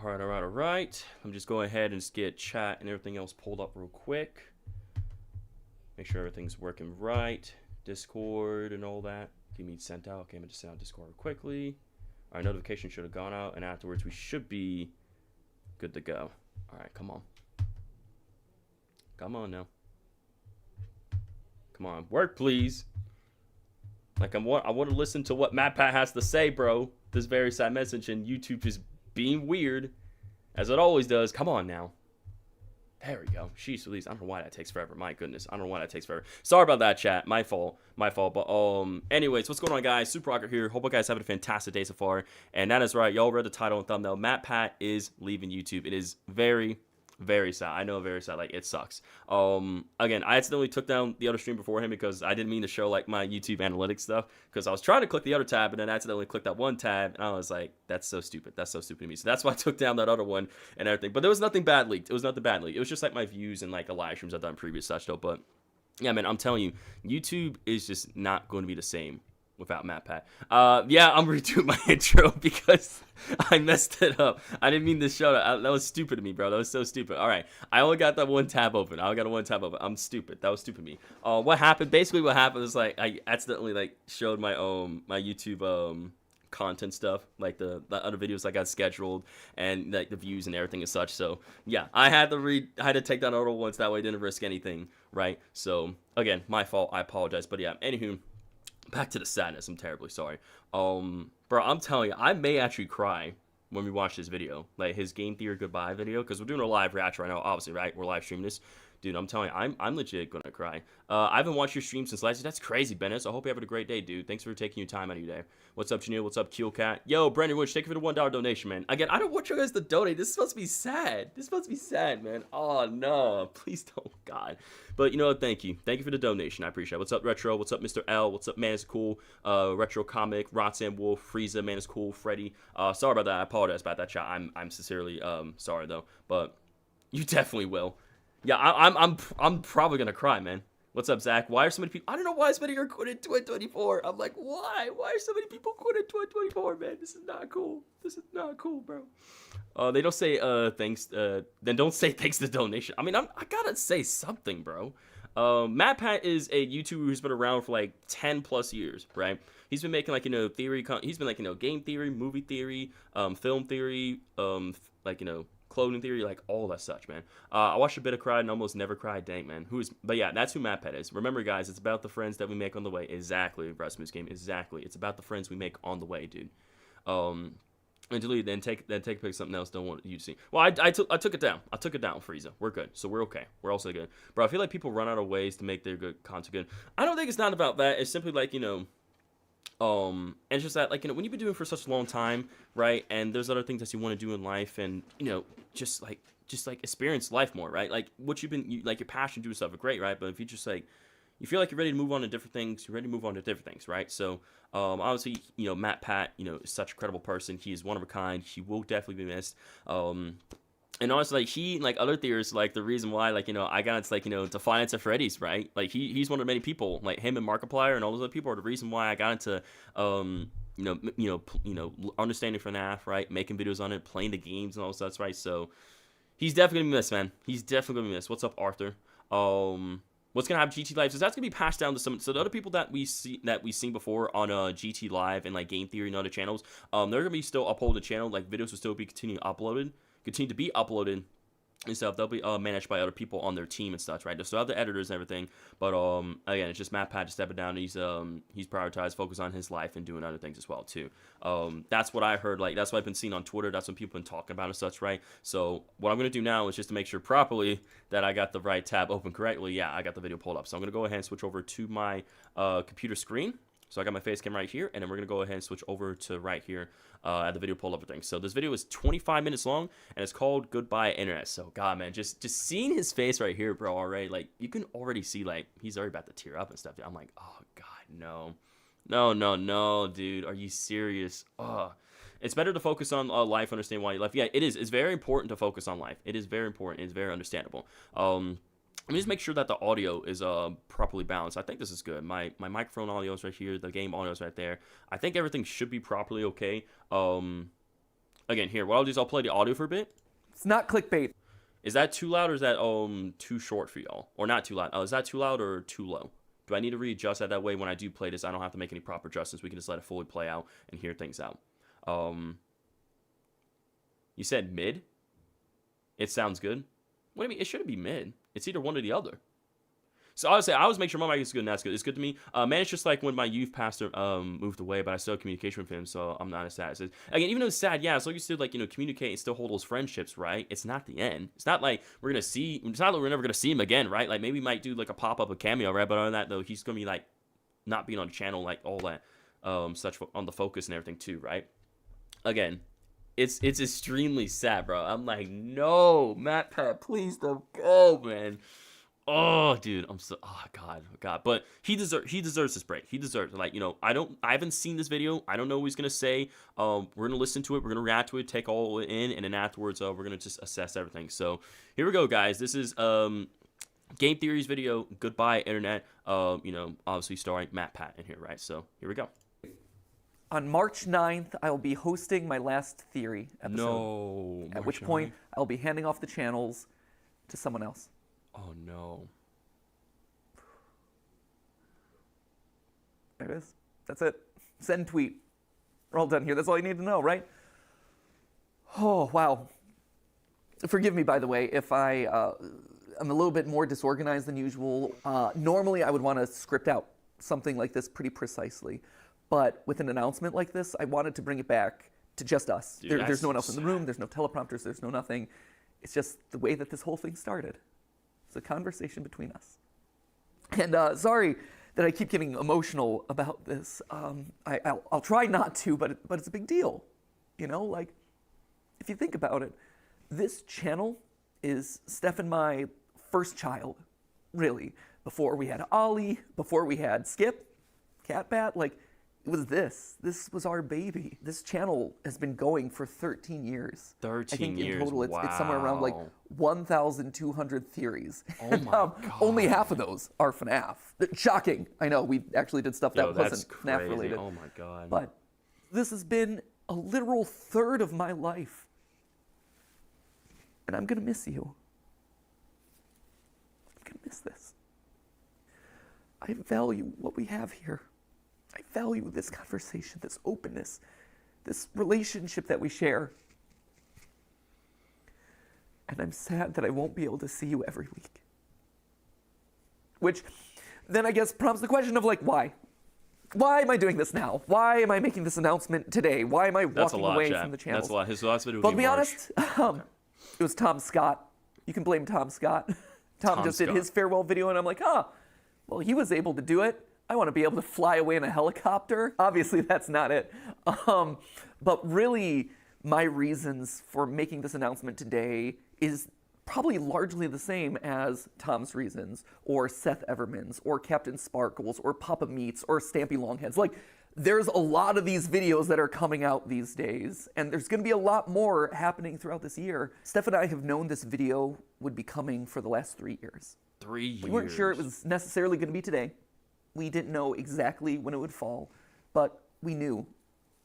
All right. I'm just going ahead and just get chat and everything else pulled up real quick. Make sure everything's working right. Discord and all that. Give me sent out. Okay, I'm gonna just send out Discord real quickly. Our notification should have gone out, and afterwards we should be good to go. All right, come on. Come on now. Come on, work please. Like I want to listen to what MATPAT has to say, bro. This very sad message, and YouTube is being weird, as it always does. Come on now. There we go. Sheesh, at least I don't know why that takes forever. My goodness, I don't know why that takes forever. Sorry about that, chat. My fault. But anyways, what's going on, guys? Super Rocket here. Hope you guys having a fantastic day so far. And that is right. Y'all read the title and thumbnail. MATPAT is leaving YouTube. It is very, very sad. I know, very sad. Like, it sucks. Again, I accidentally took down the other stream before him because I didn't mean to show like my YouTube analytics stuff, because I was trying to click the other tab and then accidentally clicked that one tab, and I was like, that's so stupid. That's so stupid to me. So that's why I took down that other one and everything. But there was nothing bad leaked. It was nothing bad leaked. It was just like my views and like a live streams I've done previous such though. But yeah, man, I'm telling you, YouTube is just not going to be the same without MATPAT. Yeah, I'm redoing my intro because I messed it up. I didn't mean to show that. That was stupid of me, bro. That was so stupid. All right, I only got that one tab open. I'm stupid. That was stupid of me. What happened? Basically, what happened is like I accidentally like showed my my YouTube content stuff, like the other videos I got scheduled and like the views and everything and such. So yeah, I had to take down other ones, that way I didn't risk anything, right? So again, my fault. I apologize. But yeah, anywho, back to the sadness. I'm terribly sorry. Bro, I'm telling you, I may actually cry when we watch this video, like his game theory goodbye video, because we're doing a live reaction right now, obviously, right? We're live streaming this. Dude, I'm telling you, I'm legit gonna cry. I haven't watched your stream since last year. That's crazy, Bennett. So I hope you're having a great day, dude. Thanks for taking your time out of your day. What's up, Janelle? What's up, Keelcat? Yo, Brandon Woods, thank you for the $1 donation, man. Again, I don't want you guys to donate. This is supposed to be sad. This is supposed to be sad, man. Oh, no. Please don't, God. But, you know what? Thank you. Thank you for the donation. I appreciate it. What's up, Retro? What's up, Mr. L? What's up, Man is Cool? Retro Comic, Roxanne Wolf, Frieza, Man is Cool, Freddy. Sorry about that. I apologize about that, chat. I'm sincerely sorry, though. But you definitely will. Yeah, I'm probably gonna cry, man. What's up, Zach? Why are so many people? I don't know why so many are quitting 2024. I'm like, why? Why are so many people quitting 2024, man? This is not cool. This is not cool, bro. They don't say thanks. Then don't say thanks to the donation. I mean, I gotta say something, bro. MATPAT is a YouTuber who's been around for like 10 plus years, right? He's been making like, you know, theory. He's been like, you know, game theory, movie theory, film theory, like, you know, clothing theory, like all that such, man. I watched a bit of Cried and almost never cried. Dang, man. But yeah, that's who MATPAT is. Remember, guys, it's about the friends that we make on the way. Exactly, Rasmus Game. Exactly. It's about the friends we make on the way, dude. And delete, then take a pic of something else. Don't want you to see. Well, I took it down. I took it down, Frieza. We're good. So we're okay. We're also good. Bro, I feel like people run out of ways to make their good content good. I don't think it's not about that. It's simply like, you know, and it's just that, like, you know, when you've been doing it for such a long time, right, and there's other things that you want to do in life, and, you know, just like experience life more, right? Like what you've been, like your passion doing stuff are great, right? But if you just like, you feel like you're ready to move on to different things, you're ready to move on to different things, right? So obviously, you know, MATPAT, you know, is such a credible person. He is one of a kind. He will definitely be missed. And honestly, like, he, like, other theorists, like, the reason why, like, you know, I got into, like, you know, to finance at Freddy's, right? Like, he's one of many people, like, him and Markiplier and all those other people are the reason why I got into, you know, understanding FNAF, right? Making videos on it, playing the games and all that, right? So, he's definitely gonna be missed, man. He's definitely gonna be missed. What's up, Arthur? What's gonna happen GT Live? So that's gonna be passed down to some. So the other people that we've seen before on GT Live and like Game Theory and other channels, they're gonna be still uploaded the channel. Like videos will still be continue to be uploaded and stuff. They'll be managed by other people on their team and stuff, right? They'll still have the editors and everything, but again, it's just MATPAT just stepping down. He's prioritized, focus on his life and doing other things as well too. That's what I heard. Like, that's what I've been seeing on Twitter. That's what people have been talking about and such, right? So what I'm gonna do now is just to make sure properly that I got the right tab open correctly. Yeah, I got the video pulled up. So I'm gonna go ahead and switch over to my computer screen. So I got my face cam right here, and then we're going to go ahead and switch over to right here at the video pull up thing. So this video is 25 minutes long, and it's called Goodbye Internet. So, God, man, just seeing his face right here, bro, already, like, you can already see, like, he's already about to tear up and stuff. I'm like, oh, God, no. No, dude. Are you serious? Oh. It's better to focus on life, understand why you left. Yeah, it is. It's very important to focus on life. It is very important. It's very understandable. Let me just make sure that the audio is properly balanced. I think this is good. My microphone audio is right here. The game audio is right there. I think everything should be properly okay. Again, here, what I'll do is I'll play the audio for a bit. It's not clickbait. Is that too loud or is that too short for y'all? Or not too loud? Is that too loud or too low? Do I need to readjust that way when I do play this? I don't have to make any proper adjustments. We can just let it fully play out and hear things out. You said mid? It sounds good. What do you mean? It shouldn't be mid. It's either one or the other. So I always make sure my mic is good, and that's good. It's good to me. Man, it's just like when my youth pastor moved away, but I still have communication with him, so I'm not as sad. So, again, even though it's sad, yeah, so you still like communicate and still hold those friendships, right? It's not the end. It's not like we're gonna see. It's not like we're never gonna see him again, right? Like maybe we might do like a pop up, a cameo, right? But other than that, though, he's gonna be like not being on the channel, like all that such on the focus and everything too, right? Again, it's extremely sad, bro. I'm like, no, MATPAT, please don't go, man. Oh, dude, oh God. But he deserves this break. He deserves, like, I haven't seen this video. I don't know what he's gonna say. We're gonna listen to it. We're gonna react to it, take all it in, and then afterwards, we're gonna just assess everything. So here we go, guys. This is Game Theory's video. Goodbye, internet. Obviously starring MATPAT in here, right? So here we go. On March 9th, I will be hosting my last Theory episode. No. At which point, I'll be handing off the channels to someone else. Oh, no. There it is. That's it. Send tweet. We're all done here. That's all you need to know, right? Oh, wow. Forgive me, by the way, if I'm a little bit more disorganized than usual. Normally, I would want to script out something like this pretty precisely. But with an announcement like this, I wanted to bring it back to just us. Dude, there's no one else in the room. There's no teleprompters. There's no nothing. It's just the way that this whole thing started. It's a conversation between us. And sorry that I keep getting emotional about this. I'll try not to, but it's a big deal. Like, if you think about it, this channel is Steph and my first child, really. Before we had Ollie, before we had Skip, Catbat, like, it was this. This was our baby. This channel has been going for 13 years. 13 years, I think in total wow. it's somewhere around like 1,200 theories. Oh my God. Only half of those are FNAF. Shocking. I know, we actually did stuff that wasn't FNAF related. Oh my God. But this has been a literal third of my life. And I'm gonna miss you. I'm gonna miss this. I value what we have here. I value this conversation, this openness, this relationship that we share. And I'm sad that I won't be able to see you every week. Which then I guess prompts the question of, like, why? Why am I doing this now? Why am I making this announcement today? Why am I walking away from the channel? That's a lot. His last video But to be March. honest, it was Tom Scott. You can blame Tom Scott. Tom just did his farewell video, and I'm like, well, he was able to do it. I want to be able to fly away in a helicopter. Obviously, that's not it. But really, my reasons for making this announcement today is probably largely the same as Tom's reasons, or Seth Everman's, or Captain Sparkles, or Papa Meats, or Stampy Longheads. Like, there's a lot of these videos that are coming out these days, and there's going to be a lot more happening throughout this year. Steph and I have known this video would be coming for the last 3 years. 3 years. We weren't sure it was necessarily going to be today. We didn't know exactly when it would fall, but we knew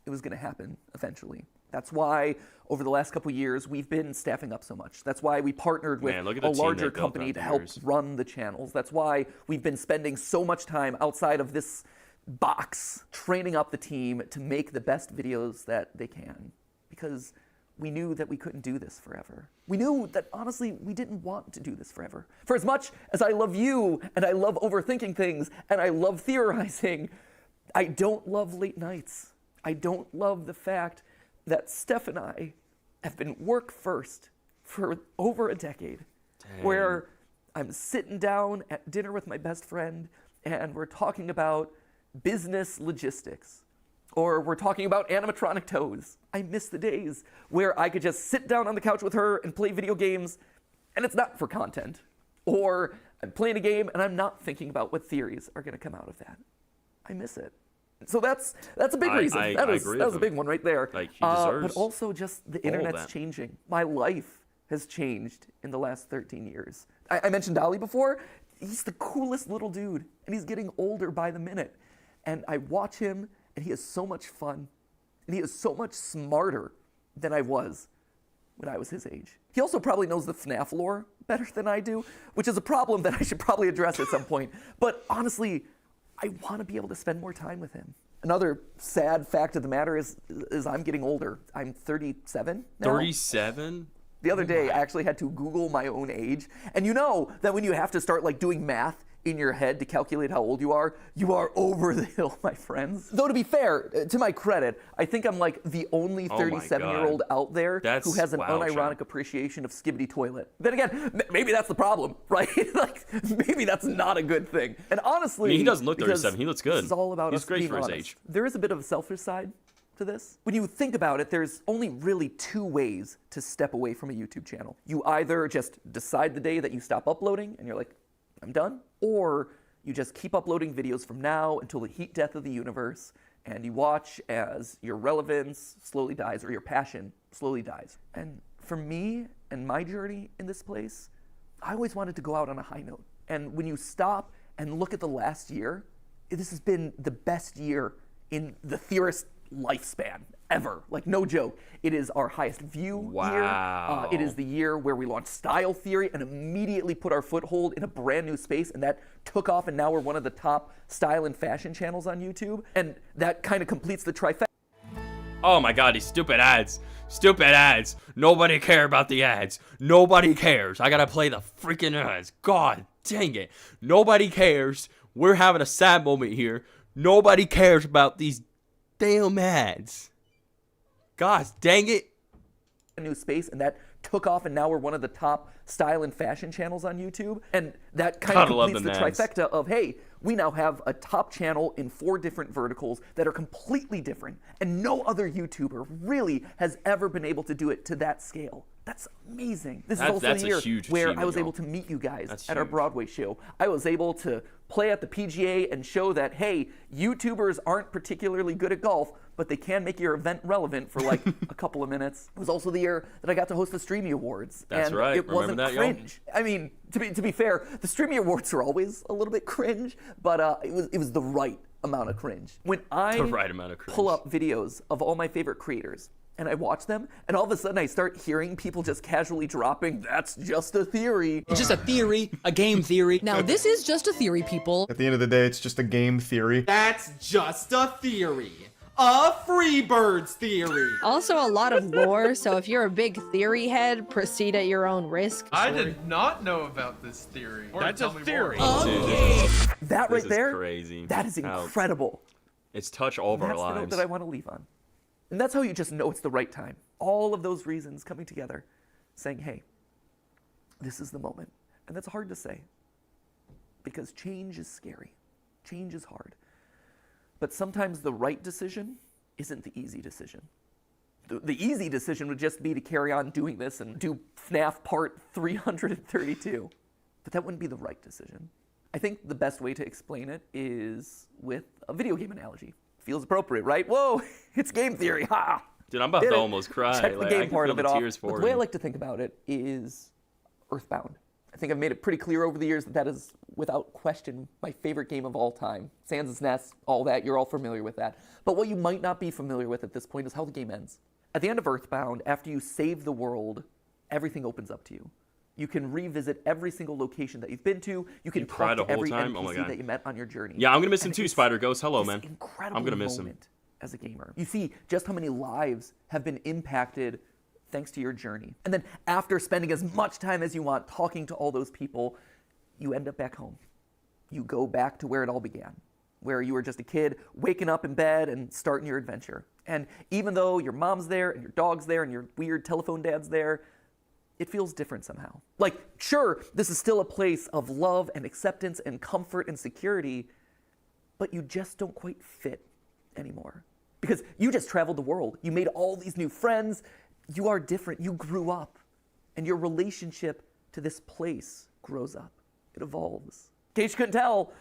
it was going to happen eventually. That's why over the last couple of years, we've been staffing up so much. That's why we partnered with a larger company to help run the channels. That's why we've been spending so much time outside of this box training up the team to make the best videos that they can, because we knew that we couldn't do this forever. We knew that, honestly, we didn't want to do this forever. For as much as I love you, and I love overthinking things, and I love theorizing, I don't love late nights. I don't love the fact that Steph and I have been work first for over a decade. Dang. Where I'm sitting down at dinner with my best friend, and we're talking about business logistics. Or we're talking about animatronic toes. I miss the days where I could just sit down on the couch with her and play video games, and it's not for content. Or I'm playing a game and I'm not thinking about what theories are gonna come out of that. I miss it. So that's a big reason. That was a big one right there. Like, he deserves but also just the internet's changing. My life has changed in the last 13 years. I mentioned Ollie before. He's the coolest little dude, and he's getting older by the minute. And I watch him, and he is so much fun, and he is so much smarter than I was when I was his age. He also probably knows the FNAF lore better than I do, which is a problem that I should probably address at some point. But honestly, I want to be able to spend more time with him. Another sad fact of the matter is I'm getting older. I'm 37 now. 37? The other day, I actually had to Google my own age. And you know that when you have to start like doing math in your head to calculate how old you are over the hill, my friends. Though to be fair, to my credit, I think I'm like the only 37-year-old out there who has an unironic appreciation of Skibbity Toilet. Then again, maybe that's the problem, right? Like, maybe that's not a good thing. And honestly, I mean, he doesn't look 37. He looks good. This is all about He's us great being for his honest. age. There is a bit of a selfish side to this. When you think about it, there's only really two ways to step away from a YouTube channel. You either just decide the day that you stop uploading and you're like, I'm done, or you just keep uploading videos from now until the heat death of the universe, and you watch as your relevance slowly dies or your passion slowly dies. And for me and my journey in this place, I always wanted to go out on a high note. And when you stop and look at the last year, this has been the best year in the theorist lifespan ever. Like, no joke. It is our highest view year. It is the year where we launched Style Theory and immediately put our foothold in a brand new space, and that took off, and now we're one of the top style and fashion channels on YouTube. And that kind of completes the trifecta. Oh my god, these stupid ads. Stupid ads. Nobody care about the ads. Nobody cares. I gotta play the freaking ads. God dang it. Nobody cares. We're having a sad moment here. Nobody cares about these damn ads. God dang it. A new space, and that took off, and now we're one of the top style and fashion channels on YouTube. And that kind of completes the trifecta of, hey, we now have a top channel in 4 different verticals that are completely different, and no other YouTuber really has ever been able to do it to that scale. That's amazing. This is also the year where I was able to meet you guys at our Broadway show. I was able to play at the PGA and show that, hey, YouTubers aren't particularly good at golf, but they can make your event relevant for like a couple of minutes. It was also the year that I got to host the Streamy Awards. That's and right. It wasn't cringe. I mean, to be fair, the Streamy Awards are always a little bit cringe, but it was the right amount of cringe. When I pull up videos of all my favorite creators, and I watch them, and all of a sudden I start hearing people just casually dropping, that's just a theory. It's just a theory, a game theory. Now, this is just a theory, people. At the end of the day, it's just a game theory. That's just a theory. A Freebirds theory. Also a lot of lore, so if you're a big theory head, proceed at your own risk. I did not know about this theory. That's a theory. That right there, crazy. That is incredible. It's touched all of our lives. That's the note that I want to leave on. And that's how you just know it's the right time. All of those reasons coming together, saying, hey, this is the moment. And that's hard to say, because change is scary. Change is hard. But sometimes the right decision isn't the easy decision. The easy decision would just be to carry on doing this and do FNAF Part 332. But that wouldn't be the right decision. I think the best way to explain it is with a video game analogy. Feels appropriate, right? Whoa, it's game theory, ha! Dude, I'm about to almost cry. Check the game part of it off. The way I like to think about it is Earthbound. I think I've made it pretty clear over the years that that is, without question, my favorite game of all time. Sans' Nest, all that, you're all familiar with that. But what you might not be familiar with at this point is how the game ends. At the end of Earthbound, after you save the world, everything opens up to you. You can revisit every single location that you've been to. You can talk to every NPC that you met on your journey. Yeah, I'm going to miss him too, Spider Ghost. Hello, man. Incredible I'm going to miss him. As a gamer. You see just how many lives have been impacted thanks to your journey. And then after spending as much time as you want talking to all those people, you end up back home. You go back to where it all began, where you were just a kid waking up in bed and starting your adventure. And even though your mom's there and your dog's there and your weird telephone dad's there, it feels different somehow. Like, sure, this is still a place of love and acceptance and comfort and security, but you just don't quite fit anymore. Because you just traveled the world. You made all these new friends. You are different. You grew up. And your relationship to this place grows up. It evolves. In case you couldn't tell,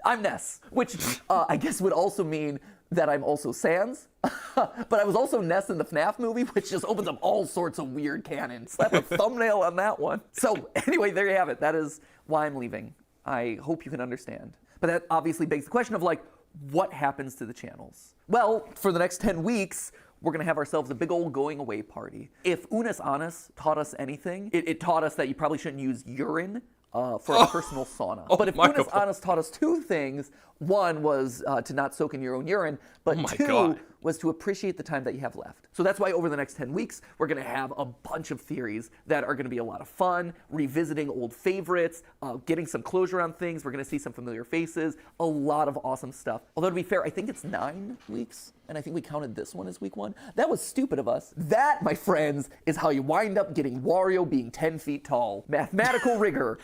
I'm Ness, which I guess would also mean that I'm also Sans. But I was also Ness in the FNAF movie, which just opens up all sorts of weird canon. Slap a thumbnail on that one. So anyway, there you have it. That is why I'm leaving. I hope you can understand. But that obviously begs the question of, like, what happens to the channels? Well, for the next 10 weeks, we're going to have ourselves a big old going away party. If Unis Annus taught us anything, it taught us that you probably shouldn't use urine for a personal sauna. But if Unis Annus taught us two things, one was to not soak in your own urine, but two was to appreciate the time that you have left. So that's why over the next 10 weeks, we're going to have a bunch of theories that are going to be a lot of fun, revisiting old favorites, getting some closure on things. We're going to see some familiar faces, a lot of awesome stuff. Although to be fair, I think it's 9 weeks, and I think we counted this one as week 1. That was stupid of us. That, my friends, is how you wind up getting Wario being 10 feet tall. Mathematical rigor.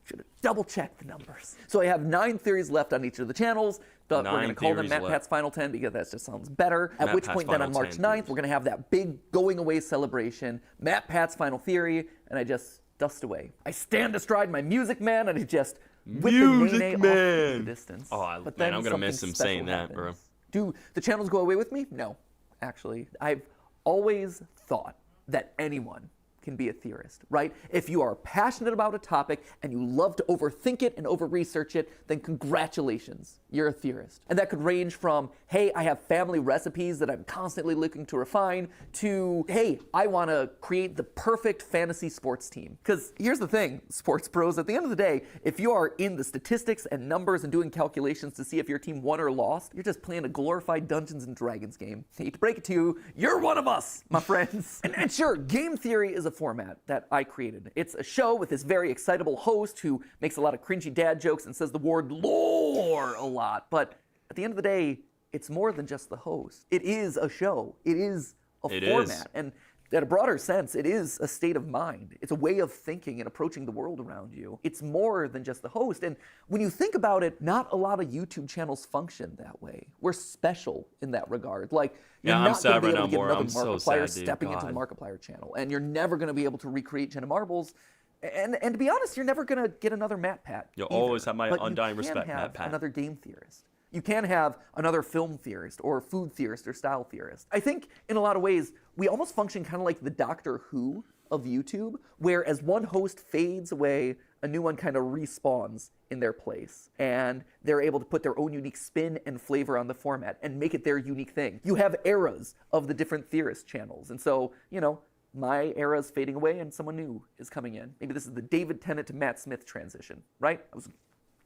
Should have double-checked the numbers. So I have 9 theories left on each of the channels. But we're going to call them MATPAT's Final 10 because that just sounds better. At which point then on March 9th, we're going to have that big going away celebration, MATPAT's Final Theory, and I just dust away. I stand astride my music man and I just whip the nay-nay off into the distance. Oh, but man, then I'm going to miss him saying that, bro. Do the channels go away with me? No, actually. I've always thought that anyone can be a theorist, right? If you are passionate about a topic and you love to overthink it and over-research it, then congratulations, you're a theorist. And that could range from, hey, I have family recipes that I'm constantly looking to refine, to, hey, I want to create the perfect fantasy sports team. Because here's the thing, sports pros, at the end of the day, if you are in the statistics and numbers and doing calculations to see if your team won or lost, you're just playing a glorified Dungeons and Dragons game. I hate to break it to you, you're one of us, my friends. And sure, game theory is a format that I created. It's a show with this very excitable host who makes a lot of cringy dad jokes and says the word lore a lot. But at the end of the day, it's more than just the host. It is a show. It is a format. And in a broader sense, it is a state of mind. It's a way of thinking and approaching the world around you. It's more than just the host. And when you think about it, not a lot of YouTube channels function that way. We're special in that regard. Like, you're not going to be able to get another Markiplier stepping into the Markiplier channel. And you're never going to be able to recreate Jenna Marbles. And to be honest, you're never going to get another MATPAT. You'll always have my undying respect, MATPAT. Another game theorist. You can have another film theorist or food theorist or style theorist. I think in a lot of ways, we almost function kind of like the Doctor Who of YouTube, where as one host fades away, a new one kind of respawns in their place. And they're able to put their own unique spin and flavor on the format and make it their unique thing. You have eras of the different theorist channels. And so, you know, my era is fading away and someone new is coming in. Maybe this is the David Tennant to Matt Smith transition, right? That was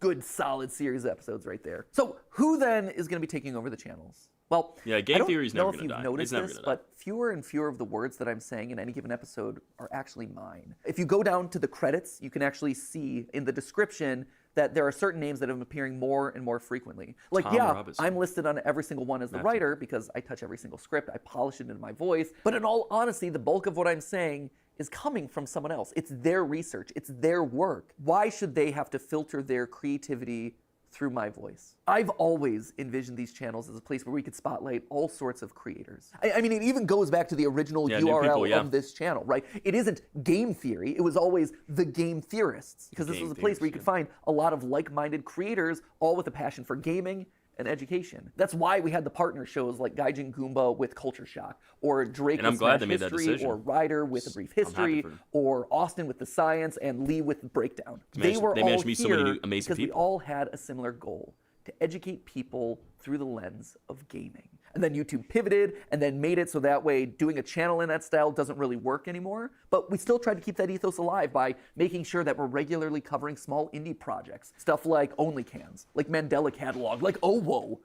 good, solid series of episodes right there. So who then is going to be taking over the channels? Well, yeah, game theory is never going to die. I don't know if you've noticed this, but fewer and fewer of the words that I'm saying in any given episode are actually mine. If you go down to the credits, you can actually see in the description that there are certain names that have been appearing more and more frequently. Like, Tom Robinson. I'm listed on every single one as the writer because I touch every single script, I polish it into my voice. But in all honesty, the bulk of what I'm saying is coming from someone else. It's their research. It's their work. Why should they have to filter their creativity through my voice? I've always envisioned these channels as a place where we could spotlight all sorts of creators. I mean, it even goes back to the original URL of this channel, right? It isn't game theory. It was always the game theorists, because this was a place where you could find a lot of like-minded creators, all with a passion for gaming and education. That's why we had the partner shows like Gaijin Goomba with Culture Shock, or Drake with Smash History, or Ryder with A Brief History, or Austin with The Science, and Lee with Breakdown. They were all here because we all had a similar goal: to educate people through the lens of gaming. And then YouTube pivoted and then made it so that way doing a channel in that style doesn't really work anymore. But we still tried to keep that ethos alive by making sure that we're regularly covering small indie projects. Stuff like OnlyCans, like Mandela Catalog, like OWO.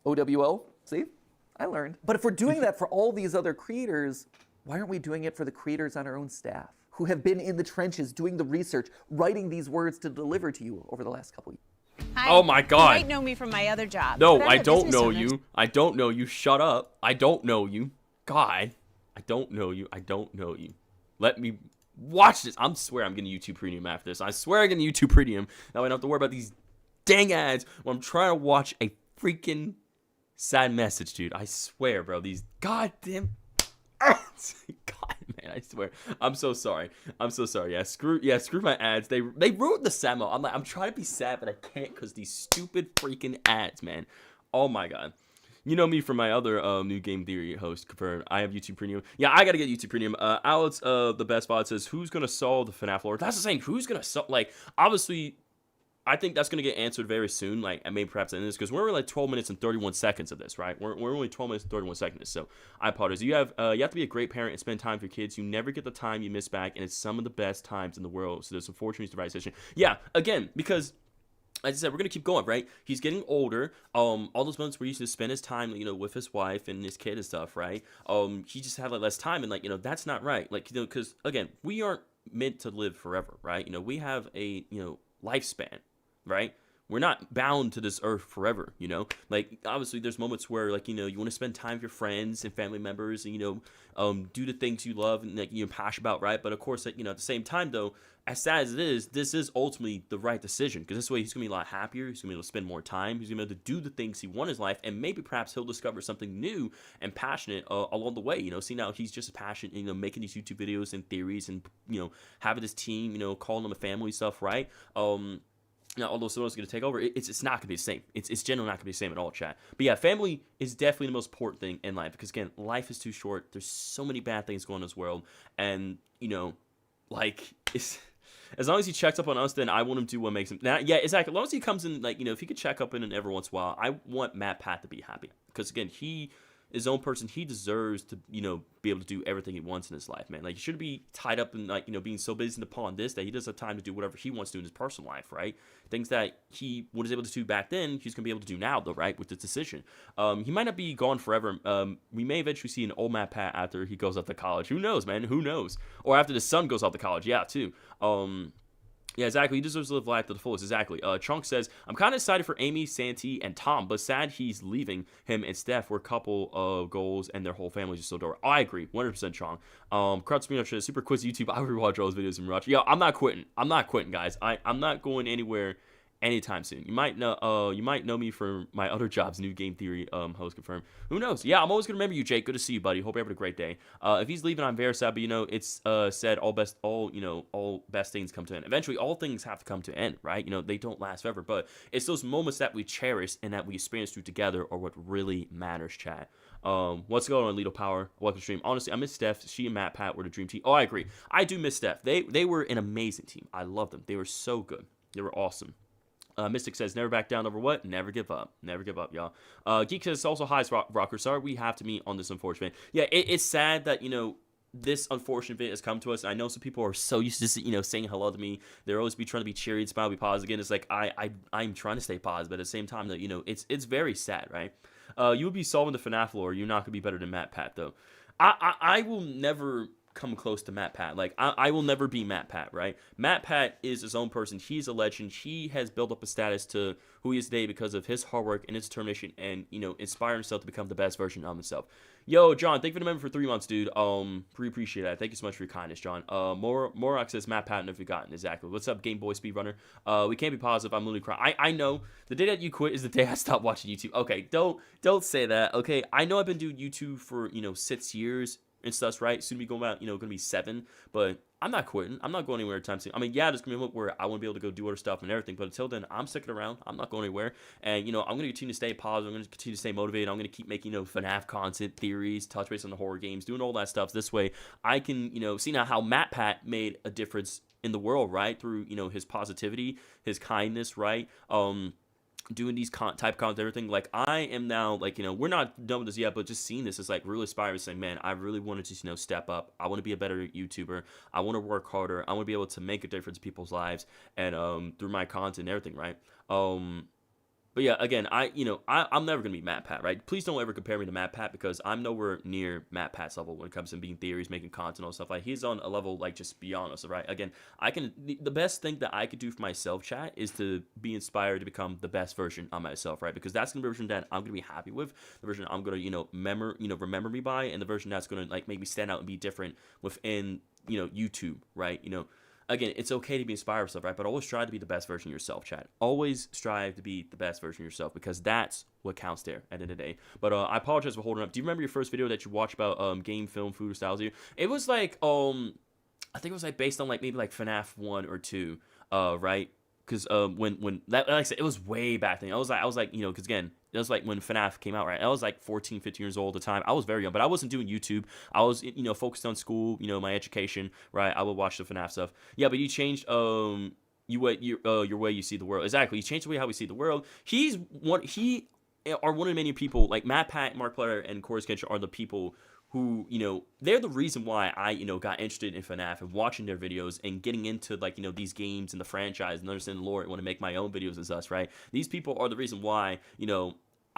OWO? See? I learned. But if we're doing that for all these other creators, why aren't we doing it for the creators on our own staff who have been in the trenches doing the research, writing these words to deliver to you over the last couple years? Hi. Oh my God. You might know me from my other job. No, I don't know you. I don't know you. Shut up. I don't know you. God. I don't know you. I don't know you. Let me watch this. I swear I'm getting YouTube Premium after this. I swear I'm getting YouTube Premium. Now I don't have to worry about these dang ads when I'm trying to watch a freaking sad message, dude. I swear, bro. These goddamn ads. God, man, I swear. I'm so sorry. I'm so sorry. Yeah, screw my ads. They ruined the Samo. I'm trying to be sad, but I can't because these stupid freaking ads, man. Oh my God. You know me from my other new game theory host, confirmed. I have YouTube Premium. Yeah, I gotta get YouTube Premium. Alex, the best bot says, who's gonna solve the FNAF lore? That's the saying. Who's gonna solve? Like, obviously, I think that's going to get answered very soon, like, and maybe perhaps in this, because we're like 12 minutes and 31 seconds of this, right? We're only 12 minutes and 31 seconds, so I apologize. You have to be a great parent and spend time with your kids. You never get the time you miss back, and it's some of the best times in the world, so there's unfortunately the right decision. Yeah, again, because as I said, we're gonna keep going, right? He's getting older. All those months where he used to spend his time, with his wife and his kid and stuff, right? He just had like less time, and that's not right. Like, because again, we aren't meant to live forever, right? We have a lifespan, right? We're not bound to this earth forever, Like, obviously, there's moments where, like, you want to spend time with your friends and family members and, do the things you love and, like, you're passionate about, right? But, of course, at the same time, though, as sad as it is, this is ultimately the right decision, because this way he's going to be a lot happier. He's going to be able to spend more time. He's going to be able to do the things he wants in his life, and maybe perhaps he'll discover something new and passionate along the way. See, now he's just passionate, making these YouTube videos and theories and, having this team, calling them a family stuff, right? Now, although someone's going to take over, it's not going to be the same. It's generally not going to be the same at all, chat. But yeah, family is definitely the most important thing in life, because, again, life is too short. There's so many bad things going on in this world. And, as long as he checks up on us, then I want him to do what makes him. Now, yeah, exactly. As long as he comes in, if he could check up in every once in a while, I want MATPAT to be happy. Because, again, he is his own person. He deserves to, be able to do everything he wants in his life, man. Like, he shouldn't be tied up in, being so busy upon this that he doesn't have time to do whatever he wants to do in his personal life, right? Things that he was able to do back then, he's going to be able to do now, though, right, with this decision. He might not be gone forever. We may eventually see an old MATPAT after he goes off to college. Who knows, man? Who knows? Or after the son goes off to college. Yeah, too. Yeah, exactly. He deserves to live life to the fullest. Exactly. Trunk says, I'm kind of excited for Amy, Santee, and Tom, but sad he's leaving. Him and Steph were a couple of goals, and their whole family is so adorable. I agree. 100% Trunk. Crutch me up, super quiz YouTube. I rewatch all those videos and watch. Yo, I'm not quitting. I'm not quitting, guys. I'm not going anywhere anytime soon. You might know me for my other jobs, New Game Theory host confirmed. Who knows? Yeah, I'm always gonna remember you, Jake. Good to see you, buddy. Hope you're having a great day. If he's leaving, I'm very sad, but it's said all best things come to an end. Eventually, all things have to come to an end, right? They don't last forever, but it's those moments that we cherish and that we experience through together are what really matters, chat. What's going on, Lido Power? Welcome to stream. Honestly, I miss Steph. She and MATPAT were the dream team. Oh, I agree. I do miss Steph. They were an amazing team. I love them. They were so good. They were awesome. Mystic says, never back down over what? Never give up. Never give up, y'all. Geek says, also, hi, Rocker. Sorry we have to meet on this unfortunate. Yeah, it's sad that, this unfortunate event has come to us. I know some people are so used to, saying hello to me. They're always trying to be cheery and smile, be positive. Again, it's like, I'm trying to stay positive, but at the same time, that it's very sad, right? You would be solving the FNAF lore. You're not going to be better than MATPAT, though. I will never come close to MATPAT. Like, I will never be MATPAT, right? MATPAT is his own person. He's a legend. He has built up a status to who he is today because of his hard work and his determination and, inspire himself to become the best version of himself. Yo, John, thank you for the member for 3 months, dude. Pretty appreciate that. Thank you so much for your kindness, John. Morok says, MATPAT never forgotten. Exactly. What's up, Game Boy Speedrunner? We can't be positive. I'm literally crying. I know. The day that you quit is the day I stopped watching YouTube. Okay, don't say that, okay? I know I've been doing YouTube for, 6 years and stuff, right? Soon be going about, going to be 7, but I'm not quitting. I'm not going anywhere anytime soon. I mean, yeah, there's going to be a moment where I want to be able to go do other stuff and everything, but until then, I'm sticking around. I'm not going anywhere, and, I'm going to continue to stay positive. I'm going to continue to stay motivated. I'm going to keep making, FNAF content, theories, touch base on the horror games, doing all that stuff. This way, I can, see now how MATPAT made a difference in the world, right? Through, his positivity, his kindness, right? Doing these type content, everything. Like, I am now, like, we're not done with this yet, but just seeing this is like really inspiring, saying, man, I really wanted to, step up. I want to be a better YouTuber. I want to work harder. I want to be able to make a difference in people's lives and through my content and everything, right? But yeah, again, I'm never going to be MATPAT, right? Please don't ever compare me to MATPAT, because I'm nowhere near MATPAT's level when it comes to being theories, making content, all stuff. Like, he's on a level, like, just beyond us, right? Again, the best thing that I could do for myself, chat, is to be inspired to become the best version of myself, right? Because that's going to be the version that I'm going to be happy with, the version I'm going to, remember me by, and the version that's going to, like, make me stand out and be different within, YouTube, right? Again, it's okay to be inspired of stuff, right? But always strive to be the best version of yourself, chat. Always strive to be the best version of yourself, because that's what counts there at the end of the day. But I apologize for holding up. Do you remember your first video that you watched about game, film, food, or styles? It was like, I think it was like based on like maybe like FNAF 1 or 2, right? Because when that, like I said, it was way back then. I was like, because again, it was like when FNAF came out, right? I was like 14, 15 years old at the time. I was very young, but I wasn't doing YouTube. I was, focused on school, my education, right? I would watch the FNAF stuff. Yeah, but you changed, your way you see the world. Exactly. He's changed the way how we see the world. He are one of many people like MATPAT, Markiplier, and Chorus Kitchen are the people who, they're the reason why I, got interested in FNAF and watching their videos and getting into like, these games and the franchise and understanding the lore and want to make my own videos and such, right? These people are the reason why,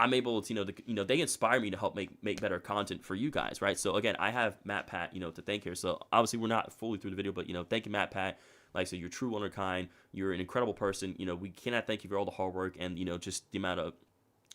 I'm able to, they inspire me to help make better content for you guys, right? So again, I have MATPAT, to thank here. So obviously we're not fully through the video, but, thank you, MATPAT. Like I said, you're true one of a kind. You're an incredible person. We cannot thank you for all the hard work and, just the amount of,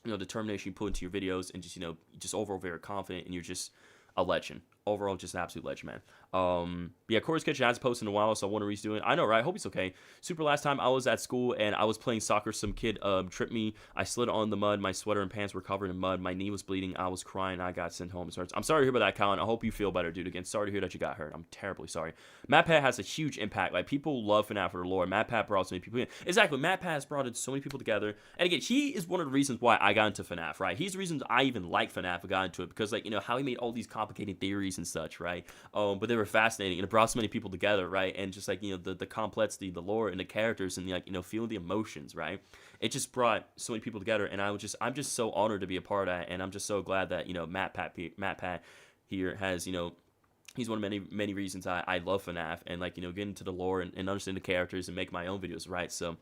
determination you put into your videos and just, just overall very confident, and you're just a legend. Overall, just an absolute legend, man. Yeah, Corey's Kitchen hasn't posted in a while, so I wonder what he's doing. I know, right? I hope he's okay. Super, last time I was at school and I was playing soccer, some kid tripped me. I slid on the mud. My sweater and pants were covered in mud. My knee was bleeding. I was crying. I got sent home. I'm sorry to hear about that, Colin. I hope you feel better, dude. Again, sorry to hear that you got hurt. I'm terribly sorry. MATPAT has a huge impact. Like, people love FNAF for the lore. MATPAT brought so many people in. Exactly. MATPAT has brought in so many people together. And again, he is one of the reasons why I got into FNAF, right? He's the reasons I even like FNAF and got into it, because, like, how he made all these complicated theories and such, right? But they were fascinating, and it brought so many people together, right? And just like, the complexity, the lore, and the characters, and like, feeling the emotions, right? It just brought so many people together, and I'm just so honored to be a part of that, and I'm just so glad that, MATPAT here has, he's one of many reasons I love FNAF, and like, get into the lore and understand the characters and make my own videos, right? So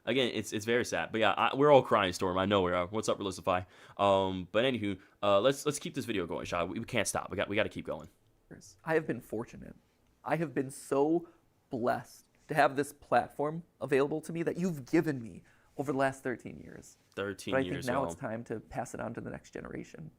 again, it's very sad, but yeah, we're all crying, Storm. I know we are. What's up, Relisify? But anywho, let's keep this video going, Shad. We can't stop. We got to keep going. I have been fortunate. I have been so blessed to have this platform available to me that you've given me over the last 13 years. 13 but I years, think now y'all. it's time to pass it on to the next generation.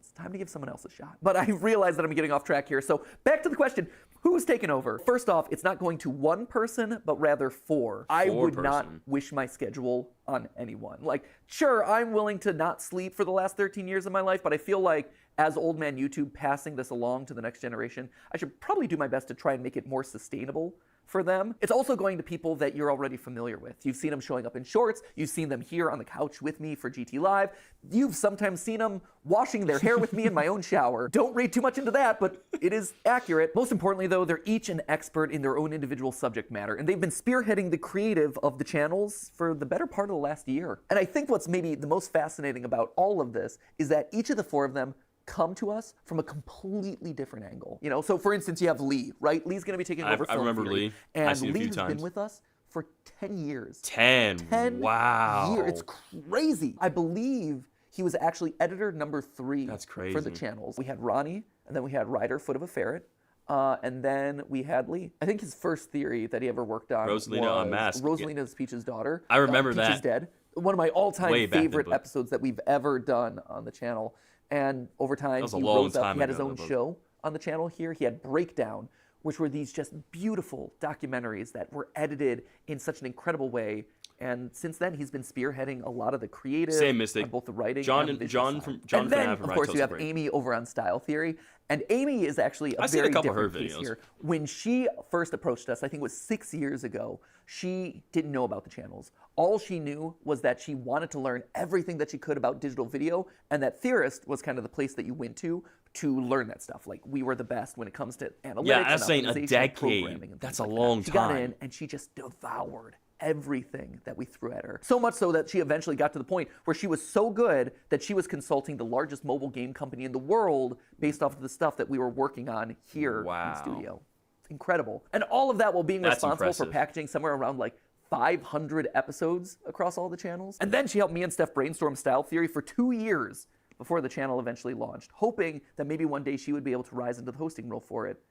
It's time to give someone else a shot. But I realize that I'm getting off track here. So back to the question, who's taking over? First off, it's not going to one person, but rather four. I would not wish my schedule on anyone. Like, sure, I'm willing to not sleep for the last 13 years of my life, but I feel like as Old Man YouTube passing this along to the next generation, I should probably do my best to try and make it more sustainable for them. It's also going to people that you're already familiar with. You've seen them showing up in shorts. You've seen them here on the couch with me for GT Live. You've sometimes seen them washing their hair with me in my own shower. Don't read too much into that, but it is accurate. Most importantly, though, they're each an expert in their own individual subject matter, and they've been spearheading the creative of the channels for the better part of the last year. And I think what's maybe the most fascinating about all of this is that each of the four of them come to us from a completely different angle. So for instance, you have Lee, right? Lee's going to be taking over I remember Theory, Lee. and I've seen him a Lee few has times. been with us for 10 years. 10? Wow. years. It's crazy. I believe he was actually editor number 3 That's crazy. for the channels. We had Ronnie, and then we had Ryder, Foot of a Ferret, and then we had Lee. I think his first theory that he ever worked on Rosalina was Unmasked. Rosalina's Peach's daughter. I remember Peach that. is Dead. One of my all-time Way back then, favorite but- episodes that we've ever done on the channel. And over time, was a he long rose up. time He had his ago, own but- show on the channel here. He had Breakdown, which were these just beautiful documentaries that were edited in such an incredible way. And since then, he's been spearheading a lot of the creative, Same Mystic. on both the writing John and the John visual from side. John And from then, FNAF of and course, Right you have Tales of Amy over on Style Theory. And Amy is actually a I've seen a very couple of her different case videos. here. When she first approached us, I think it was 6 years ago, she didn't know about the channels. All she knew was that she wanted to learn everything that she could about digital video, and that Theorist was kind of the place that you went to learn that stuff. Like, we were the best when it comes to analytics. Yeah, I'm and saying a optimization and decade. programming and That's things a like long that. She got time. in and she just devoured everything that we threw at her. So much so that she eventually got to the point where she was so good that she was consulting the largest mobile game company in the world based off of the stuff that we were working on here in Wow. the studio. It's incredible. And all of that while being That's responsible for impressive. packaging somewhere around like 500 episodes across all the channels. And then she helped me and Steph brainstorm Style Theory for 2 years before the channel eventually launched, hoping that maybe one day she would be able to rise into the hosting role for it.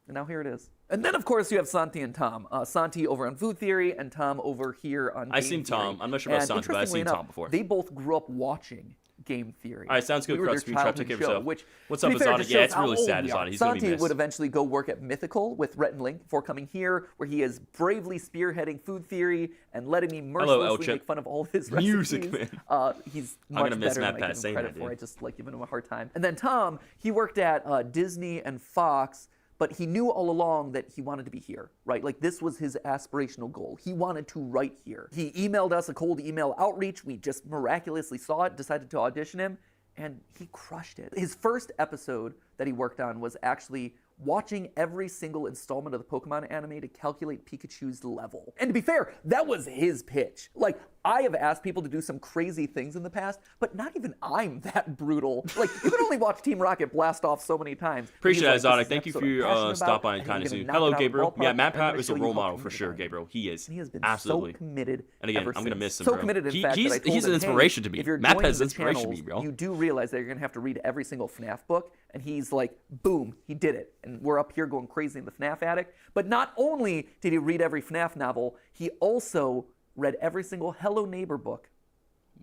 And now here it is. And then, of course, you have Santi and Tom. Santi over on Food Theory and Tom over here on I've Game seen Theory. Tom. I'm not sure about And Santi, but I've interestingly seen enough, Tom before. They both grew up watching Game Theory. All right, sounds good. We were their Screen Trap, childhood take care of show, yourself. which, What's to up, be fair, Azadi? just Yeah, shows it's how really old sad, we are. Azadi. He's gonna be Santi missed. would eventually go work at Mythical with Rhett and Link before coming here, where he is bravely spearheading Food Theory and letting me mercilessly El-Chip. make fun of all of his Music, recipes. man. He's I'm much gonna miss better Matt than I Pat give him saying credit that, for. dude. I just like giving him a hard time. And then Tom, he worked at Disney and Fox, but he knew all along that he wanted to be here, right? Like, this was his aspirational goal. He wanted to write here. He emailed us a cold email outreach. We just miraculously saw it, decided to audition him, and he crushed it. His first episode that he worked on was actually watching every single installment of the Pokemon anime to calculate Pikachu's level. And to be fair, that was his pitch. Like, I have asked people to do some crazy things in the past, but not even I'm that brutal. Like, you can only watch Team Rocket blast off so many times. Appreciate that, He's like, Exotic. Thank you for your stop by kind of soon. Hello, Gabriel. Yeah, MATPAT is a role model for sure, Gabriel. He is. And he has been Absolutely. so committed. And again, ever I'm gonna since. miss him, So bro. committed, in fact, that I told He's him, an inspiration hey, to me. if you're MATPAT joining is the inspiration to me, channels, bro. You do realize that you're gonna have to read every single FNAF book, and he's like, boom, he did it. And we're up here going crazy in the FNAF attic. But not only did he read every FNAF novel, he also read every single Hello Neighbor book.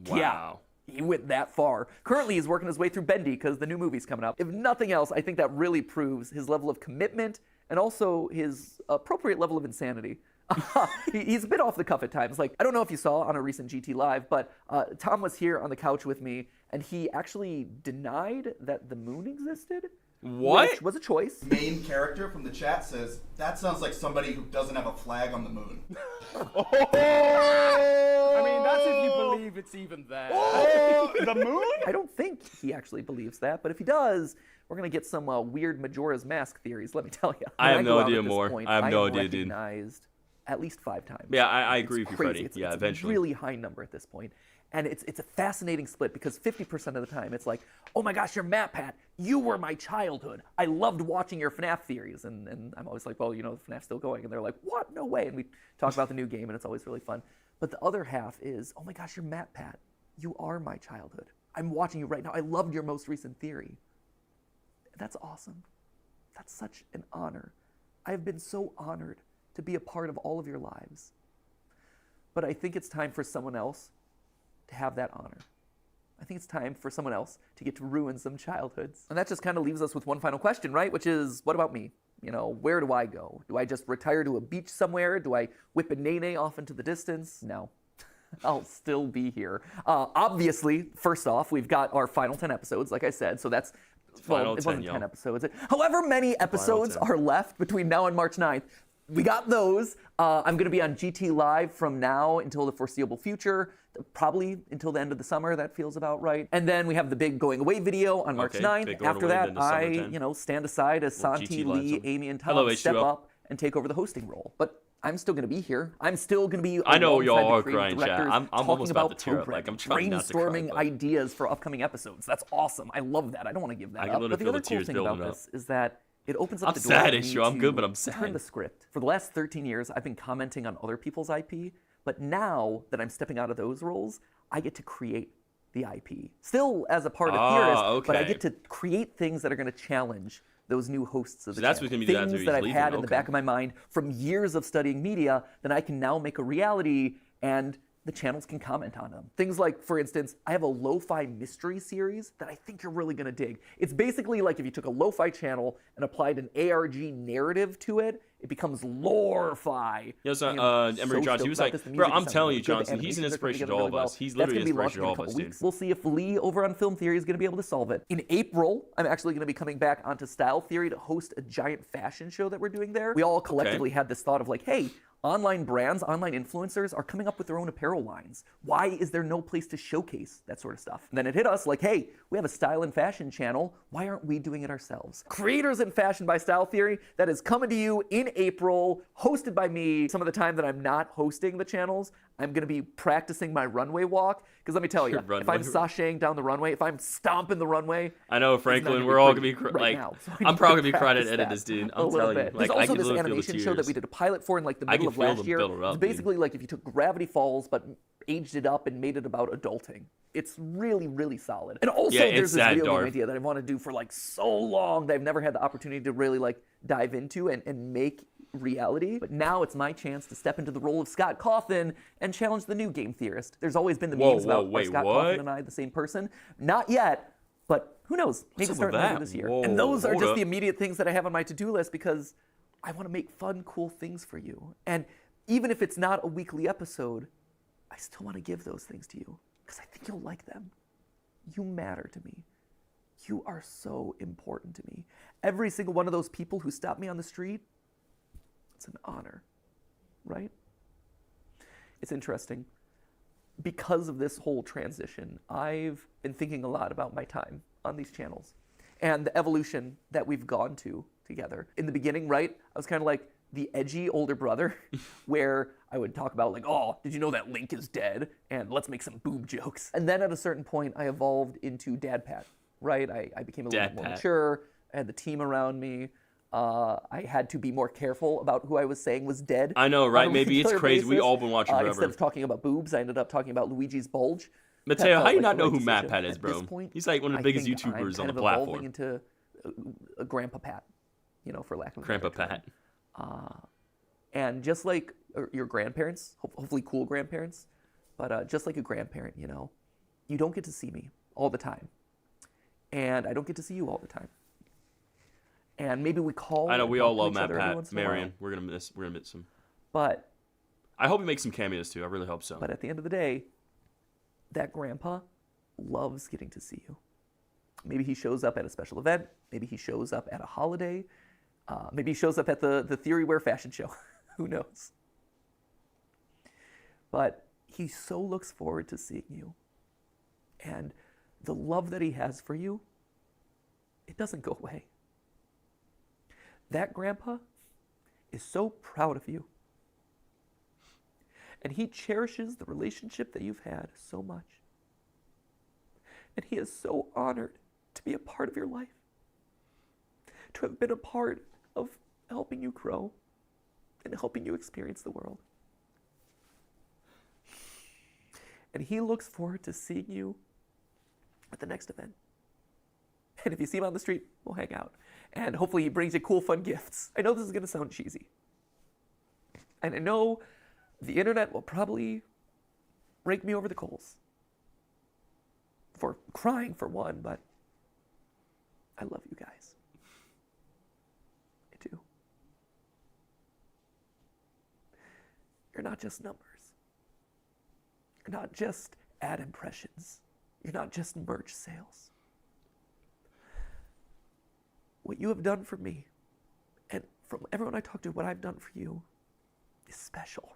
Wow. Yeah, he went that far. Currently, he's working his way through Bendy because the new movie's coming up. If nothing else, I think that really proves his level of commitment and also his appropriate level of insanity. He's a bit off the cuff at times. Like, I don't know if you saw on a recent GT Live, but Tom was here on the couch with me, and he actually denied that the moon existed. What? Which was a choice. Main character from the chat says, that sounds like somebody who doesn't have a flag on the moon. I mean, that's if you believe it's even there. The moon? I don't think he actually believes that, but if he does, we're gonna get some weird Majora's Mask theories. Let me tell you. I have When no go out idea at this more. point, I have no am idea, dude. recognized at least 5 times. Yeah, I agree It's with you, crazy. Freddie. It's, Yeah, it's eventually. a really high number at this point. And it's a fascinating split because 50% of the time it's like, oh my gosh, you're MATPAT. You were my childhood. I loved watching your FNAF theories. And I'm always like, well, you know, FNAF's still going. And they're like, what? No way. And we talk about the new game and it's always really fun. But the other half is, oh my gosh, you're MATPAT. You are my childhood. I'm watching you right now. I loved your most recent theory. That's awesome. That's such an honor. I have been so honored to be a part of all of your lives. But I think it's time for someone else to have that honor. I think it's time for someone else to get to ruin some childhoods. And that just kind of leaves us with one final question, right? Which is, what about me? You know, where do I go? Do I just retire to a beach somewhere? Do I whip a nene off into the distance? No. I'll still be here. Obviously, first off, we've got our final 10 episodes, like I said, so that's, well, Final it 10, wasn't yo. 10 episodes. However many episodes 10. are left between now and March 9th, we got those. I'm going to be on GT Live from now until the foreseeable future, probably until the end of the summer. That feels about right. And then we have the big going away video on March Okay, 9th. big going After away, that, then the summer I, 10. you know, stand aside as Little Santi, GT Live Lee, zone. Amy, and Tom Hello, step H2O. up and take over the hosting role. But I'm still going to be here. I'm still going to be I know y'all alongside the are creative crying, chat. directors I'm talking almost about to tear up. programming, Like, I'm trying not to cry, brainstorming but- ideas for upcoming episodes. That's awesome. I love that. I don't want to give that I can up. literally But the feel other the cool tears thing about building up. this is that it opens up I'm the door sad, for me H2O. I'm to good, but I'm turn sad. the script. For the last 13 years, I've been commenting on other people's IP, but now that I'm stepping out of those roles, I get to create the IP. Still as a part of Theorist, but I okay. get to create things that are going to challenge those new hosts of the So that's channel. what's gonna be the Things answer that he's I've leaving, had in the okay. back of my mind from years of studying media that I can now make a reality, and the channels can comment on them. Things like, for instance, I have a lo-fi mystery series that I think you're really gonna dig. It's basically like if you took a lo-fi channel and applied an ARG narrative to it, it becomes lore-fi. Yo, so, I am Emery so Johnson, stoked he was about like, this. The bro, music I'm is telling sounding you, good. The Johnson, he's an animations are coming inspiration to together all of really us. well. He's That's literally gonna an be launching inspiration to in all a of us, couple dude. weeks. We'll see if Lee over on Film Theory is going to be able to solve it. In April, I'm actually going to be coming back onto Style Theory to host a giant fashion show that we're doing there. We all collectively had this thought of like, hey, online brands, online influencers are coming up with their own apparel lines. Why is there no place to showcase that sort of stuff? And then it hit us like, hey, we have a style and fashion channel. Why aren't we doing it ourselves? Creators in Fashion by Style Theory, that is coming to you in April, hosted by me. Some of the time that I'm not hosting the channels, I'm going to be practicing my runway walk. Because let me tell you, Your if I'm runway. sashaying down the runway, if I'm stomping the runway, I know, it's not Franklin, gonna we're all pretty gonna be right like, now. So I I'm need probably to gonna be crying at practice editors, that dude. a I'm little telling you, bit. like, There's I also can this literally feel the animation show that tears. we did a pilot for in like the I middle can of feel last them year. build it up, It's dude. basically like if you took Gravity Falls but aged it up and made it about adulting. It's really, really solid. And also Yeah, it's there's this that video game dark. idea that I've wanted to do for like so long that I've never had the opportunity to really like dive into and make reality. But now it's my chance to step into the role of Scott Cawthon and challenge the new game theorist. There's always been the Whoa, memes whoa, about are wait, Scott what? Cawthon and I the same person. Not yet, but who knows? Maybe up with starting later that? this year. Whoa, And those are hold just up. the immediate things that I have on my to-do list because I want to make fun, cool things for you. And even if it's not a weekly episode, I still want to give those things to you because I think you'll like them. You matter to me. You are so important to me. Every single one of those people who stop me on the street, it's an honor, right? It's interesting. Because of this whole transition, I've been thinking a lot about my time on these channels and the evolution that we've gone to together. In the beginning, right, I was kind of like the edgy older brother where I would talk about like, oh, did you know that Link is dead? And let's make some boob jokes. And then at a certain point, I evolved into Dad Pat, right? I became a little bit more mature. I had the team around me. I had to be more careful about who I was saying was dead. I know, right? Maybe it's crazy. Basis. We all been watching forever. Instead of talking about boobs, I ended up talking about Luigi's bulge. Mateo, how do you not know who decision. MATPAT is, At bro? this point, He's like one of the biggest I'm YouTubers on kind the of platform. evolving into a Grandpa Pat, for lack of a Grandpa better term. Pat. And just like your grandparents, hopefully cool grandparents, but just like a grandparent, you don't get to see me all the time. And I don't get to see you all the time. And maybe we call. I know we all love MATPAT. Marion. We're gonna miss him. But I hope he makes some cameos too. I really hope so. But at the end of the day, that grandpa loves getting to see you. Maybe he shows up at a special event. Maybe he shows up at a holiday. Maybe he shows up at the Theory Wear fashion show. Who knows? But he so looks forward to seeing you. And the love that he has for you, it doesn't go away. That grandpa is so proud of you. And he cherishes the relationship that you've had so much. And he is so honored to be a part of your life, to have been a part of helping you grow and helping you experience the world. And he looks forward to seeing you at the next event. And if you see him on the street, we'll hang out. And hopefully he brings you cool, fun gifts. I know this is going to sound cheesy. And I know the internet will probably rake me over the coals for crying for one, but I love you guys. I do. You're not just numbers. You're not just ad impressions. You're not just merch sales. What you have done for me, and from everyone I talk to, what I've done for you, is special.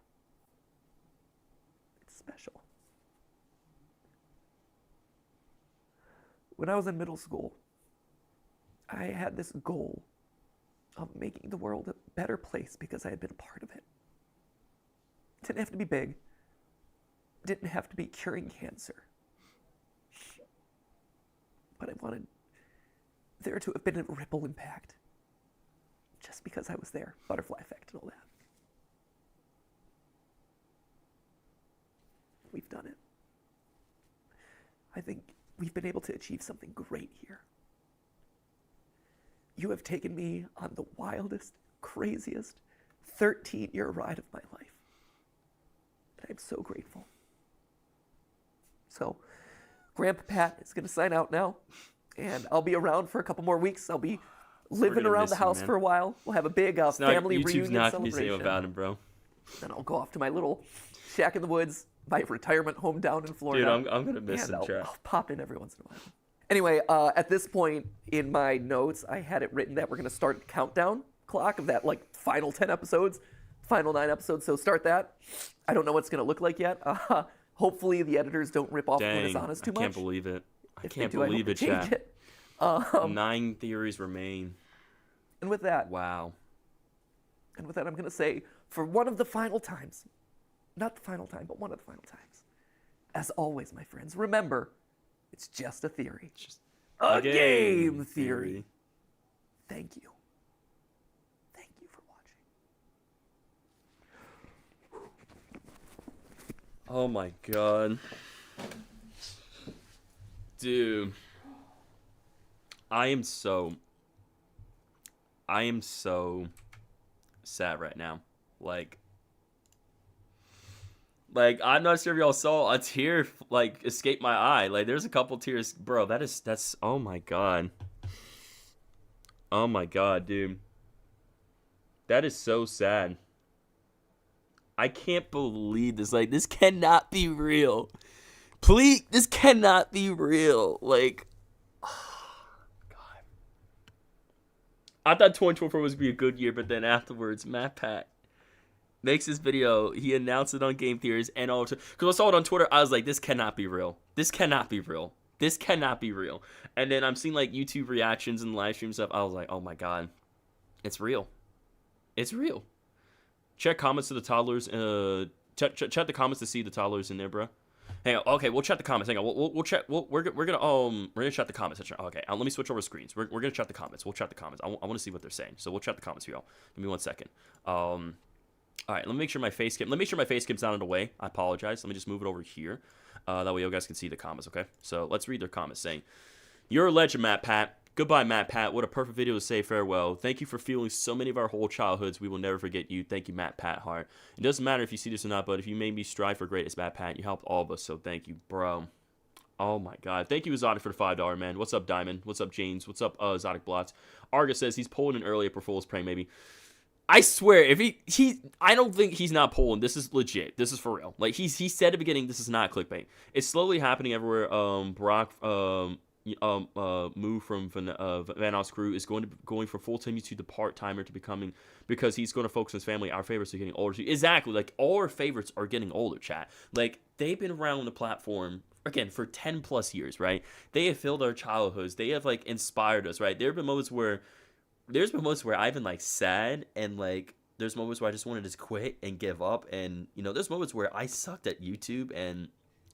It's special. When I was in middle school, I had this goal of making the world a better place because I had been a part of it. It didn't have to be big. It didn't have to be curing cancer. But I wanted there to have been a ripple impact just because I was there. Butterfly effect and all that. We've done it. I think we've been able to achieve something great here. You have taken me on the wildest, craziest 13-year ride of my life. And I'm so grateful. So, Grandpa Pat is going to sign out now. And I'll be around for a couple more weeks. I'll be living around the house for a while. We'll have a big family reunion not celebration. YouTube's not about him, bro. Then I'll go off to my little shack in the woods, my retirement home down in Florida. Dude, I'm gonna miss him, chat. I'll pop in every once in a while. Anyway, at this point in my notes, I had it written that we're gonna start the countdown clock of that final 10 episodes, final 9 episodes. So start that. I don't know what it's gonna look like yet. Hopefully the editors don't rip off when it's honest too much. I can't believe it. I can't do, believe it, change chat. it. 9 theories remain. And with that, wow. And with that, I'm gonna say for one of the final times, not the final time, but one of the final times. As always, my friends, remember, it's just a theory. It's just a game theory. Thank you. Thank you for watching. Oh my god. Dude. I am so sad right now. Like I'm not sure if y'all saw a tear escape my eye. There's a couple tears, bro. That's oh my god. Oh my god, dude. That is so sad. I can't believe this. This cannot be real. Please, this cannot be real. God. I thought 2024 was going to be a good year, but then afterwards, MATPAT makes this video. He announced it on Game Theories and all. Because I saw it on Twitter, I was like, this cannot be real. This cannot be real. This cannot be real. And then I'm seeing YouTube reactions and live stream stuff. I was like, oh my god. It's real. It's real. Check comments to the toddlers. Check the comments to see the toddlers in there, bro. Hang on. Okay, we'll check the comments. Hang on. We'll check. We're gonna check the comments. Okay. Let me switch over screens. We're gonna check the comments. We'll check the comments. I want to see what they're saying. So we'll check the comments for y'all. Give me 1 second. All right. Let me make sure my face cam. Let me make sure my face cam's not in the way. I apologize. Let me just move it over here. That way you guys can see the comments. Okay. So let's read their comments saying, "You're a legend, MATPAT. Goodbye, MATPAT. What a perfect video to say farewell. Thank you for fueling so many of our whole childhoods. We will never forget you. Thank you, MATPAT Heart. It doesn't matter if you see this or not, but if you made me strive for greatness, MATPAT, you helped all of us, so thank you, bro." Oh, my God. Thank you, Exotic, for the $5, man. What's up, Diamond? What's up, James? What's up, Exotic Blots? Argus says he's pulling in early for Fool's Praying, maybe. I swear, if I don't think he's not pulling. This is legit. This is for real. Like, he said at the beginning, this is not clickbait. It's slowly happening everywhere. Brock, move from Van Oss crew is going from full-time YouTube to part-timer to becoming, because he's going to focus on his family. Our favorites are getting older. Exactly. Like, all our favorites are getting older, chat. Like, they've been around the platform, again, for 10 plus years, right? They have filled our childhoods. They have, like, inspired us, right? There's been moments where I've been, like, sad, and, like, there's moments where I just wanted to just quit and give up, and, you know, there's moments where I sucked at YouTube and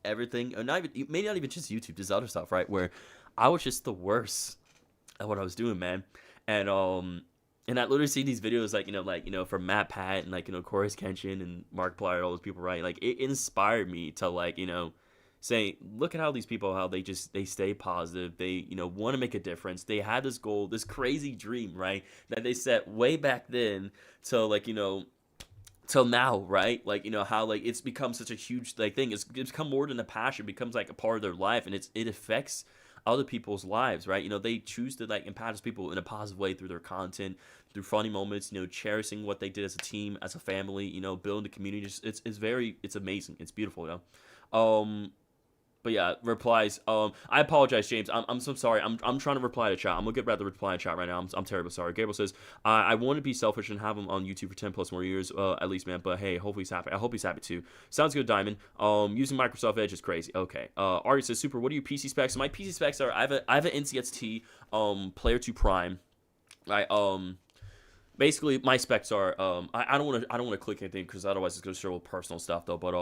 everything, or maybe not even just YouTube, just other stuff, right? Where I was just the worst at what I was doing, man. And I literally see these videos, like, from MATPAT and, like, Chorus Kenshin and Markiplier, all those people, right? Like, it inspired me to, like, say, look at how these people, how they stay positive. They, want to make a difference. They had this goal, this crazy dream, right? That they set way back then to, like, till now, right? Like, how, like, it's become such a huge, like, thing. It's become more than a passion. It becomes, like, a part of their life, and it affects other people's lives, right? They choose to, like, impact people in a positive way through their content, through funny moments, cherishing what they did as a team, as a family, building the community. It's amazing. It's beautiful, But yeah, replies. I apologize, James. I'm so sorry. I'm trying to reply to chat. I'm gonna get back to reply to chat right now. I'm terribly sorry. Gabriel says, I want to be selfish and have him on YouTube for 10 plus more years, at least, man. But hey, hopefully he's happy. I hope he's happy too. Sounds good, Diamond. Using Microsoft Edge is crazy. Okay. Ari says, super. What are your PC specs? So my PC specs are, I have an NCST Player 2 Prime. Basically my specs are I don't want to click anything because otherwise it's gonna show personal stuff though. But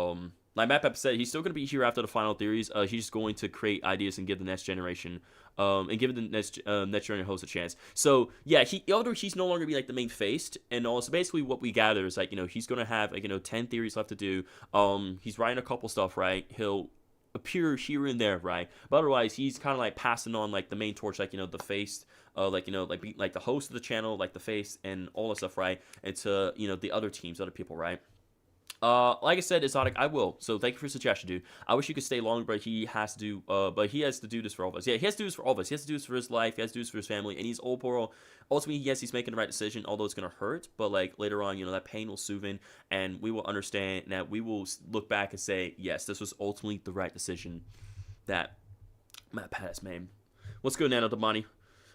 like MATPAT said, he's still gonna be here after the final theories. He's just going to create ideas and give the next generation and give the next generation host a chance. So yeah, although he's no longer be like the main face, and also basically what we gather is like he's gonna have like 10 theories left to do. He's writing a couple stuff, right? He'll appear here and there, right? But otherwise he's kind of like passing on like the main torch, like the face, like like the host of the channel, like the face and all that stuff, right? And to the other teams, other people, right? Like I said, Exotic, I will. So thank you for your suggestion, dude. I wish he could stay longer, but he has to do. But he has to do this for all of us. Yeah, he has to do this for all of us. He has to do this for his life. He has to do this for his family. And he's ultimately, yes, he's making the right decision. Although it's gonna hurt, but like later on, that pain will soothe in, and we will understand that we will look back and say, yes, this was ultimately the right decision that MATPAT has made. What's good, Nano Damani?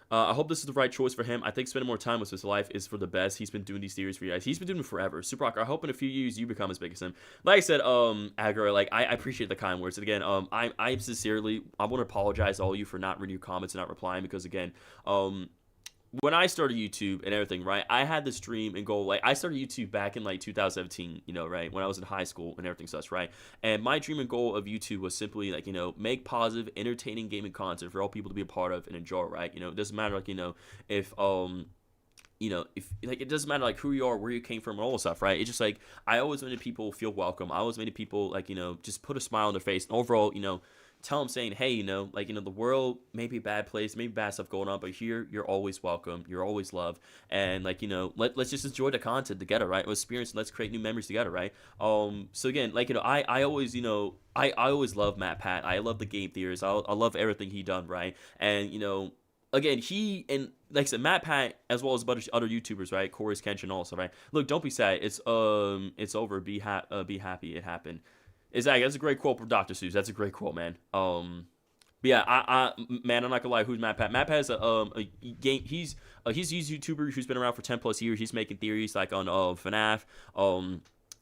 I hope this is the right choice for him. I think spending more time with his life is for the best. He's been doing these series for you guys. He's been doing it forever. Super Rocker, I hope in a few years you become as big as him. Like I said, Agro, like I appreciate the kind words. And again, I sincerely, I want to apologize to all of you for not reading your comments and not replying, because again, when I started YouTube and everything, right, I had this dream and goal. Like, I started YouTube back in, like, 2017, right, when I was in high school and everything such, right? And my dream and goal of YouTube was simply, like, make positive, entertaining gaming content for all people to be a part of and enjoy, right? It doesn't matter, like, if, if, like, it doesn't matter, like, who you are, where you came from, and all that stuff, right? It's just, like, I always made people feel welcome. I always made people, like, just put a smile on their face. And overall, tell them saying, hey, like, the world may be a bad place, maybe bad stuff going on, but here you're always welcome, you're always loved, and like, let's just enjoy the content together, right? Let's experience, let's create new memories together, right? So again, like, I always, I always love MATPAT. I love the game theories. I love everything he done, right? And again, he and like I said, MATPAT as well as a bunch of other YouTubers, right? Chorus Kenshin also, right? Look, don't be sad. It's over. Be happy. It happened. Exactly. That's a great quote from Dr. Seuss. That's a great quote, man. But yeah, man, I'm not gonna lie. Who's MATPAT? MATPAT is a game. He's a YouTuber who's been around for 10 plus years. He's making theories like on FNAF,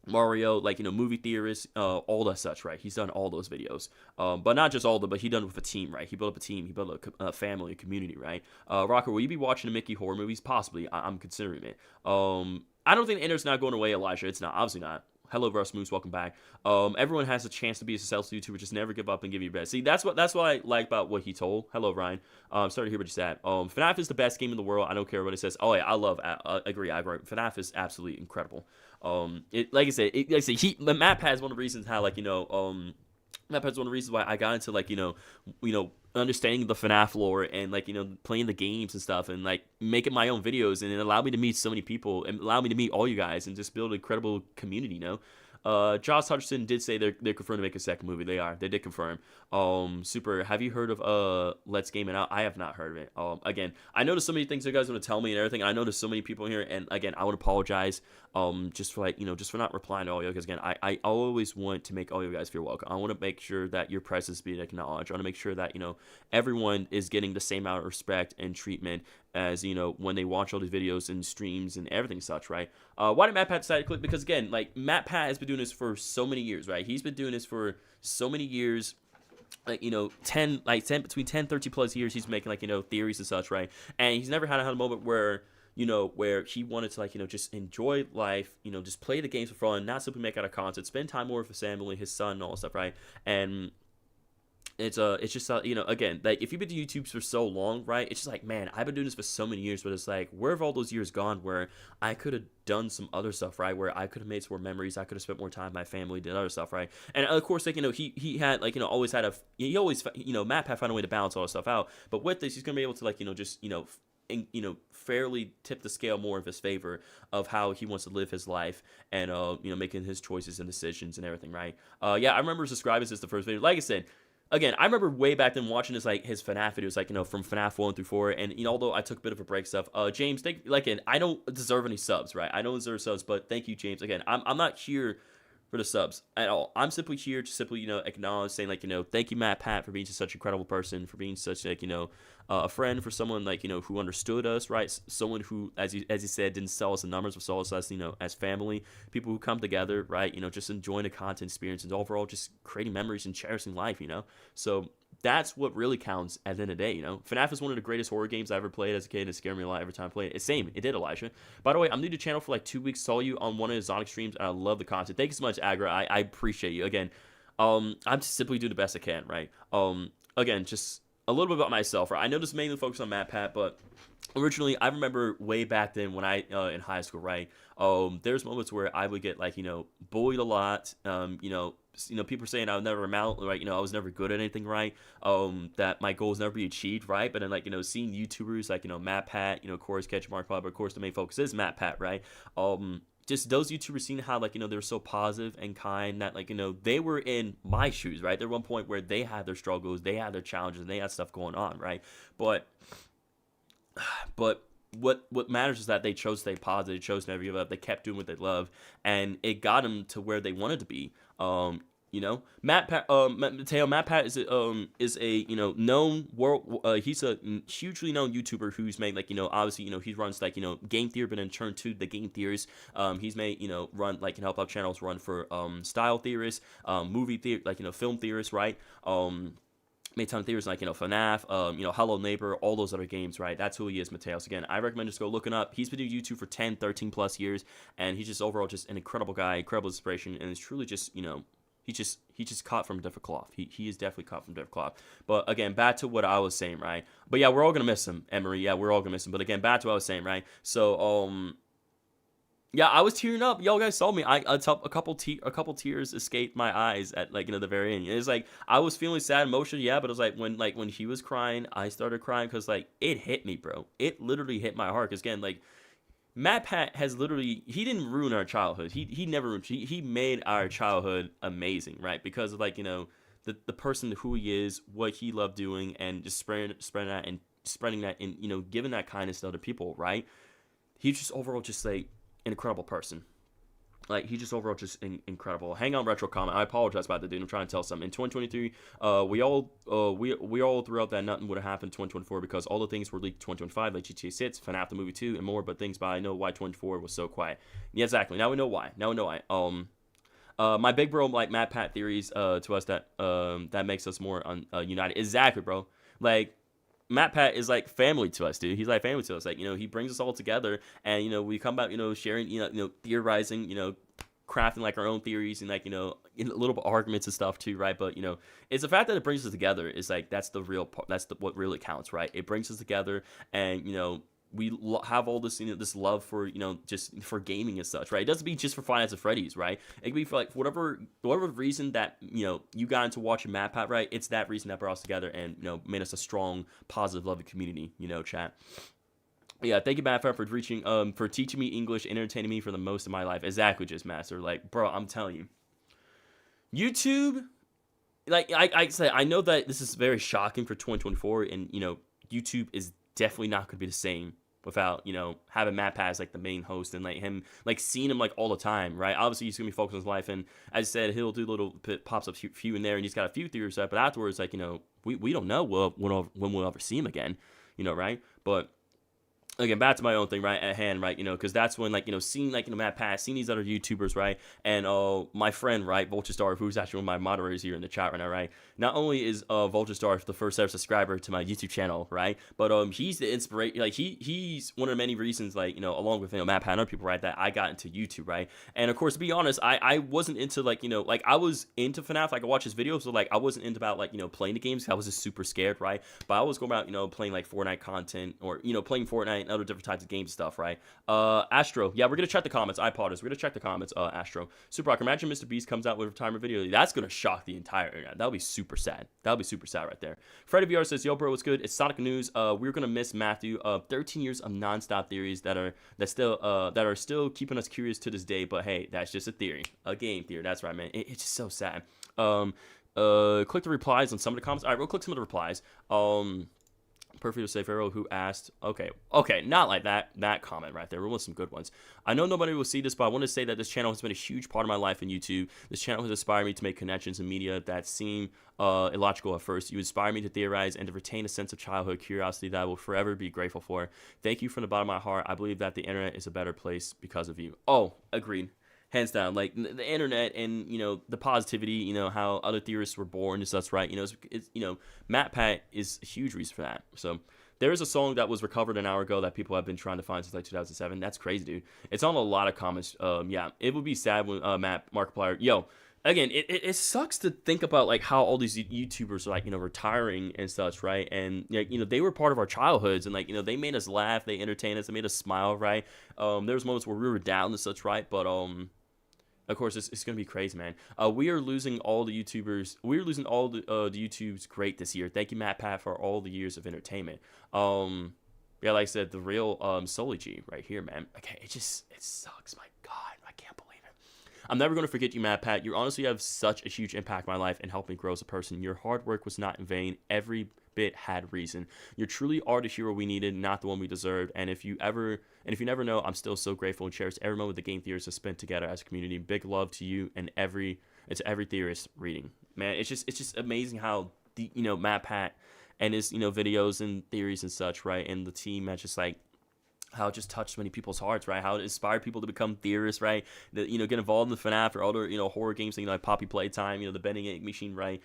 Mario, like, movie theorists, all that such, right? He's done all those videos, but not just all of them, but he done it with a team, right? He built up a team, he built a family, a community, right? Rocker, will you be watching the Mickey horror movies? Possibly. I'm considering it. I don't think the internet's not going away, Elijah. It's not, obviously not. Hello, Russ Moose, welcome back. Everyone has a chance to be a successful YouTuber. Just never give up and give your best. See, that's what I like about what he told. Hello, Ryan. Sorry to hear what you said. FNAF is the best game in the world. I don't care what it says. Oh yeah, I agree. FNAF is absolutely incredible. Like I said, MATPAT is one of the reasons how, like, MATPAT's one of the reasons why I got into, like, understanding the FNAF lore and, like, playing the games and stuff and, like, making my own videos, and it allowed me to meet so many people and allowed me to meet all you guys and just build an incredible community, Josh Hutcherson did say they're confirmed to make a second movie. They did confirm. Super. Have you heard of Let's Game It Out? I have not heard of it. Again, I noticed so many things you guys want to tell me and everything. And I noticed so many people here, and again, I want to apologize. Just for, like, just for not replying to all you, because again, I always want to make all you guys feel welcome. I want to make sure that your presence is being acknowledged. I want to make sure that everyone is getting the same amount of respect and treatment as when they watch all these videos and streams and everything such, right? Why did MATPAT decide to click? Because again, like, MATPAT has been doing this for so many years, right? He's been doing this for so many years. Like, 10 between 10 30 plus years he's making, like, theories and such, right? And he's never had a moment where where he wanted to, like, just enjoy life, just play the games for fun, not simply make out of content, spend time more with his family, his son, and all that stuff, right? And it's just again, like, if you've been to YouTube for so long, right, it's just like, man, I've been doing this for so many years, but it's like, where have all those years gone where I could have done some other stuff, right, where I could have made some more memories, I could have spent more time with my family, did other stuff, right? And of course, like, he had, like, always had MATPAT found a way to balance all this stuff out, but with this, he's gonna be able to, like, just fairly tip the scale more of his favor of how he wants to live his life and making his choices and decisions and everything, right? Yeah, I remember subscribing since the first video. Like I said, again, I remember way back then watching his FNAF videos, like, from FNAF 1 through 4, and, although I took a bit of a break stuff, James, I don't deserve any subs, right? I don't deserve subs, but thank you, James. Again, I'm not here for the subs at all. I'm simply here to simply, acknowledge, saying, like, thank you, MATPAT, for being such an incredible person, for being such, like, a friend, for someone, like, who understood us, right? Someone who, as he said, didn't sell us the numbers, but saw us as, as family, people who come together, right? Just enjoying the content experience and overall just creating memories and cherishing life, So that's what really counts at the end of the day, FNAF is one of the greatest horror games I ever played as a kid. It scared me a lot every time I played it. Same, it did, Elijah. By the way, I'm new to the channel for like 2 weeks. Saw you on one of the Zonic streams, and I love the content. Thank you so much, Agra. I appreciate you. Again, I'm just simply doing the best I can, right? Again, just a little bit about myself, right? I know this mainly focused on MATPAT, but originally, I remember way back then when I in high school, right? There's moments where I would get, like, bullied a lot. People saying I would never amount, right? I was never good at anything, right? That my goals never be achieved, right? But then, like, seeing YouTubers like, MATPAT, of course, Catch Mark Club, but of course the main focus is MATPAT, right? Just those YouTubers seeing how, like, they were so positive and kind that, like, they were in my shoes, right? There was one point where they had their struggles, they had their challenges, and they had stuff going on, right? But what matters is that they chose to stay positive, they chose to never give up, they kept doing what they love, and it got them to where they wanted to be. MATPAT is a known world. He's a hugely known YouTuber who's made, like, obviously, he runs, like, game theory, but in turn to the game theories. He's made, run, like, help out channels run for style theorists, movie theory, like, film theorists, right? Made a ton of theories like, FNAF, Hello Neighbor, all those other games, right? That's who he is, Mateos. Again, I recommend just go looking up. He's been doing YouTube for 10, 13 plus years, and he's just overall just an incredible guy, incredible inspiration, and it's truly just, he just caught from a different cloth. He is definitely caught from a different cloth. But again, back to what I was saying, right? But yeah, we're all gonna miss him, Emery. Yeah, we're all gonna miss him. But again, back to what I was saying, right? So yeah, I was tearing up. Y'all guys saw me. A couple tears escaped my eyes at, like, the very end. It's like I was feeling sad, emotional, yeah, but it was like when he was crying, I started crying because, like, it hit me, bro. It literally hit my heart. Because again, like, MATPAT has literally, he didn't ruin our childhood. He never ruined. He made our childhood amazing, right? Because of, like, the person who he is, what he loved doing, and just spreading that and giving that kindness to other people, right? He's just overall just, like, an incredible person. Like, he's just overall just incredible. Hang on, retro comment. I apologize about that, dude. I'm trying to tell something. In 2023, we all throughout that nothing would have happened in 2024 because all the things were leaked in 2025, like GTA 6, FNAF the movie 2, and more. But things, but I know why 2024 was so quiet. Yeah, exactly. Now we know why. My big bro, like MATPAT theories to us that makes us more united. Exactly, bro. Like, MATPAT is like family to us, dude. He's like family to us. Like, he brings us all together, and we come out, sharing, theorizing, crafting like our own theories and like, a little bit arguments and stuff too, right? But it's the fact that it brings us together is like that's the real part. That's what really counts, right? It brings us together, and we have all this, this love for, just for gaming and such, right? It doesn't be just for Five Nights at Freddy's, right? It can be for like whatever reason that, you got into watching MATPAT, right? It's that reason that brought us together and, made us a strong, positive, loving community, chat. But yeah, thank you, MATPAT, for teaching me English, entertaining me for the most of my life. Exactly, just master. Like, bro, I'm telling you, YouTube, like I said, I know that this is very shocking for 2024, and YouTube is definitely not going to be the same without, having MATPAT as like the main host and like him, like seeing him like all the time, right? Obviously he's gonna be focused on his life, and as I said, he'll do little pops up few in there, and he's got a few theories up, but afterwards, like, we don't know when we'll ever see him again, right? But again, back to my own thing, right, at hand, right, because that's when, like, seeing, like, MATPAT, seeing these other YouTubers, right, and my friend, right, Vulture who's actually one of my moderators here in the chat right now, right, not only is Vulture the first ever subscriber to my YouTube channel, right, but he's the inspiration, like, he's one of the many reasons, like, along with, MATPAT and other people, right, that I got into YouTube, right, and of course, to be honest, I wasn't into, like, like, I was into FNAF, like, I watched his videos, so, like, I wasn't into about, like, playing the games, I was just super scared, right, but I was going about, playing, like, Fortnite content, or, playing Fortnite and other different types of game stuff, right? Astro, yeah, we're gonna check the comments. I apologize. We're gonna check the comments. Astro, Super Rock. Imagine Mr. Beast comes out with a retirement video. That's gonna shock the entire internet. That'll be super sad. That'll be super sad right there. Freddy VR says, "Yo, bro, what's good? It's Sonic News. We're gonna miss Matthew. 13 years of nonstop theories that are still keeping us curious to this day. But hey, that's just a theory, a game theory. That's right, man. It's just so sad. Click the replies on some of the comments. All right, we'll click some of the replies. Perfect Safe Arrow, who asked, okay, not like that comment right there. We're with some good ones. I know nobody will see this, but I want to say that this channel has been a huge part of my life in YouTube. This channel has inspired me to make connections in media that seem illogical at first. You inspire me to theorize and to retain a sense of childhood curiosity that I will forever be grateful for. Thank you from the bottom of my heart. I believe that the internet is a better place because of you. Oh, agreed. Hands down, like the internet and the positivity, how other theorists were born and such, right? It's MATPAT is a huge reason for that. So there is a song that was recovered an hour ago that people have been trying to find since like 2007. That's crazy, dude. It's on a lot of comments. Yeah, it would be sad when Markiplier. Yo, again, it sucks to think about like how all these YouTubers are like retiring and such, right? And they were part of our childhoods, and like they made us laugh, they entertained us, they made us smile, right? There was moments where we were down and such, right? But of course, it's going to be crazy, man. We are losing all the YouTubers. We're losing all the YouTubes great this year. Thank you, MATPAT, for all the years of entertainment. Yeah, like I said, the real Soli G right here, man. Okay, it sucks. My God, I can't believe it. I'm never going to forget you, MATPAT. You honestly have such a huge impact on my life and helped me grow as a person. Your hard work was not in vain. Every bit had reason. You truly are the hero we needed, not the one we deserved. And if you never know, I'm still so grateful and cherish every moment the game theorists have spent together as a community. Big love to you and every theorist reading. Man, it's just amazing how the MATPAT and his videos and theories and such, right, and the team has just like how it just touched many people's hearts, right? How it inspired people to become theorists, right? That get involved in the FNAF or other horror games, like Poppy Playtime, the Bending Ink Machine, right?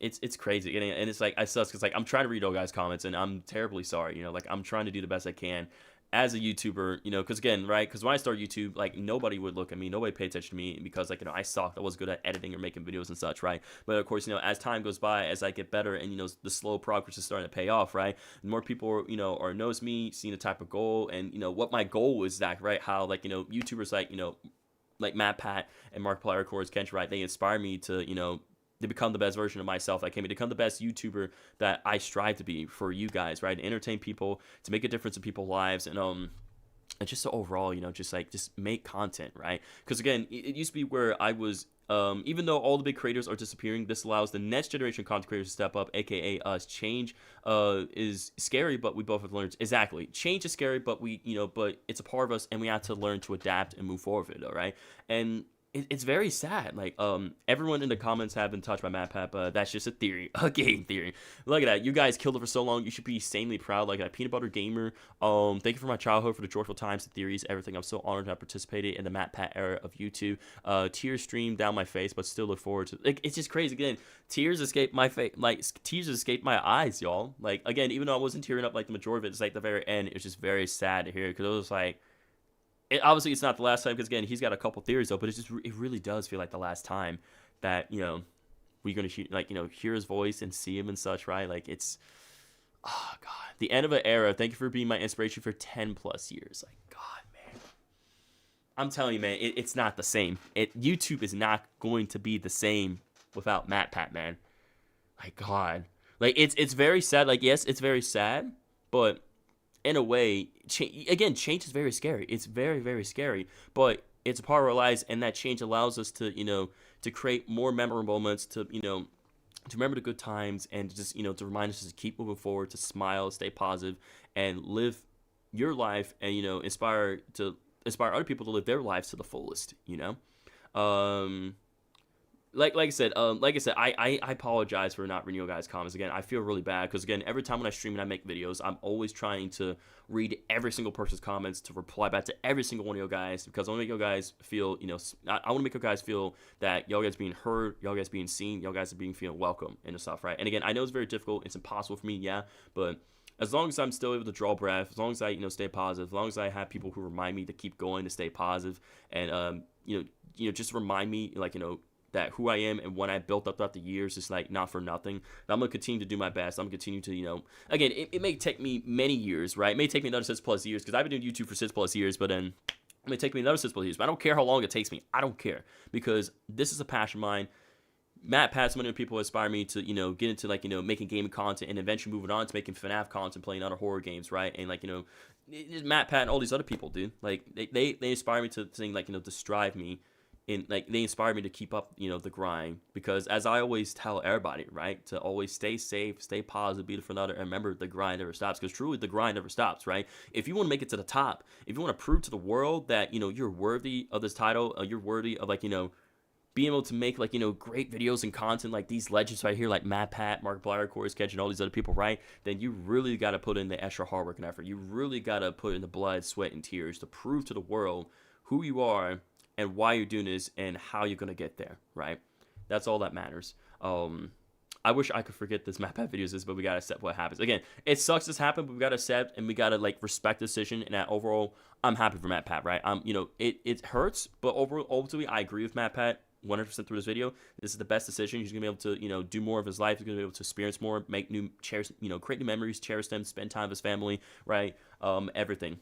It's crazy, and it's like I sucks because like I'm trying to read all guys' comments, and I'm terribly sorry, like I'm trying to do the best I can as a YouTuber, because again, right? Because when I started YouTube, like nobody would look at me, nobody paid attention to me because like I sucked, I wasn't good at editing or making videos and such, right? But of course, as time goes by, as I get better, and the slow progress is starting to pay off, right? The more people are knows me, seeing the type of goal, and what my goal is, that right? How like YouTubers like MATPAT and Markiplier, of course, Kench, right? They inspire me to to become the best version of myself I can be, to become the best YouTuber that I strive to be for you guys, right? To entertain people, to make a difference in people's lives, and just so overall, just make content, right? Because again, it used to be where I Even though all the big creators are disappearing, this allows the next generation of content creators to step up, aka us. Change is scary, but we both have learned. Exactly. Change is scary, but but it's a part of us, and we have to learn to adapt and move forward with it, all right? And it's very sad. Like, everyone in the comments have been touched by MATPAT, but that's just a theory, a game theory. Look at that. You guys killed it for so long. You should be insanely proud. Like that Peanut Butter Gamer. Thank you for my childhood, for the joyful times, the theories, everything. I'm so honored to have participated in the MATPAT era of YouTube. Tears stream down my face, but still look forward to. Like, it's just crazy. Again, tears escape my face. Like, tears escape my eyes, y'all. Like, again, even though I wasn't tearing up like the majority of it, it's like the very end. It was just very sad to hear, because it was like. Obviously, it's not the last time, because again, he's got a couple theories though. But it really does feel like the last time that we're gonna hear his voice and see him and such, right? Like, it's God, the end of an era. Thank you for being my inspiration for 10+ years. Like, God, man, I'm telling you, man, it's not the same. YouTube is not going to be the same without MATPAT, man. Like, God, like it's very sad. Like, yes, it's very sad, but in a way, change is very scary. It's very, very scary, but it's a part of our lives, and that change allows us to, to create more memorable moments, to remember the good times, and just, to remind us to keep moving forward, to smile, stay positive, and live your life, and, inspire other people to live their lives to the fullest, Like I said, I apologize for not reading your guys' comments. Again, I feel really bad, because again, every time when I stream and I make videos, I'm always trying to read every single person's comments, to reply back to every single one of you guys, because I want to make you guys feel, I want to make you guys feel that y'all guys being heard, y'all guys being seen, y'all guys are being feeling welcome and stuff, right? And again, I know it's very difficult, it's impossible for me, yeah, but as long as I'm still able to draw breath, as long as I, stay positive, as long as I have people who remind me to keep going, to stay positive, and just remind me, that who I am and what I built up throughout the years is like not for nothing. I'm gonna continue to do my best. I'm gonna continue to, again, it may take me many years, right? It may take me another 6+ years, because I've been doing YouTube for 6+ years, but then it may take me another 6+ years. But I don't care how long it takes me. I don't care, because this is a passion of mine. MATPAT's one of the people who inspire me to, get into making gaming content, and eventually moving on to making FNAF content, playing other horror games, right? And MATPAT and all these other people, dude. Like they inspire me to think, to strive me. They inspire me to keep up, the grind, because as I always tell everybody, right, to always stay safe, stay positive, be there for another, and remember, the grind never stops, because truly the grind never stops, right? If you want to make it to the top, if you want to prove to the world that, you're worthy of this title, you're worthy of, being able to make, great videos and content like these legends right here, like MATPAT, Mark Blyer, Corey Sketch, and all these other people, right? Then you really got to put in the extra hard work and effort. You really got to put in the blood, sweat, and tears to prove to the world who you are, and why you're doing this, and how you're going to get there, right? That's all that matters. I wish I could forget this MATPAT videos, but we got to accept what happens. Again, it sucks this happened, but we got to accept, and we got to, respect the decision, and that overall, I'm happy for MATPAT, right? It hurts, but overall, ultimately, I agree with MATPAT 100% through this video. This is the best decision. He's going to be able to, do more of his life. He's going to be able to experience more, make new, cherish, create new memories, cherish them, spend time with his family, right? Everything.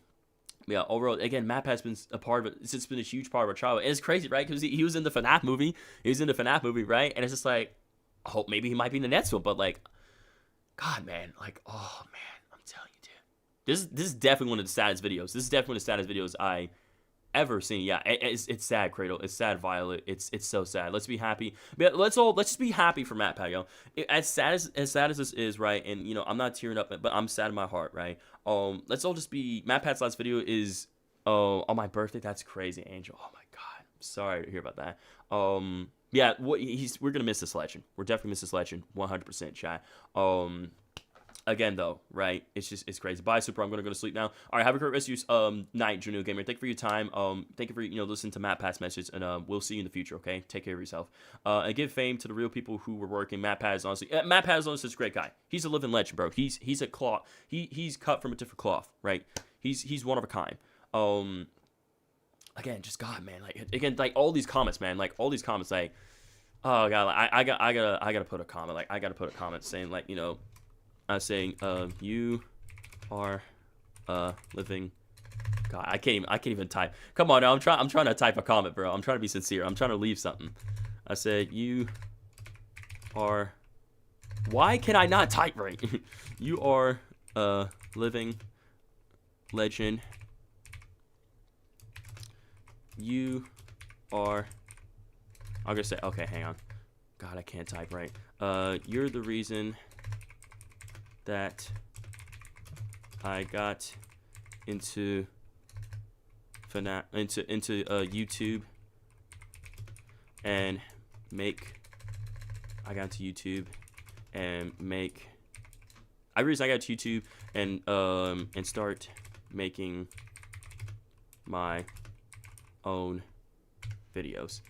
Yeah, overall, again, MATPAT's been a part of it. It's been a huge part of our childhood. And it's crazy, right? Because he was in the FNAF movie. He was in the FNAF movie, right? And it's just like, I hope maybe he might be in the next one. But, God, man. Oh, man. I'm telling you, dude. This is definitely one of the saddest videos. This is definitely one of the saddest videos I ever seen. Yeah, it's sad, Cradle. It's sad, Violet. It's so sad. Let's be happy. But let's just be happy for MATPAT, yo. As sad as this is, right? And I'm not tearing up, but I'm sad in my heart, right? Let's all just be. MATPAT's last video is on my birthday. That's crazy, Angel. Oh my God, I'm sorry to hear about that. Yeah, we're gonna miss this legend. We're definitely miss this legend. 100%, chat. Again, though, right? It's crazy. Bye, Super. I'm gonna go to sleep now. All right, have a great rest of your night, Juno Gamer. Thank you for your time. Thank you for listening to MATPAT's message, and we'll see you in the future. Okay, take care of yourself. And give fame to the real people who were working. MATPAT is honestly a great guy. He's a living legend, bro. He's a cloth. He's cut from a different cloth, right? He's one of a kind. Again, just God, man. All these comments, man. All these comments, oh God, I gotta put a comment. I gotta put a comment saying saying you are living. God, I can't even type. Come on, now I'm trying to type a comment, bro. I'm trying to be sincere. I'm trying to leave something. I said you are. Why can I not type right? You are a living legend. You are I'm gonna say, okay, hang on. God, I can't type right. You're the reason that I got into YouTube and I got into YouTube and make. I reason I got to YouTube and start making my own videos.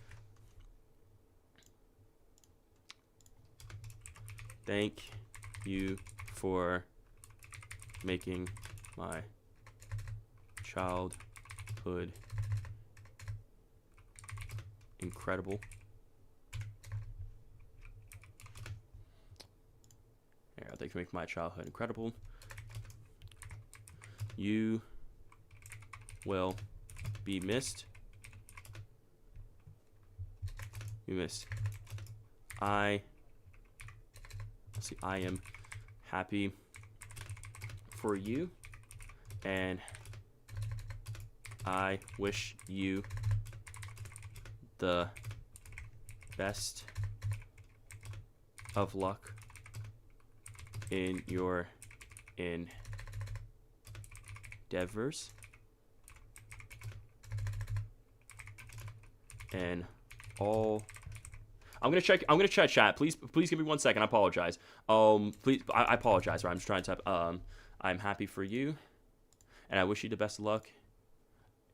Thank you for making my childhood incredible. Yeah, thank you for making my childhood incredible. You will be missed. You missed. I am happy for you, and I wish you the best of luck in your endeavors and all. I'm gonna check chat. Please give me 1 second. I apologize. Please, I apologize. Right, I'm just trying to type. I'm happy for you, and I wish you the best of luck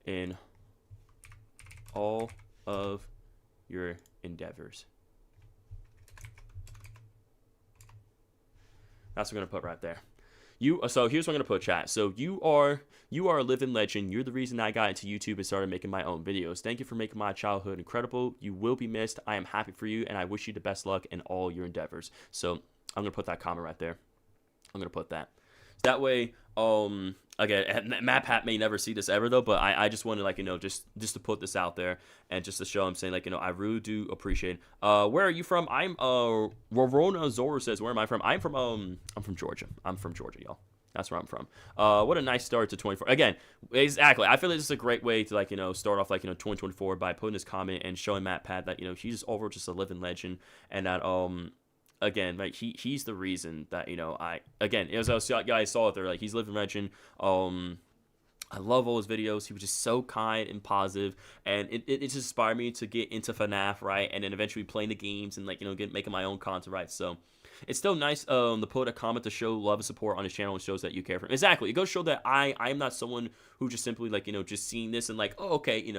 in all of your endeavors. That's what I'm gonna put right there. So here's what I'm gonna put, chat. So you are a living legend. You're the reason I got into YouTube and started making my own videos. Thank you for making my childhood incredible. You will be missed. I am happy for you, and I wish you the best luck in all your endeavors. So I'm gonna put that comment right there. I'm gonna put that. That way, again, MATPAT may never see this ever though, but I just wanted, like, just to put this out there and just to show him, saying, like, I really do appreciate it. Where are you from? I'm Rorona Zora says, where am I from? I'm from Georgia. I'm from Georgia, y'all. That's where I'm from. What a nice start to 24. Again, exactly. I feel like this is a great way to, like, start off, like, 2024 by putting this comment and showing MATPAT that, he's overall just a living legend, and that, again, like, he's the reason that, as you guys saw it there, like, he's living legend. I love all his videos. He was just so kind and positive, and it just inspired me to get into FNAF, right? And then eventually playing the games and, like, making my own content, right? So it's still nice to put a comment to show love and support on his channel and shows that you care for him. Exactly. It goes to show that I am not someone who just simply, like, just seeing this and, like, oh, okay,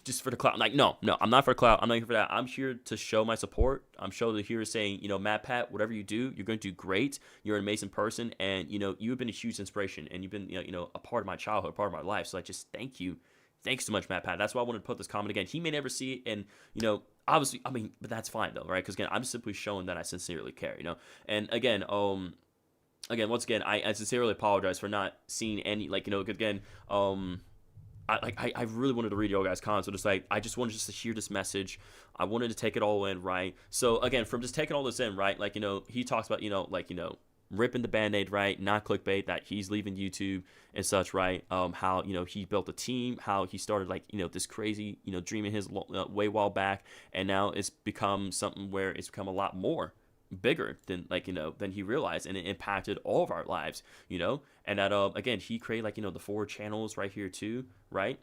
just for the clout. Like, no, I'm not for clout. I'm not here for that. I'm here to show my support. I'm here saying, MATPAT, whatever you do, you're going to do great. You're an amazing person, and you've been a huge inspiration, and you've been a part of my childhood, part of my life. So I just thank you. Thanks so much, MATPAT. That's why I wanted to put this comment again. He may never see it, and obviously, I mean, but that's fine though, right? Because again, I'm simply showing that I sincerely care, And again, once again, I sincerely apologize for not seeing any, like, again, I really wanted to read your guys' comments, so just like, I just wanted to hear this message. I wanted to take it all in, right? So again, from just taking all this in, right? Like, he talks about, ripping the Band-Aid, right? Not clickbait, that he's leaving YouTube and such, right? How, he built a team, how he started, like, this crazy, dream in his way while back, and now it's become something where it's become a lot more bigger than, like, than he realized, and it impacted all of our lives, and that again, he created, like, the 4 channels right here too, right?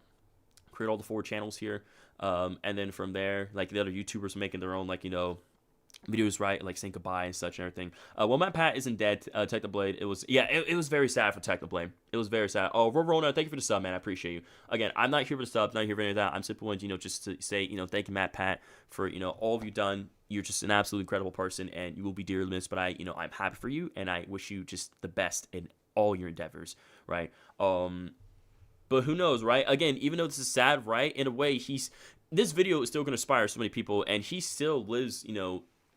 Create all the 4 channels here, and then from there, like, the other YouTubers making their own, like, videos, right, like saying goodbye and such and everything. Well, MATPAT isn't dead. Tech the Blade, it was very sad for Tech the Blade. It was very sad. Oh, Rorona, thank you for the sub, man. I appreciate you. Again, I'm not here for the subs, not here for any of that. I'm simply wanting, just to say, thank you, MATPAT, for, all of you done. You're just an absolutely incredible person, and you will be dearly missed, but I'm happy for you, and I wish you just the best in all your endeavors, right? But who knows, right? Again, even though this is sad, right, in a way, this video is still going to inspire so many people, and he still lives,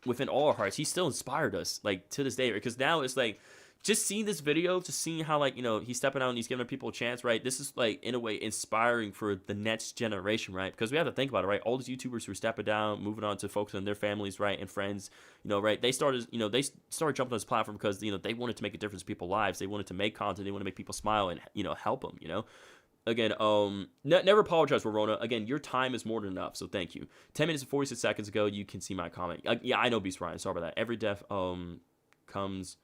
within all our hearts. He still inspired us, like, to this day, right? Because now it's like, just seeing this video, just seeing how, like, he's stepping out and he's giving people a chance, right? This is, like, in a way, inspiring for the next generation, right? Because we have to think about it, right? All these YouTubers who are stepping down, moving on to focus on their families, right, and friends, right? They started jumping on this platform because, they wanted to make a difference in people's lives. They wanted to make content. They want to make people smile and, help them, Again, never apologize, Rona. Again, your time is more than enough, so thank you. 10 minutes and 46 seconds ago, you can see my comment. Yeah, I know, Beast Ryan. Sorry about that. Every death comes.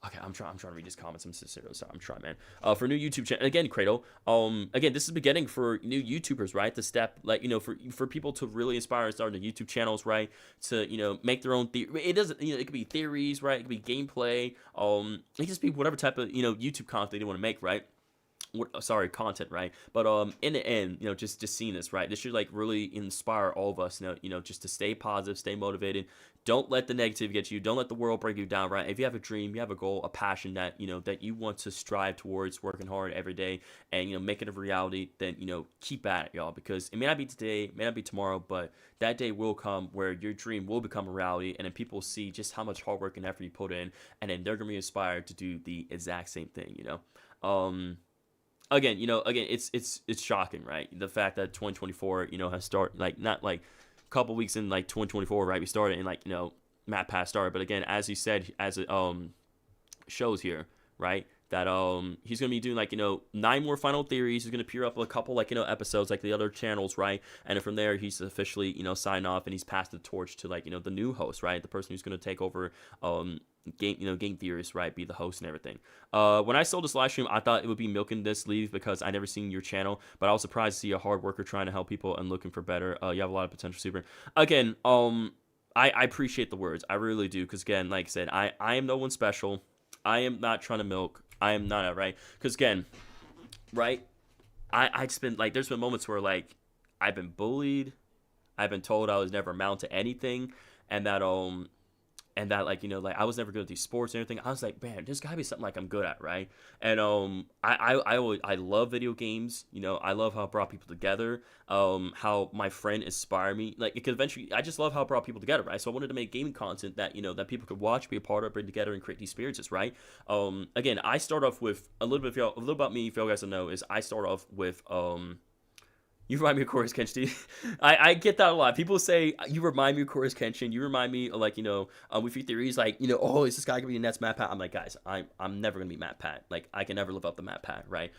Okay, I'm trying to read these comments. I'm trying, man. For new YouTube channel, again, Cradle. Again, this is beginning for new YouTubers, right? The step, like, you know, for people to really inspire and start their YouTube channels, right? To, you know, make their own it doesn't, you know, it could be theories, right? It could be gameplay. It could just be whatever type of, you know, YouTube content they want to make, right? Content, right? But in the end, you know, just seeing this, right? This should like really inspire all of us, you know, just to stay positive, stay motivated. Don't let the negative get you. Don't let the world break you down, right? If you have a dream, you have a goal, a passion that, you know, that you want to strive towards, working hard every day and, you know, make it a reality, then, you know, keep at it, y'all, because it may not be today, it may not be tomorrow, but that day will come where your dream will become a reality, and then people see just how much hard work and effort you put in, and then they're going to be inspired to do the exact same thing, you know? Again, you know, it's shocking, right? The fact that 2024, you know, has started, like, not like a couple weeks in, like, 2024, right? We started, and, like, you know, MATPAT started. But again, as he said, as it shows here, right, that he's going to be doing, like, you know, 9 more final theories. He's going to appear up a couple, like, you know, episodes like the other channels, right? And then from there, he's officially, you know, signed off, and he's passed the torch to, like, you know, the new host, right? The person who's going to take over game theorists, right, be the host and everything. When I saw this live stream, I thought it would be milking this leave because I never seen your channel, but I was surprised to see a hard worker trying to help people and looking for better. You have a lot of potential, super. Again, I appreciate the words. I really do, because again, like I said, I am no one special. I am not trying to milk. I am not, right? Because again, right, I just been, like, there's been moments where, like, I've been bullied. I've been told I was never amount to anything, and that, like, you know, like, I was never good at these sports or anything. I was like, man, there's gotta be something, like, I'm good at, right? And I love video games. You know, I love how it brought people together. How my friend inspired me. Like, because eventually, I just love how it brought people together, right? So I wanted to make gaming content that, you know, that people could watch, be a part of, bring together, and create these experiences, right? Again, I start off with a little about me. If y'all guys don't know, is I start off with You remind me of Chorus Kenshin. I get that a lot. People say, you remind me of Chorus Kenshin. You remind me of, like, you know, with your theories, like, you know, oh, is this guy going to be the next MATPAT? I'm like, guys, I'm never going to be MATPAT. Like, I can never live up to MATPAT, right?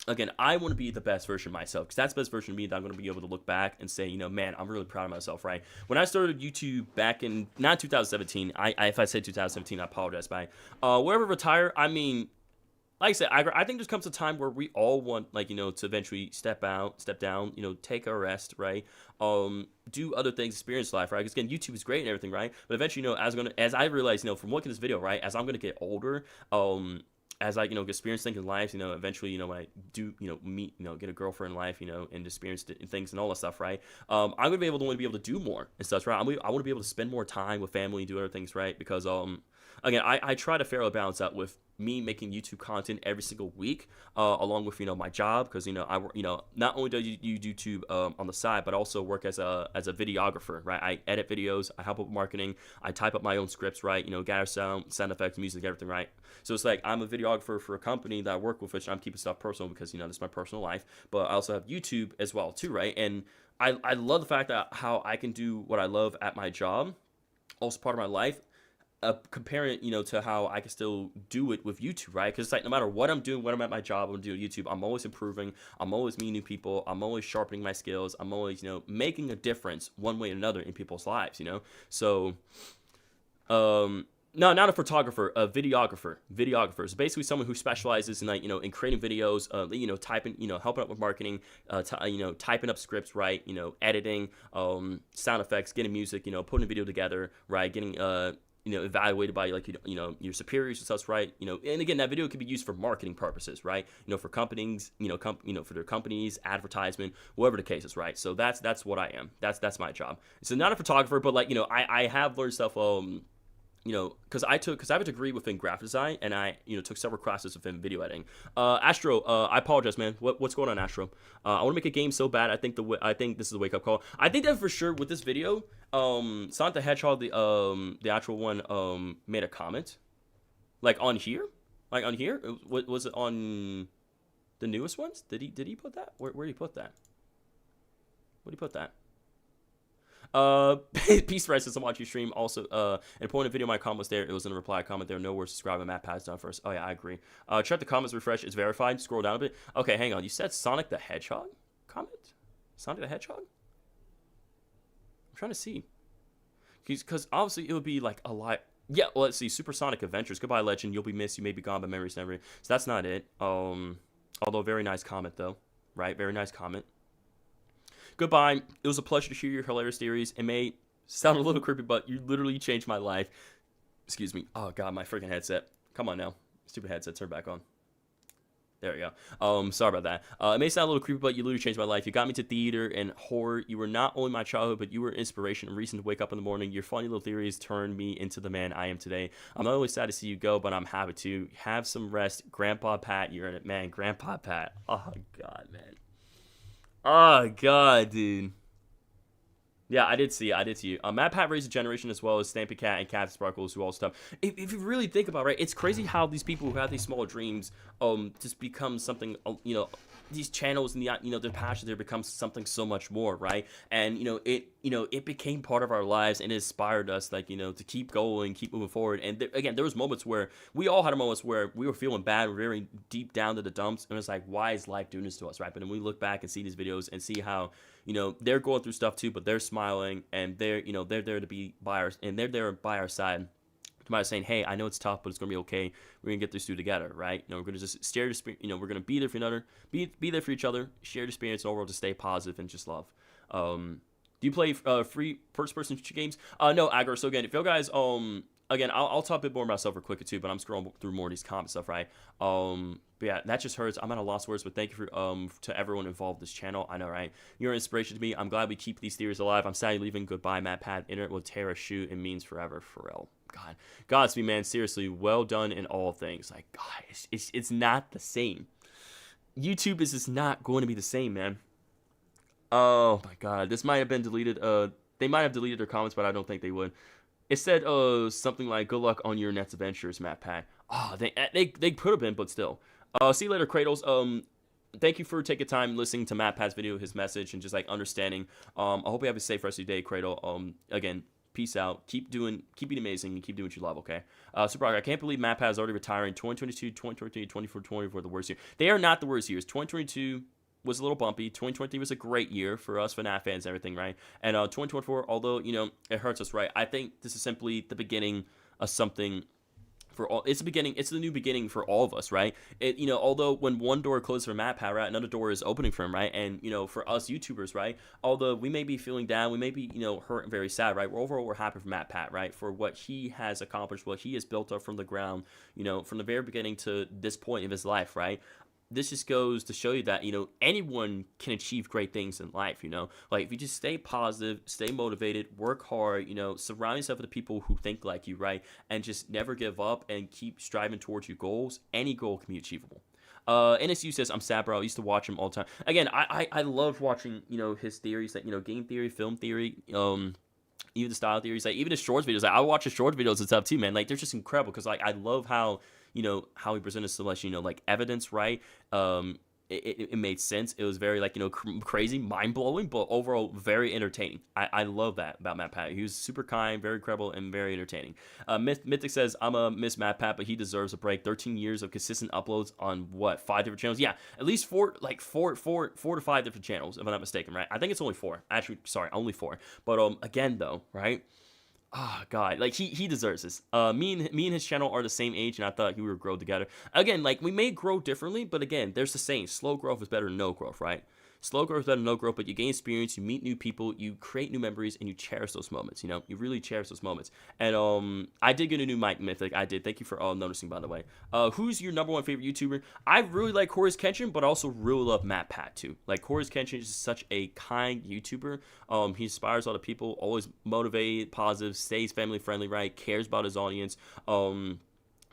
Again, I want to be the best version of myself, because that's the best version of me that I'm going to be able to look back and say, you know, man, I'm really proud of myself, right? When I started YouTube back in, not 2017, if I said 2017, I apologize, but wherever retire, I mean, like I said, I think there comes a time where we all want, like, you know, to eventually step down, you know, take a rest, right? Do other things, experience life, right? Because again, YouTube is great and everything, right? But eventually, you know, as I realize, you know, from looking at this video, right, as I'm gonna get older, as I, you know, experience things in life, you know, eventually, you know, when I do, you know, meet, you know, get a girlfriend in life, you know, and experience things and all that stuff, right? I'm gonna be able to do more and stuff, right? I want to be able to spend more time with family and do other things, right? Because again, I try to fairly balance out with me making YouTube content every single week, along with, you know, my job, because, you know, I work, you know, not only do you YouTube on the side, but also work as a videographer, right? I edit videos, I help with marketing, I type up my own scripts, right? You know, gather sound effects, music, everything, right? So it's like I'm a videographer for a company that I work with, which I'm keeping stuff personal because, you know, this is my personal life, but I also have YouTube as well too, right? And I love the fact that how I can do what I love at my job, also part of my life. Comparing it, you know, to how I can still do it with YouTube, right? Because it's like, no matter what I'm doing, when I'm at my job, I'm doing YouTube, I'm always improving, I'm always meeting new people, I'm always sharpening my skills, I'm always, you know, making a difference one way or another in people's lives, you know? So, no, not a photographer, a videographer. Videographer is basically someone who specializes in, like, you know, in creating videos, you know, typing, you know, helping out with marketing, you know, typing up scripts, right? You know, editing, sound effects, getting music, you know, putting a video together, right? Getting, you know, evaluated by, like, you know, your superiors and such, right? You know, and again, that video could be used for marketing purposes, right? You know, for companies, you know, for their companies, advertisement, whatever the case is, right? So that's what I am. That's my job. So not a photographer, but, like, you know, I have learned stuff, you know, because I have a degree within graphic design, and I, you know, took several classes within video editing. Astro, I apologize, man. What's going on, Astro? I want to make a game so bad. I think this is a wake up call. I think that for sure with this video, Sonic the Hedgehog, the actual one, made a comment, like on here. Was it on the newest ones? Did he put that? Where did he put that? What did he put that? Peace Red says I'm watching your stream. Also, in point of video, my comment was there. It was in a reply comment. There, no words subscribe. MATPAT's done first. Oh yeah, I agree. Check the comments, refresh. It's verified. Scroll down a bit. Okay, hang on. You said Sonic the Hedgehog comment? Sonic the Hedgehog? I'm trying to see. Because obviously it would be like a lot. Yeah, well, let's see. Supersonic Adventures. Goodbye, legend. You'll be missed. You may be gone, but memories never. So that's not it. Although very nice comment though, right? Very nice comment. Goodbye. It was a pleasure to hear your hilarious theories. It may sound a little creepy, but you literally changed my life. Excuse me. Oh god, my freaking headset. Come on now, stupid headset. Turn back on. There we go. Sorry about that. It may sound a little creepy, but you literally changed my life. You got me to theater and horror. You were not only my childhood, but you were inspiration and reason to wake up in the morning. Your funny little theories turned me into the man I am today. I'm not only sad to see you go, but I'm happy to have some rest. Grandpa Pat, you're in it, man. Grandpa Pat. Oh god, man. Oh god, dude. Yeah, I did see you. MATPAT raised a generation as well as Stampy Cat and Cat Sparkles, who all stuff. If you really think about it, right, it's crazy how these people who have these small dreams, just become something, these channels and their passion there becomes something so much more, right? And it became part of our lives and it inspired us, to keep going, keep moving forward. And again, there was moments where we all had moments where we were feeling bad, we're very deep down to the dumps, and it's like, why is life doing this to us, right? But then we look back and see these videos and see how they're going through stuff too, but they're smiling and they're there to be by our, and they're there by our side. By saying, hey, I know it's tough, but it's gonna be okay. We're gonna get this through together, right? We're gonna just share we're gonna be there for another, be there for each other, share the experience, and overall to stay positive and just love. Do you play free first-person games? No, Agro. So again, if you guys, again, I'll talk a bit more about myself real quick too, but I'm scrolling through more of these comment stuff, right? But yeah, that just hurts. I'm at a lost words, but thank you for to everyone involved in this channel. I know, right? You're an inspiration to me. I'm glad we keep these theories alive. I'm sad you're leaving. Goodbye, MATPAT. Internet will tear a shoe. It means forever, for real. God, Godspeed, man. Seriously, well done in all things. Like, God, it's not the same. YouTube is just not going to be the same, man. Oh my God, this might have been deleted. They might have deleted their comments, but I don't think they would. It said something like, "Good luck on your next adventures, MATPAT." Oh, they could have been, but still. See you later, Cradles. Thank you for taking time listening to MATPAT's video, his message, and just understanding. I hope you have a safe rest of your day, Cradle. Again, peace out. Keep being amazing, and keep doing what you love, okay? Super Rock, I can't believe MATPAT is already retiring. 2022, 2023, 2024, the worst year. They are not the worst years. 2022 was a little bumpy. 2023 was a great year for us FNAF fans and everything, right? And 2024, although, it hurts us, right? I think this is simply the beginning of something for all. It's the new beginning for all of us, right? Although when one door closes for MATPAT, right, another door is opening for him, right? And for us YouTubers, right, although we may be feeling down, we may be hurt and very sad, right, we're happy for MATPAT, right, for what he has accomplished, what he has built up from the ground, from the very beginning to this point of his life, right? This just goes to show you that, anyone can achieve great things in life, Like, if you just stay positive, stay motivated, work hard, surround yourself with the people who think like you, right? And just never give up and keep striving towards your goals. Any goal can be achievable. NSU says, I'm sad, bro. I used to watch him all the time. Again, I love watching, his theories, that, game theory, film theory, even the style theories, even his shorts videos. I watch his short videos and stuff too, man. They're just incredible because, I love how how he presented so much, evidence, right? It made sense. It was very, crazy, mind-blowing, but overall very entertaining. I love that about MATPAT. He was super kind, very credible, and very entertaining. Mythic says, I'm a miss MATPAT, but he deserves a break. 13 years of consistent uploads on, 5 different channels? Yeah, at least four to 5 different channels, if I'm not mistaken, right? I think it's only 4. Actually, sorry, only 4. But, again, though, right? Oh God, he deserves this. Me and his channel are the same age, and I thought we would grow together. Again, we may grow differently, but again, there's the saying: slow growth is better than no growth, right? Slow growth is better than no growth, but you gain experience, you meet new people, you create new memories, and you cherish those moments. You really cherish those moments. And I did get a new mic, Mythic. I did. Thank you for noticing, by the way. Who's your #1 favorite YouTuber? I really like Horace Kenshin, but I also really love MATPAT too. Horace Kenshin is such a kind YouTuber. He inspires a lot of people, always motivated, positive, stays family friendly, right? Cares about his audience.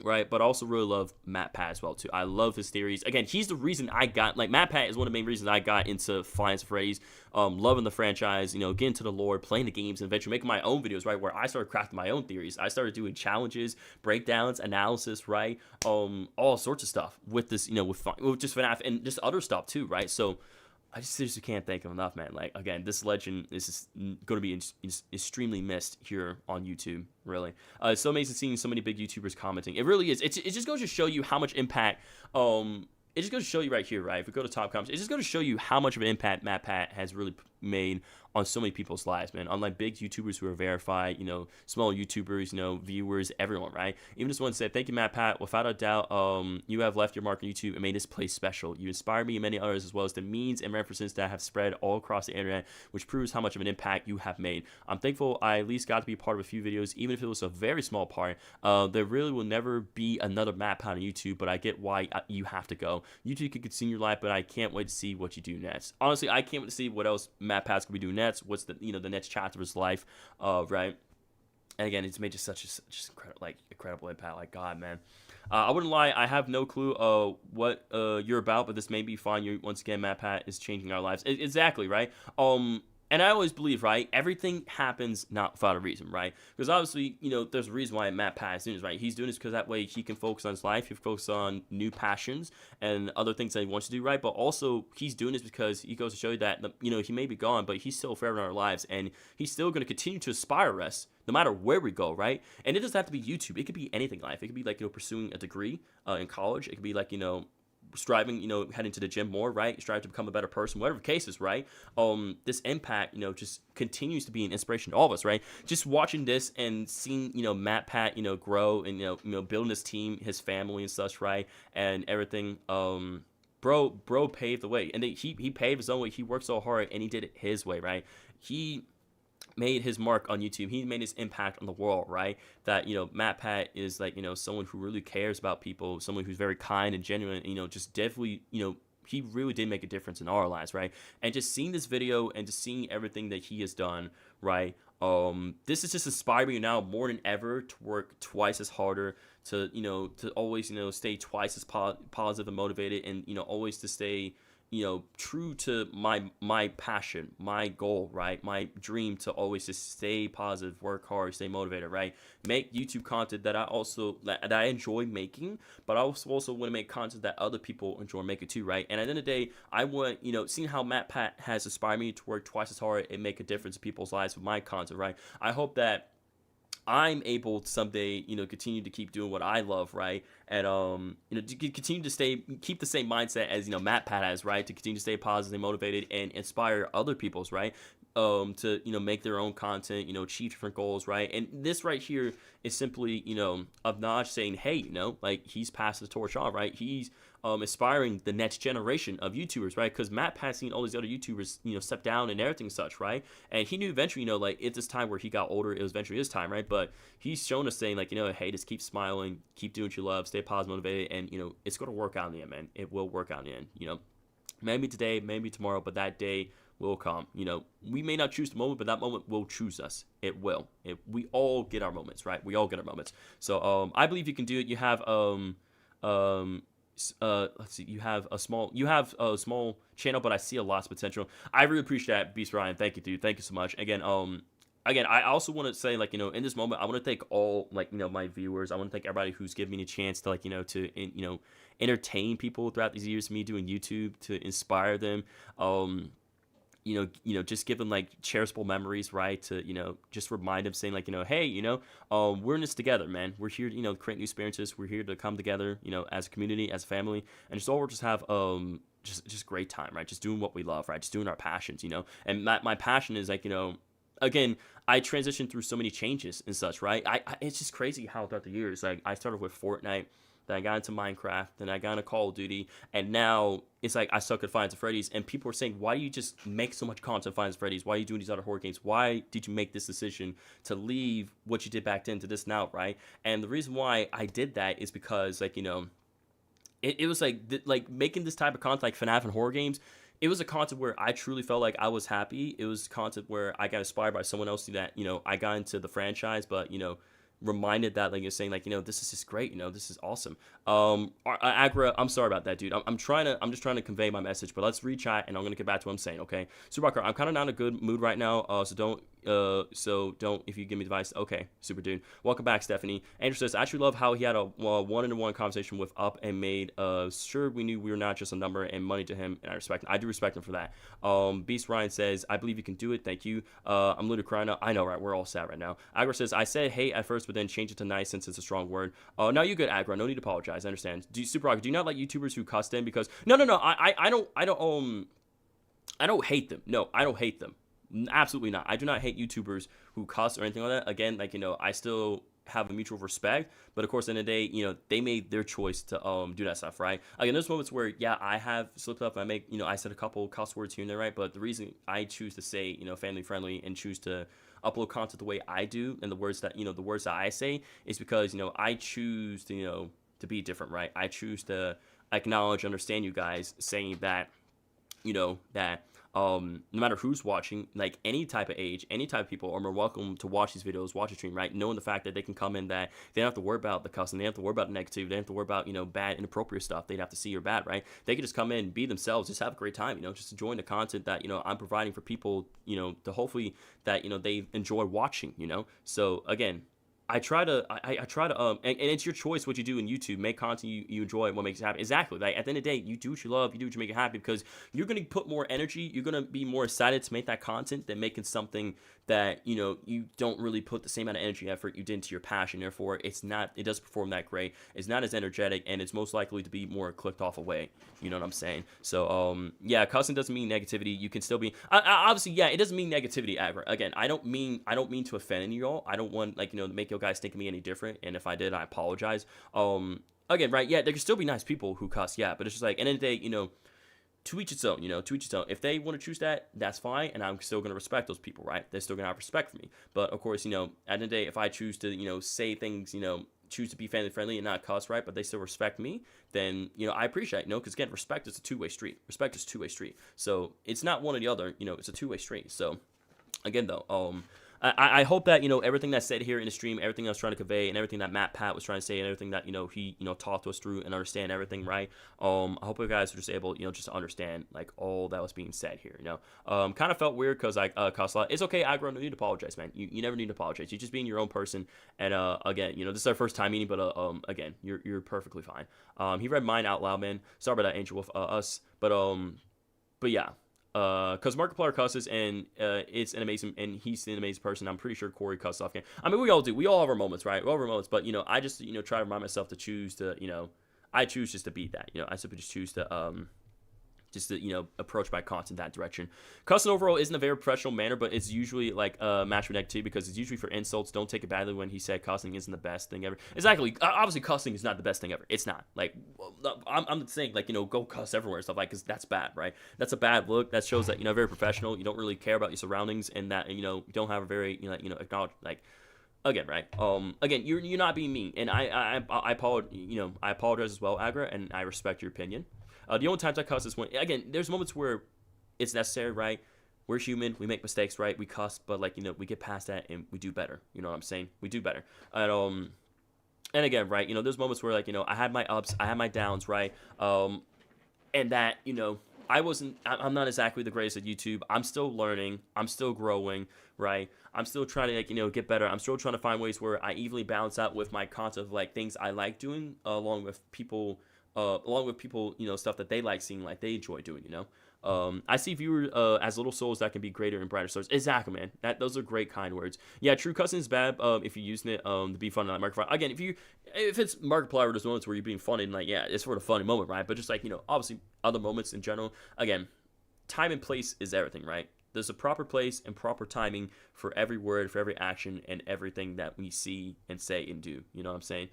Right, but I also really love MATPAT as well too. I love his theories. Again, he's the reason I got MATPAT is one of the main reasons I got into Five Freddy's, loving the franchise, getting to the lore, playing the games, and eventually making my own videos, right, where I started crafting my own theories. I started doing challenges, breakdowns, analysis, right, all sorts of stuff with this, with just FNAF and just other stuff too, right? So I just seriously can't thank him enough, man. Like, again, this legend is going to be extremely missed here on YouTube, really. It's so amazing seeing so many big YouTubers commenting. It really is. It just goes to show you how much impact, it just goes to show you right here, right? If we go to top comments, it just goes to show you how much of an impact MATPAT has really made on so many people's lives, man. Unlike big YouTubers who are verified, you know, small YouTubers, you know, viewers, everyone, right? Even just want to say thank you, MATPAT. Without a doubt, you have left your mark on YouTube and made this place special. You inspire me and many others, as well as the memes and references that have spread all across the internet, which proves how much of an impact you have made. I'm thankful I at least got to be part of a few videos, even if it was a very small part. There really will never be another MATPAT on YouTube, but I get why you have to go. YouTube can continue your life, but I can't wait to see what you do next. Honestly, I can't wait to see what else MATPAT's gonna be doing next. What's the the next chapter of his life, right? And again, it's made just incredible impact. Like, God, man. I wouldn't lie, I have no clue what you're about, but this may be fine. You once again, MATPAT is changing our lives. Exactly, right? And I always believe, right, everything happens not without a reason, right? Because obviously, there's a reason why MATPAT is doing this, right? He's doing this because that way he can focus on his life, he can focus on new passions and other things that he wants to do, right? But also, he's doing this because he goes to show you that, he may be gone, but he's still forever in our lives, and he's still going to continue to inspire us no matter where we go, right? And it doesn't have to be YouTube. It could be anything in life. It could be like, pursuing a degree in college. It could be like, striving, heading to the gym more, right? Strive to become a better person, whatever the case is, right? This impact, just continues to be an inspiration to all of us, right? Just watching this and seeing, MATPAT, grow and, building his team, his family and such, right? And everything, bro paved the way. And he paved his own way. He worked so hard and he did it his way, right? He made his mark on YouTube. He made his impact on the world, right? That, MATPAT is like, someone who really cares about people, someone who's very kind and genuine, just definitely, he really did make a difference in our lives, right? And just seeing this video and just seeing everything that he has done, right? This is just inspiring me now more than ever to work twice as harder, to, to always, stay twice as positive and motivated, and, always to stay, true to my passion, my goal, right? My dream to always just stay positive, work hard, stay motivated, right? Make YouTube content that I enjoy making, but I also want to make content that other people enjoy making too, right? And at the end of the day, I want, seeing how MATPAT has inspired me to work twice as hard and make a difference in people's lives with my content, right? I hope that I'm able to someday, continue to keep doing what I love, right? And, to continue to keep the same mindset as, MATPAT has, right? To continue to stay positively motivated and inspire other people's, right? To, make their own content, achieve different goals, right? And this right here is simply, of Naj saying, hey, like, he's passed the torch on, right? He's inspiring the next generation of YouTubers, right? Because MATPAT's seen all these other YouTubers, step down and everything such, right? And he knew eventually, like, at this time where he got older, it was eventually his time, right? But he's shown us saying, like, hey, just keep smiling, keep doing what you love, stay positive, motivated, and, it's going to work out in the end, man. It will work out in the end, Maybe today, maybe tomorrow, but that day will come. We may not choose the moment, but that moment will choose us. It will. We all get our moments, right? We all get our moments. So I believe you can do it. You have let's see, you have a small channel, but I see a lot of potential. I really appreciate that, Beast Ryan. Thank you, dude. Thank you so much. Again, I also want to say, like, in this moment, I want to thank all, like, my viewers. I want to thank everybody who's given me a chance to, like, to entertain people throughout these years of me doing YouTube, to inspire them. Just give them, like, cherishable memories, right? To, just remind them, saying, like, hey, we're in this together, man. We're here to, create new experiences. We're here to come together, as a community, as a family, and just all just have, just great time, right? Just doing what we love, right? Just doing our passions, and my passion is, like, again, I transitioned through so many changes and such, right? It's just crazy how throughout the years, like, I started with Fortnite, then I got into Minecraft, then I got into Call of Duty, and now it's like I suck at Five Nights at Freddy's, and people are saying, why do you just make so much content Five Nights at Freddy's? Why are you doing these other horror games? Why did you make this decision to leave what you did back then to this now, right? And the reason why I did that is because, like, it was like making this type of content, like FNAF and horror games, it was a content where I truly felt like I was happy. It was content where I got inspired by someone else that, I got into the franchise, but, reminded that, like, you're saying, like, this is just great, this is awesome. Agra, I'm sorry about that, dude. I'm just trying to convey my message, but let's read chat and I'm gonna get back to what I'm saying, okay? Subacar, I'm kind of not in a good mood right now, so don't So don't, if you give me advice. Okay, super dude. Welcome back, Stephanie. Andrew says, I actually love how he had a one-on-one conversation with Up and made sure we knew we were not just a number and money to him, and I do respect him for that. Beast Ryan says, I believe you can do it. Thank you. I'm literally crying out. I know, right? We're all sad right now. Aggro says, I said hate at first, but then changed it to nice since it's a strong word. No, you're good, Aggro. No need to apologize. I understand. Super Rock, do you not like YouTubers who cuss in? Because no. I don't hate them. No, I don't hate them. Absolutely not. I do not hate YouTubers who cuss or anything like that. Again, like, I still have a mutual respect, but of course, in the day, they made their choice to do that stuff, right? Again, there's moments where, yeah, I have slipped up. I make, I said a couple cuss words here and there, right? But the reason I choose to say, family friendly and choose to upload content the way I do, and the words that I say, is because, I choose to, to be different, right? I choose to acknowledge, understand you guys, saying that, that no matter who's watching, like any type of age, any type of people are more welcome to watch these videos, watch the stream, right? Knowing the fact that they can come in, that they don't have to worry about the cussing, they don't have to worry about the negativity, they don't have to worry about, bad, inappropriate stuff they'd have to see or bad, right? They can just come in, be themselves, just have a great time, just enjoying the content that, I'm providing for people, to hopefully that, they enjoy watching, So again, I try to, and it's your choice what you do in YouTube. Make content you enjoy, what makes you happy. Exactly. Like, at the end of the day, you do what you love, you do what you make you happy, because you're going to put more energy, you're going to be more excited to make that content than making something that, you don't really put the same amount of energy and effort you did into your passion. Therefore, it doesn't perform that great. It's not as energetic, and it's most likely to be more clicked off away. You know what I'm saying? So, yeah, cussing doesn't mean negativity. You can still be, obviously, yeah, it doesn't mean negativity ever. Again, I don't mean to offend any of y'all. I don't want, to make you guys think of me any different, and if I did, I apologize. Again, right, yeah, there can still be nice people who cuss, yeah, but it's just like, at the end of the day, to each its own, to each its own. If they want to choose that, that's fine, and I'm still going to respect those people, right? They're still going to have respect for me. But, of course, at the end of the day, if I choose to, say things, choose to be family friendly and not cuss, right, but they still respect me, then, I appreciate it, because, again, respect is a two-way street. Respect is a two-way street. So, it's not one or the other, it's a two-way street. So, again, though, I hope that, everything that's said here in the stream, everything I was trying to convey, and everything that MATPAT was trying to say, and everything that, he, talked to us through and understand everything, right? I hope you guys were just able, just to understand, like, all that was being said here, kind of felt weird because I cussed a lot. It's okay, Aggro, no need to apologize, man. You never need to apologize. You're just being your own person, and, again, this is our first time meeting, but, again, you're perfectly fine. He read mine out loud, man. Sorry about that, Angel, with us, but yeah. Because Markiplier cusses, and it's an amazing, and he's an amazing person. I'm pretty sure Corey cusses off game. I mean, we all do. We all have our moments, right? We all have our moments, but, I just, try to remind myself to choose to, I choose just to be that, I simply just choose to, approach my content that direction. Cussing overall isn't a very professional manner, but it's usually like matched with negativity, because it's usually for insults. Don't take it badly when he said cussing isn't the best thing ever. Exactly. Obviously, cussing is not the best thing ever. It's not. Like, I'm saying, like, go cuss everywhere and stuff, like, because that's bad, right? That's a bad look. That shows that, very professional. You don't really care about your surroundings, and that, you don't have a very, acknowledge, like, again, right? Again, you're not being mean, and I apologize as well, Agra, and I respect your opinion. The only times I cuss is when, again, there's moments where it's necessary, right? We're human, we make mistakes, right? We cuss, but, like, we get past that and we do better. You know what I'm saying? We do better. And again, right, there's moments where, like, I had my ups, I had my downs, right? And that, I'm not exactly the greatest at YouTube. I'm still learning, I'm still growing, right? I'm still trying to, like, get better. I'm still trying to find ways where I evenly balance out with my content of, like, things I like doing, along with people, stuff that they like seeing, like they enjoy doing, I see viewers as little souls that can be greater and brighter souls. Exactly, man. Those are great, kind words. Yeah, true cussing is bad if you're using it to be funny on Markiplier. Again, if it's Markiplier, there's moments where you're being funny, and, like, yeah, it's for the funny moment, right? But just, like, obviously other moments in general. Again, time and place is everything, right? There's a proper place and proper timing for every word, for every action, and everything that we see and say and do. You know what I'm saying?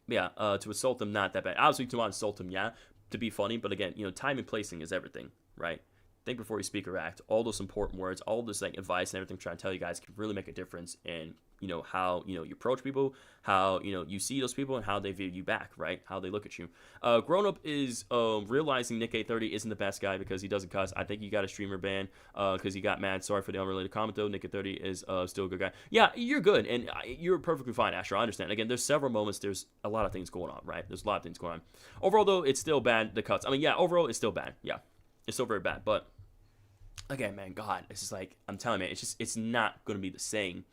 Yeah, to insult them, not that bad. Obviously, to want to insult them, yeah, to be funny, but again, time and placing is everything, right? Think before you speak or act. All those important words, all this, like, advice and everything I'm trying to tell you guys can really make a difference in, how, you approach people, how, you see those people, and how they view you back, right? How they look at you. Grown Up is realizing Nick 830 isn't the best guy because he doesn't cuss. I think he got a streamer ban because he got mad. Sorry for the unrelated comment, though. Nick 830 is still a good guy. Yeah, you're good, and you're perfectly fine, Asher. I understand. Again, there's several moments. There's a lot of things going on, right? There's a lot of things going on. Overall, though, it's still bad, the cuts. I mean, yeah, overall, it's still bad. Yeah, it's still very bad, but again, man, God, it's just like, I'm telling you, man, it's not going to be the same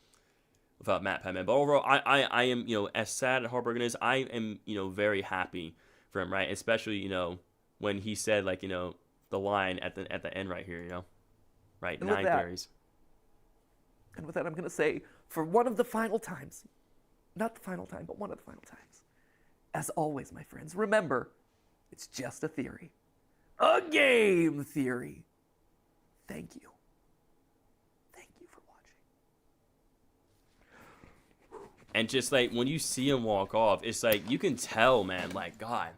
without MATPAT, man. But overall, I am, as sad and heartbroken as, I am, very happy for him, right? Especially, when he said, like, the line at the end right here, right? And with 9 that- theories. And with that, I'm going to say, for one of the final times, not the final time, but one of the final times, as always, my friends, remember, it's just a theory. A game theory. Thank you. Thank you for watching. And just, like, when you see him walk off, it's like, you can tell, man, like, God.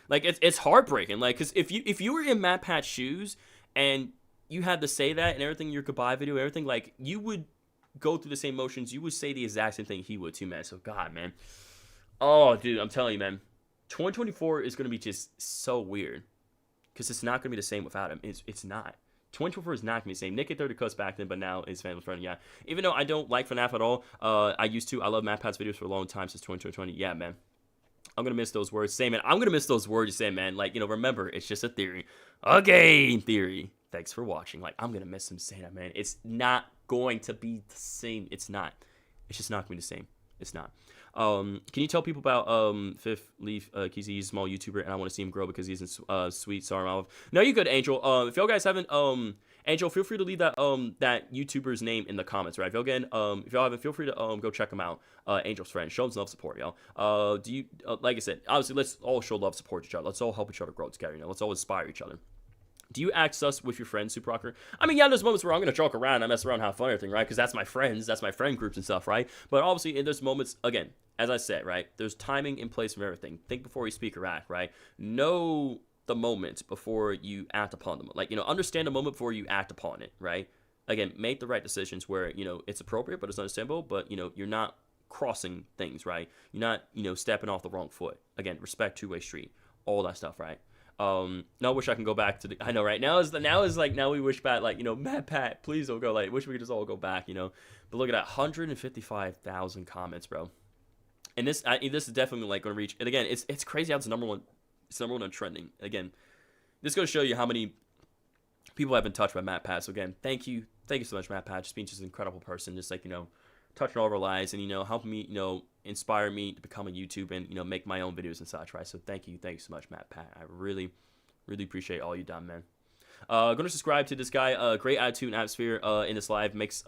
Like, it's heartbreaking. Like, because if you were in MATPAT's shoes and you had to say that and everything in your goodbye video, everything, like, you would go through the same motions. You would say the exact same thing he would too, man. So, God, man. Oh, dude, I'm telling you, man. 2024 is going to be just so weird. Because it's not going to be the same without him. It's not. 2024 is not going to be the same. Nick had 30 cuts back then, but now his fans friend, yeah. Even though I don't like FNAF at all, I used to. I love MATPAT's videos for a long time since 2020. Yeah, man. I'm going to miss those words. Same, man. I'm going to miss those words you say, man. Like, remember, it's just a theory. A game theory. Thanks for watching. Like, I'm going to miss him saying that, man. It's not going to be the same. It's not. It's just not going to be the same. It's not. Can you tell people about Fifth Leaf? He's a small YouTuber, and I want to see him grow because he's in sweet Sorry Olive. No, you good, Angel. If y'all guys haven't, Angel, feel free to leave that that YouTuber's name in the comments, right? If y'all haven't, feel free to go check him out. Angel's friend, show him some love, support, y'all. Do you like I said, obviously, let's all show love, support each other. Let's all help each other grow together. Let's all inspire each other. Do you act sus with your friends, Super Rocker? I mean, yeah, there's moments where I'm going to joke around, I mess around, have fun, everything, right? Because that's my friends, that's my friend groups and stuff, right? But obviously, in those moments, again, as I said, right, there's timing in place for everything. Think before you speak or act, right? Know the moment before you act upon them. Like, understand the moment before you act upon it, right? Again, make the right decisions where, it's appropriate, but it's understandable, but, you're not crossing things, right? You're not, stepping off the wrong foot. Again, respect, two-way street, all that stuff, right? Now I wish I can go back to the, I know, right? Now we wish back, like, MATPAT, please don't go, like, wish we could just all go back, but look at that, 155,000 comments, bro. And this is definitely, like, going to reach, and again, it's crazy how it's number one on trending. Again, this goes to show you how many people have been touched by MATPAT. So again, thank you so much, MATPAT, just being just an incredible person, just, like, touching all of our lives and, helping me, inspire me to become a YouTube and, make my own videos and such, right? So thank you so much, MATPAT. I really, really appreciate all you've done, man. Going to subscribe to this guy. Great attitude and atmosphere in this live. Makes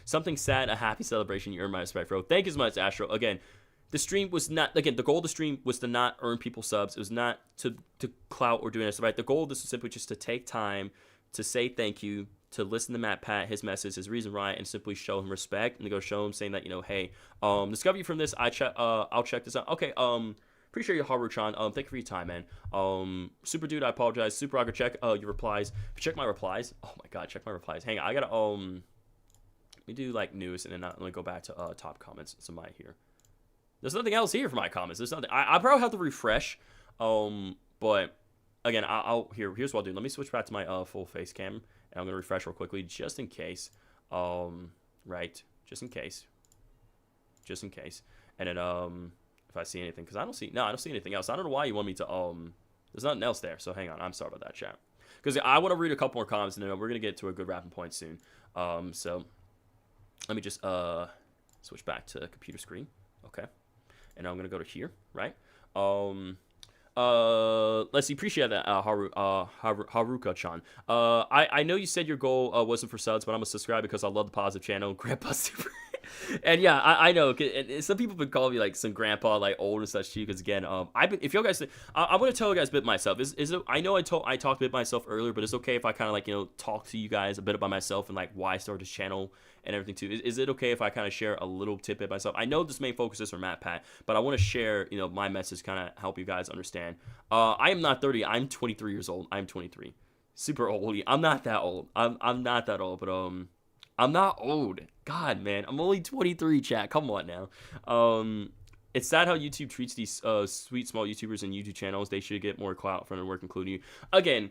something sad a happy celebration. You earn my respect, bro. Thank you so much, Astro. Again, the stream was not, again, the goal of the stream was to not earn people subs. It was not to clout or doing this, right? The goal of this was simply just to take time to say thank you, to listen to MATPAT, his message, his reason why, and simply show him respect and to go show him saying that, hey, discover you from this. I'll check this out. Okay, appreciate you, Haru-chan. Thank you for your time, man. Super Dude, I apologize. Super Rocker, check your replies. Check my replies. Oh my God, check my replies. Hang on, I gotta let me do like news and then let me go back to top comments. Somebody here. There's nothing else here for my comments. There's nothing. I probably have to refresh. But again, here's what I'll do. Let me switch back to my full face cam, and I'm gonna refresh real quickly just in case. Right, just in case. And then if I see anything, because I don't see anything else. I don't know why you want me to there's nothing else there. So hang on, I'm sorry about that, chat. Because I want to read a couple more comments, and then we're gonna get to a good wrapping point soon. So let me just switch back to computer screen. Okay. And I'm gonna go to here, right? Let's see. Appreciate that, Haruka-chan. I know you said your goal wasn't for subs, but I'm gonna subscribe because I love the positive channel, Grandpa Super. And yeah, I know. And some people have been calling me like some grandpa, like old and such too. Because again, if y'all guys, I want to tell you guys a bit myself. I know I talked a bit myself earlier, but it's okay if I kind of like talk to you guys a bit about myself and like why I started this channel and everything too. Is it okay if I kind of share a little tidbit myself? I know this main focus is for MATPAT, but I want to share my message, kind of help you guys understand. I am not 30. I'm 23 years old. I'm 23. Super old. I'm not that old. I'm not that old, but I'm not old. God, man, I'm only 23, chat. Come on now. It's sad how YouTube treats these sweet small YouTubers and YouTube channels. They should get more clout from their work, including you. Again,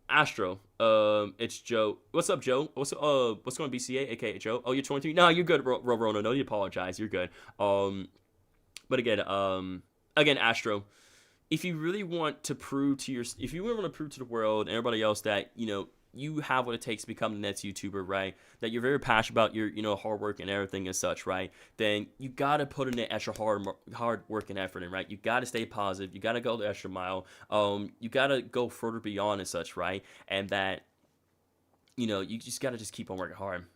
Astro, it's Joe. What's up, Joe? What's going on, BCA, aka Joe? Oh, you're 23. No, you're good, Rorono. No, you apologize. You're good. But again, Astro, if you really want to prove to if you really want to prove to the world and everybody else that, you know, you have what it takes to become the next YouTuber, right? That you're very passionate about your, you know, hard work and everything and such, right? Then you got to put in the extra hard work and effort in, right? You got to stay positive. You got to go the extra mile. You got to go further beyond and such, right? And that, you know, you just got to just keep on working hard.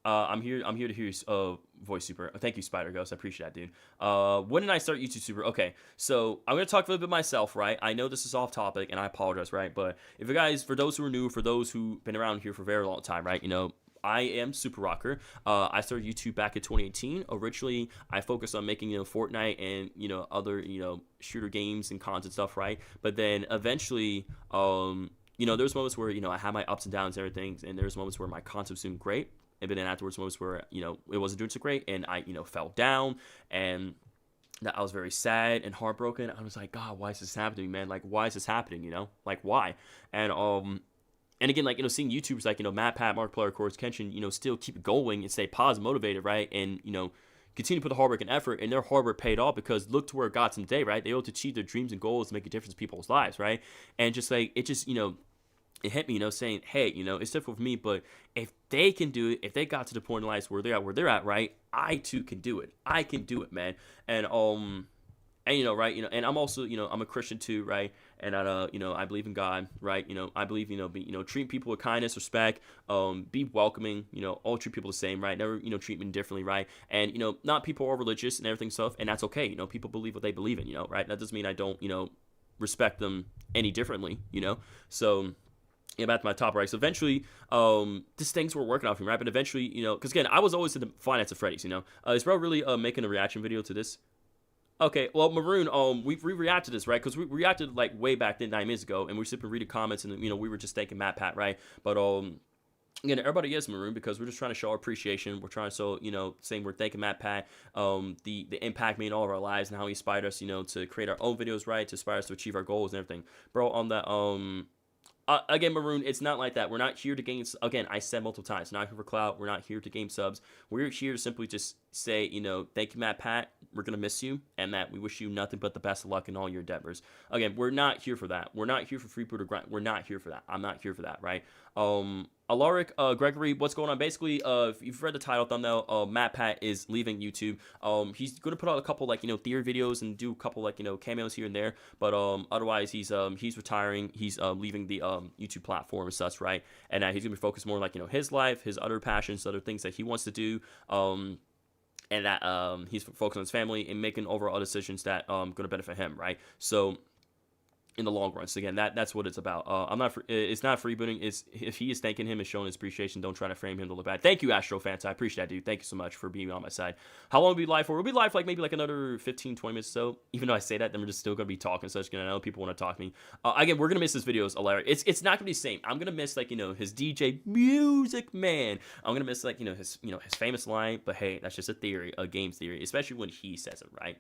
I'm here to hear your voice, Super. Thank you, Spider Ghost. I appreciate that, dude. When did I start YouTube, Super? Okay, so I'm gonna talk a little bit myself, right? I know this is off topic, and I apologize, right? But if you guys, for those who are new, for those who've been around here for a very long time, right? You know, I am Super Rocker. I started YouTube back in 2018. Originally, I focused on making, you know, Fortnite and, you know, other, you know, shooter games and content stuff, right? But then eventually, you know, there's moments where, you know, I had my ups and downs and everything, and there's moments where my content was doing great. And then afterwards, moments where, you know, it wasn't doing so great, and I, you know, fell down, and that I was very sad and heartbroken. I was like, God, why is this happening, man? Like, why is this happening? You know, like, why? And again, like, you know, seeing YouTubers like, you know, MATPAT, Markiplier, of course, Kenshin, you know, still keep going and stay positive, motivated, right? And, you know, continue to put the hard work and effort, and their hard work paid off, because look to where it got them today, right? They were able to achieve their dreams and goals and make a difference in people's lives, right? And just like, it just, you know, it hit me, you know, saying, hey, you know, it's difficult for me, but if they can do it, if they got to the point in life where they're at, right, I too can do it. I can do it, man. And you know, right, you know, and I'm also, you know, I'm a Christian too, right, and I, you know, I believe in God, right, you know, I believe, you know, treat people with kindness, respect, be welcoming, you know, all treat people the same, right, never, you know, treat them differently, right, and, you know, not people are religious and everything stuff, and that's okay, you know, people believe what they believe in, you know, right, that doesn't mean I don't, you know, respect them any differently, you know, so. Yeah, back to my top, right? So eventually, these things were working out for me, right? But eventually, you know, because again, I was always in the finance of Freddy's, you know. Is bro really making a reaction video to this? Okay, well, Maroon, we reacted to this, right? Because we reacted like way back then, 9 minutes ago, and we were simply reading comments, and you know, we were just thanking MATPAT, right? But again, everybody is Maroon, because we're just trying to show our appreciation. We're trying to show, you know, saying we're thanking MATPAT, the impact made in all of our lives and how he inspired us, you know, to create our own videos, right? To inspire us to achieve our goals and everything, bro. On that, again, Maroon, it's not like that. We're not here to gain, again, I said multiple times, we're not here for clout. We're not here to gain subs. We're here to simply just say, you know, thank you, MATPAT. We're going to miss you, and that we wish you nothing but the best of luck in all your endeavors. Again, we're not here for that. We're not here for free food or grind. We're not here for that. I'm not here for that, right? Alaric, Gregory, what's going on? Basically, if you've read the title thumbnail, MATPAT is leaving YouTube. He's going to put out a couple, like, you know, theory videos and do a couple, like, you know, cameos here and there. But otherwise, he's retiring. He's leaving the YouTube platform and such, right? And he's going to be focused more on, like, you know, his life, his other passions, other things that he wants to do. And that he's focused on his family and making overall decisions that going to benefit him, right? So in the long run. So again, that's what it's about. It's not freebooting. It's if he is thanking him and showing his appreciation, don't try to frame him to look bad. Thank you, Astro Fanta. I appreciate that, dude. Thank you so much for being on my side. How long will we be live for? We'll be live for like maybe like another 15, 20 minutes or so. Even though I say that, then we're just still gonna be talking such. I know people want to talk to me. Again, we're gonna miss his videos. It's not gonna be the same. I'm gonna miss, like, you know, his DJ music, man. I'm gonna miss, like, his famous line. But hey, that's just a theory, a game theory, especially when he says it, right?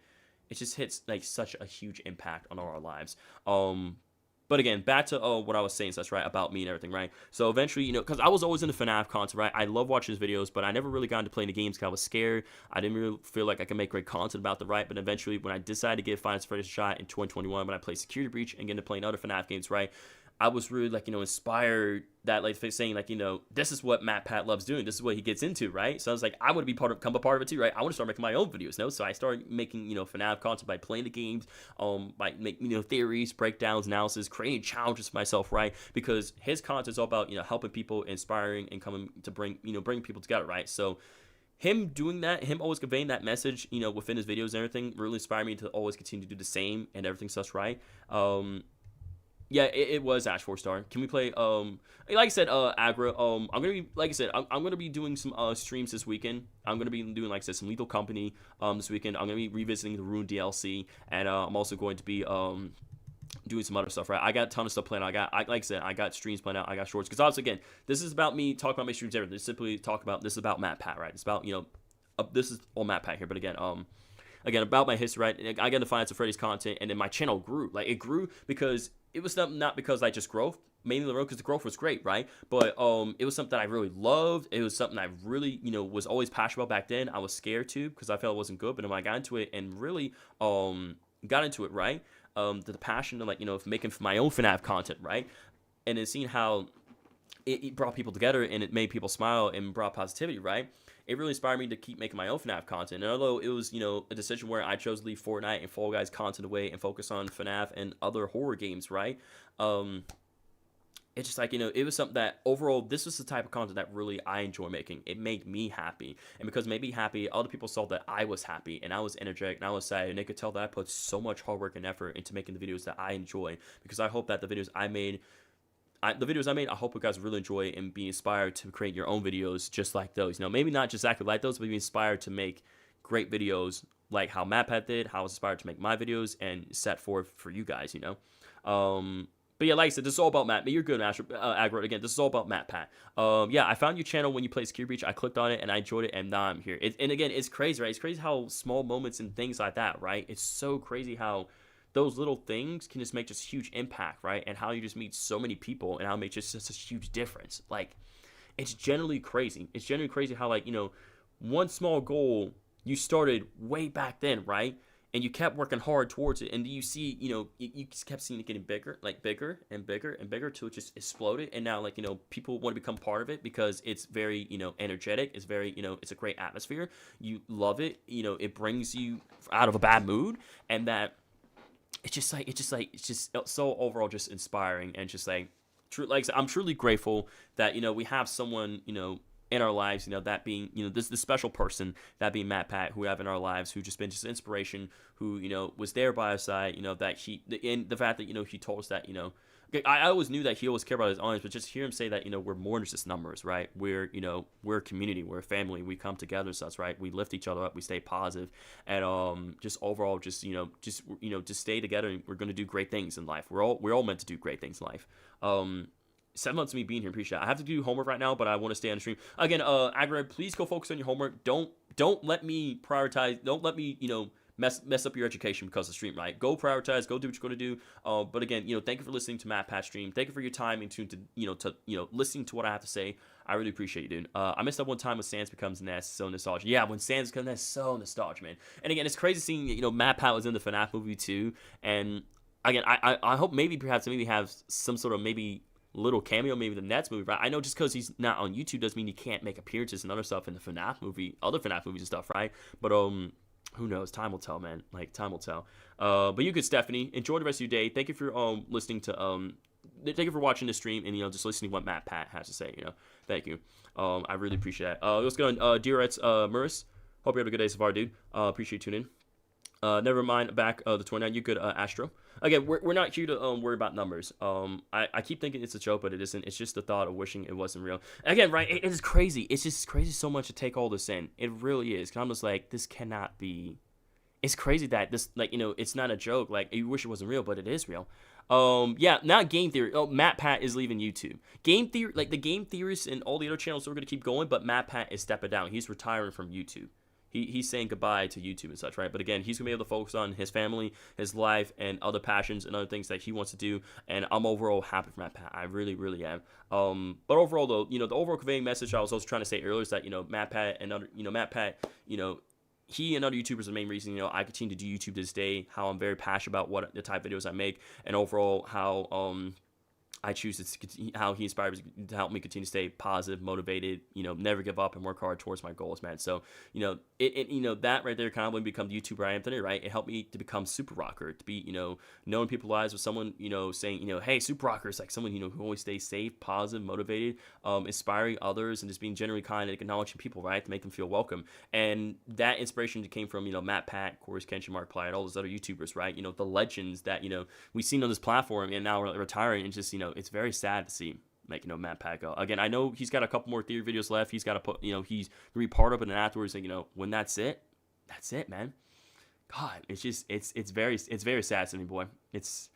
It just hits like such a huge impact on our lives. But again, back to what I was saying, so that's right, about me and everything, right? So eventually, you know, because I was always into FNAF content, right? I love watching his videos, but I never really got into playing the games because I was scared. I didn't really feel like I could make great content about the right. But eventually, when I decided to give Final Fantasy a shot in 2021, when I played Security Breach and get into playing other FNAF games, right? I was really, like, you know, inspired that, like, saying, like, you know, this is what MATPAT loves doing. This is what he gets into, right? So I was like, I want to become a part of it too, right? I want to start making my own videos, no? So I started making, you know, FNAF content by playing the games, by making, you know, theories, breakdowns, analysis, creating challenges for myself, right? Because his content is all about, you know, helping people, inspiring, and coming to bring people together, right? So him doing that, him always conveying that message, you know, within his videos and everything, really inspired me to always continue to do the same and everything such, right? Yeah, it was Ash 4-star. Can we play, like I said, Agra, I'm gonna be, like I said, I'm gonna be doing some, streams this weekend. I'm gonna be doing, like I said, some Lethal Company, this weekend. I'm gonna be revisiting the Rune DLC, and, I'm also going to be, doing some other stuff, right? I got a ton of stuff planned out. Like I said, I got streams planned out. I got shorts. Because also, again, this is about me talking about my streams, everything. This is about MATPAT, right? It's about, you know, this is all MATPAT here. But again, about my history, right? I got to find some Freddy's content, and then my channel grew. Like, it grew because it was not because I just growth, mainly because the growth was great, right? But it was something that I really loved. It was something I really, you know, was always passionate about back then. I was scared too because I felt it wasn't good. But when I got into it and really got into it, right? the passion of, like, you know, of making my own FNAF content, right? And then seeing how it brought people together and it made people smile and brought positivity, right? It really inspired me to keep making my own FNAF content. And although it was, you know, a decision where I chose to leave Fortnite and Fall Guys content away and focus on FNAF and other horror games, right? It's just like, you know, it was something that overall, this was the type of content that really I enjoy making. It made me happy. And because it made me happy, other people saw that I was happy and I was energetic and I was excited. And they could tell that I put so much hard work and effort into making the videos that I enjoy. Because I hope that the videos I made, I hope you guys really enjoy and be inspired to create your own videos just like those. You know, maybe not just exactly like those, but be inspired to make great videos like how MATPAT did, how I was inspired to make my videos and set forth for you guys, you know. But yeah, like I said, this is all about Matt. But you're good, Aggro. Again, this is all about MATPAT. Yeah, I found your channel when you played Security Breach. I clicked on it and I enjoyed it, and now I'm here. And again, it's crazy, right? It's crazy how small moments and things like that, right? It's so crazy how those little things can just make just huge impact, right? And how you just meet so many people and how it makes just such a huge difference. Like, it's generally crazy. It's generally crazy how, like, you know, one small goal you started way back then, right? And you kept working hard towards it, and you see, you know, you just kept seeing it getting bigger, like bigger and bigger and bigger, till it just exploded. And now, like, you know, people want to become part of it because it's very, you know, energetic. It's very, you know, it's a great atmosphere. You love it. You know, it brings you out of a bad mood, and that it's just so overall just inspiring, and just like, like I said, I'm truly grateful that, you know, we have someone, you know, in our lives, you know, that being, you know, this special person, that being MATPAT, who we have in our lives, who just been just inspiration, who, you know, was there by our side, you know, that and the fact that, you know, he told us that, you know, I always knew that he always cared about his audience, but just hear him say that, you know, we're more than just numbers, right? We're, you know, we're a community, we're a family, we come together, such, right? We lift each other up, we stay positive, and just overall, just stay together, and we're gonna do great things in life. We're all meant to do great things in life. 7 months of me being here, appreciate it. I have to do homework right now, but I want to stay on the stream. Again, Agra, please go focus on your homework. Don't let me prioritize. Don't let me, you know, mess up your education because of the stream, right? Go prioritize. Go do what you're going to do. But again, you know, thank you for listening to MATPAT stream. Thank you for your time and to listening to what I have to say. I really appreciate you, dude. I messed up one time when Sans becomes Nest, so nostalgic. Yeah, when Sans becomes Nest, so nostalgic, man. And again, it's crazy seeing, you know, MATPAT was in the FNAF movie too. And again, I hope maybe have some sort of maybe little cameo, maybe the Nets movie, right? I know just because he's not on YouTube doesn't mean he can't make appearances and other stuff in the FNAF movie, other FNAF movies and stuff, right? But who knows? Time will tell, man. Like, time will tell. But you good, Stephanie. Enjoy the rest of your day. Thank you for listening to thank you for watching the stream and, you know, just listening to what MATPAT has to say. You know, thank you. I really appreciate that. Let's go on. Dearettes, Maris. Hope you have a good day so far, dude. Appreciate you tuning in. Never mind back the 29. You good, Astro. Again, we're not here to worry about numbers. I keep thinking it's a joke, but it isn't. It's just the thought of wishing it wasn't real. And again, right? It is crazy. It's just crazy so much to take all this in. It really is. Cause I'm just like, this cannot be. It's crazy that this, like, you know, it's not a joke. Like, you wish it wasn't real, but it is real. Yeah, not Game Theory. Oh, MATPAT is leaving YouTube. Game Theory, like the Game Theorists and all the other channels are going to keep going, but MATPAT is stepping down. He's retiring from YouTube. He's saying goodbye to YouTube and such, right? But again, he's going to be able to focus on his family, his life, and other passions and other things that he wants to do. And I'm overall happy for MATPAT. I really, really am. But overall, though, you know, the overall conveying message I was also trying to say earlier is that, you know, MATPAT and other, you know, MATPAT, you know, he and other YouTubers are the main reason, you know, I continue to do YouTube to this day, how I'm very passionate about what the type of videos I make, and overall how I choose to, how he inspires to help me continue to stay positive, motivated, you know, never give up and work hard towards my goals, man. So, you know, you know, that right there kind of when become the YouTuber I am today, right? It helped me to become Super Rocker, to be, you know, known people's lives with someone, you know, saying, you know, hey, Super Rocker is like someone, you know, who always stays safe, positive, motivated, inspiring others, and just being generally kind and acknowledging people, right, to make them feel welcome. And that inspiration came from, you know, MATPAT, Corey's Kenshin, Markiplier, and all those other YouTubers, right? You know, the legends that, you know, we've seen on this platform and now we're retiring, and just, you know, it's very sad to see, like, you know, MATPAT go. Again, I know he's got a couple more theory videos left. He's got to put, you know, he's gonna be part of it, and afterwards, like, you know, when that's it, man. God, it's just, it's very sad to me, boy. It's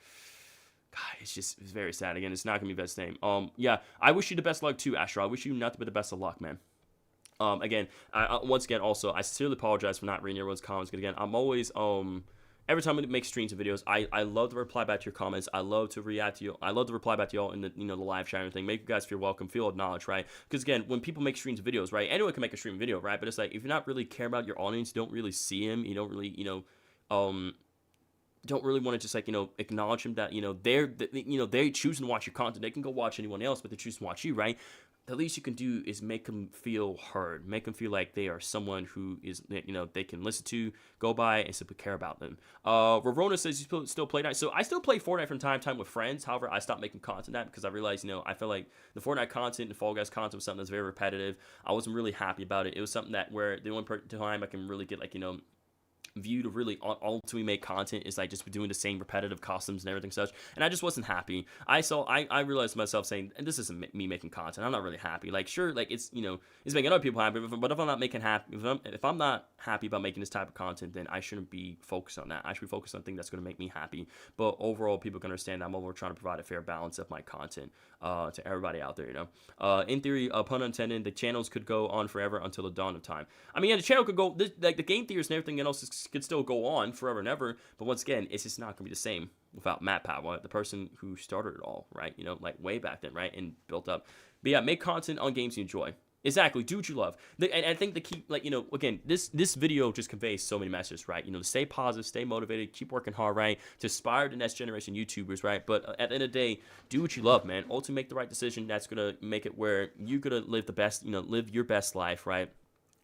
very sad. Again, it's not gonna be best name. Yeah, I wish you the best luck too, Astro. I wish you nothing but the best of luck, man. Again, once again, also, I sincerely apologize for not reading everyone's comments. But again, I'm always, every time we make streams and videos, I love to reply back to your comments. I love to react to you. I love to reply back to y'all in the, you know, the live chat and everything. Make you guys feel welcome, feel acknowledged, right? Because again, when people make streams and videos, right, anyone can make a stream video, right? But it's like, if you're not really caring about your audience, you don't really see them, you don't really, you know, don't really want to just like, acknowledge them that, they're choosing to watch your content. They can go watch anyone else, but they choose to watch you, right? The least you can do is make them feel heard, make them feel like they are someone who is, they can listen to, go by, and simply care about them. Rorona says you still play Fortnite. So I still play Fortnite from time to time with friends. However, I stopped making content that because I realized, I feel like the Fortnite content and Fall Guys content was something that's very repetitive. I wasn't really happy about it. It was something that where the only time I can really get like, view to really ultimately make content is like just doing the same repetitive costumes and everything such, and I just wasn't happy. I realized myself saying, and this isn't me making content, I'm not really happy. Like, sure, like it's it's making other people happy, but if I'm not making happy, if I'm not happy about making this type of content, then I shouldn't be focused on that. I should be focused on things that's going to make me happy. But overall, people can understand that I'm over trying to provide a fair balance of my content to everybody out there. In theory, pun intended, the channels could go on forever until the dawn of time. I mean, yeah, the channel could go like the game theories and everything else could still go on forever and ever, but once again, it's just not going to be the same without MATPAT, the person who started it all, right? Like way back then, right? And built up. But yeah, make content on games you enjoy. Exactly, do what you love. And I think the key, like, again, this video just conveys so many messages, right? Stay positive, stay motivated, keep working hard, right? To inspire the next generation YouTubers, right? But at the end of the day, do what you love, man. Ultimately, make the right decision. That's going to make it where you're going to live the best, live your best life, right?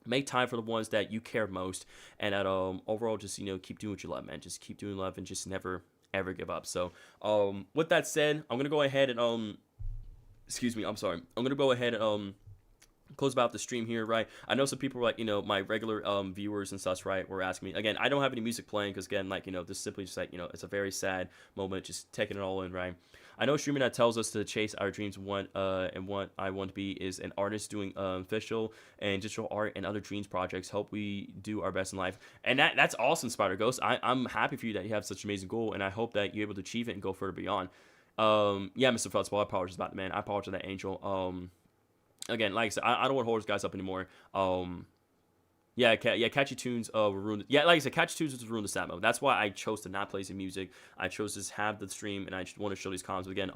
Make time for the ones that you care most, and that overall just keep doing what you love, man. Just keep doing love and just never ever give up. So with that said, I'm gonna go ahead and excuse me, I'm sorry. I'm gonna go ahead and close about the stream here, right? I know some people were like, my regular viewers and such, right, were asking me again. I don't have any music playing because again, like, this is simply just like, it's a very sad moment, just taking it all in, right? I know streaming that tells us to chase our dreams. And what I want to be is an artist doing official and digital art and other dreams projects. Hope we do our best in life. And that's awesome, Spider Ghost. I'm happy for you that you have such an amazing goal, and I hope that you're able to achieve it and go further beyond. Yeah, Mr. Futzball, I apologize about that, man. I apologize to that Angel. Again, like I said, I don't want to hold this guys up anymore. Catchy tunes were ruined. Yeah, like I said, catchy tunes was ruined the stat mode. That's why I chose to not play some music. I chose to just have the stream, and I just want to show these comments again.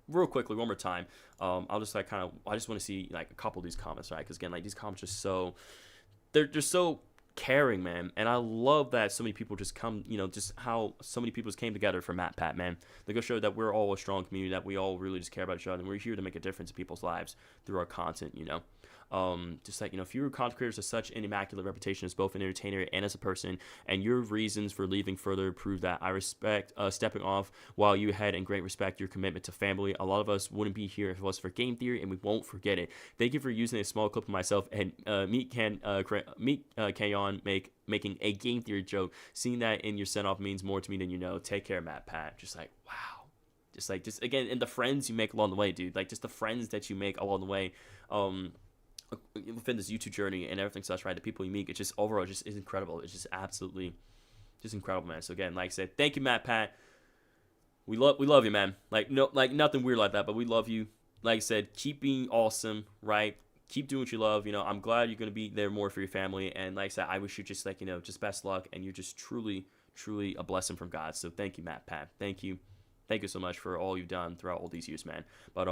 Real quickly, one more time. I'll just like I just want to see like a couple of these comments, right? Because again, like these comments are they're so caring, man. And I love that so many people just come, just how so many people just came together for MATPAT, man. They go show that we're all a strong community, that we all really just care about each other, and we're here to make a difference in people's lives through our content, just like, fewer content creators have such an immaculate reputation as both an entertainer and as a person, and your reasons for leaving further prove that. I respect stepping off while you had, and great respect your commitment to family. A lot of us wouldn't be here if it was for game theory, and we won't forget it. Thank you for using a small clip of myself and Meet Kayon making a game theory joke. Seeing that in your send off means more to me than you know. Take care, MATPAT. Just like, wow. Just again, and the friends you make along the way, dude. Like just the friends that you make along the way. Within this YouTube journey and everything such, right? The people you meet, it's just overall just is incredible. It's just absolutely just incredible, man. So again, like I said, thank you, MATPAT. We love you, man. Like nothing weird like that, but we love you. Like I said, keep being awesome, right? Keep doing what you love. I'm glad you're gonna be there more for your family. And like I said, I wish you just like just best luck, and you're just truly a blessing from God. So thank you, MATPAT. Thank you so much for all you've done throughout all these years, man. But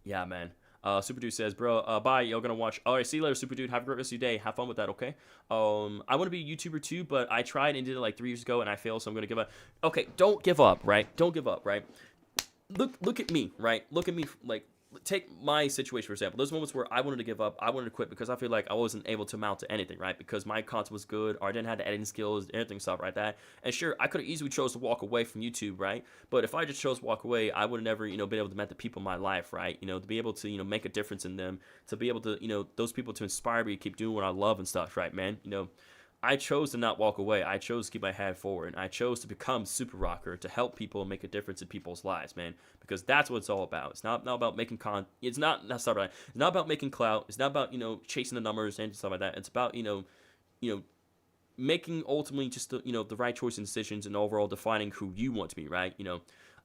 yeah, man. Super Dude says, bro, bye. Y'all gonna watch. All right, see you later, Super Dude. Have a great rest of your day. Have fun with that, okay? I want to be a YouTuber too, but I tried and did it like 3 years ago, and I failed, so I'm gonna give up. Okay, don't give up, right? Don't give up, right? Look at me, right? Look at me, like, take my situation for example. Those moments where I wanted to give up, I wanted to quit because I feel like I wasn't able to amount to anything, right? Because my content was good, or I didn't have the editing skills, anything stuff like that. And sure, I could have easily chose to walk away from YouTube, right? But if I just chose to walk away, I would have never, been able to meet the people in my life, right? To be able to, make a difference in them, to be able to, those people to inspire me to keep doing what I love and stuff, right, man? I chose to not walk away. I chose to keep my head forward. And I chose to become Super Rocker to help people and make a difference in people's lives, man. Because that's what it's all about. It's not about making It's not about making clout. It's not about chasing the numbers and stuff like that. It's about making ultimately just the right choice and decisions, and overall defining who you want to be, right?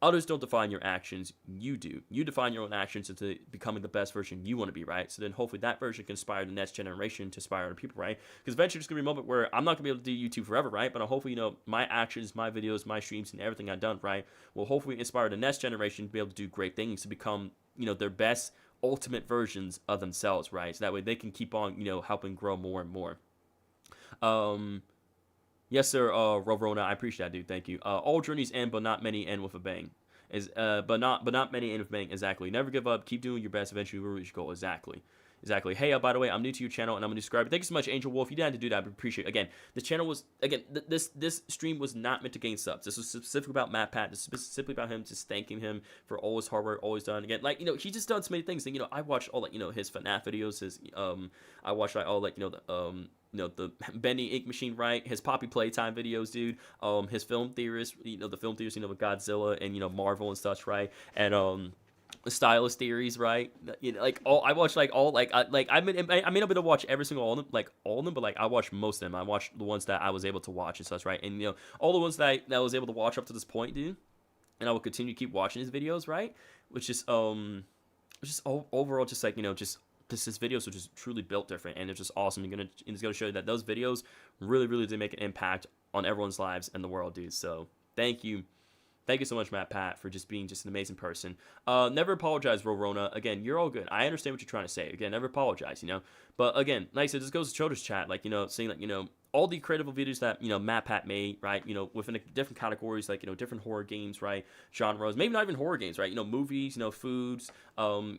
Others don't define your actions, you do. You define your own actions into becoming the best version you want to be, right? So then hopefully that version can inspire the next generation to inspire other people, right? Because eventually there's going to be a moment where I'm not going to be able to do YouTube forever, right? But hopefully, my actions, my videos, my streams, and everything I've done, right, will hopefully inspire the next generation to be able to do great things, to become, their best ultimate versions of themselves, right? So that way they can keep on, helping grow more and more. Yes, sir, Rovrona, I appreciate that, dude. Thank you. All journeys end, but not many end with a bang. But not many end with a bang. Exactly. Never give up. Keep doing your best. Eventually, we'll reach your goal. Exactly. Exactly. Hey, by the way, I'm new to your channel and I'm a new subscriber. Thank you so much, Angel Wolf. You didn't have to do that, but appreciate it. Again, the channel was this stream was not meant to gain subs. This was specifically about MATPAT. This is specifically about him, just thanking him for all his hard work, always done. Again, like, he just done so many things. And I watched all his FNAF videos. I watched all the Bendy Ink Machine, right? His Poppy Playtime videos, dude. His film theorists, the film theorists, with Godzilla and Marvel and such, right? And the stylist theories, right? I watched I may not be able to watch every single all of them, but I watched most of them. I watched the ones that I was able to watch and such, right? And all the ones that I was able to watch up to this point, dude. And I will continue to keep watching his videos, right? Which is overall just his videos are just truly built different, and they're just awesome. It's gonna show you that those videos really, really did make an impact on everyone's lives in the world, dude. So thank you so much, MATPAT, for just being just an amazing person. Never apologize, Rorona. Again, you're all good. I understand what you're trying to say. Again, never apologize, But again, like I said, this goes to children's chat, saying all the creative videos that MATPAT made, right? Within different categories, different horror games, right? Genres, maybe not even horror games, right? Movies, foods, all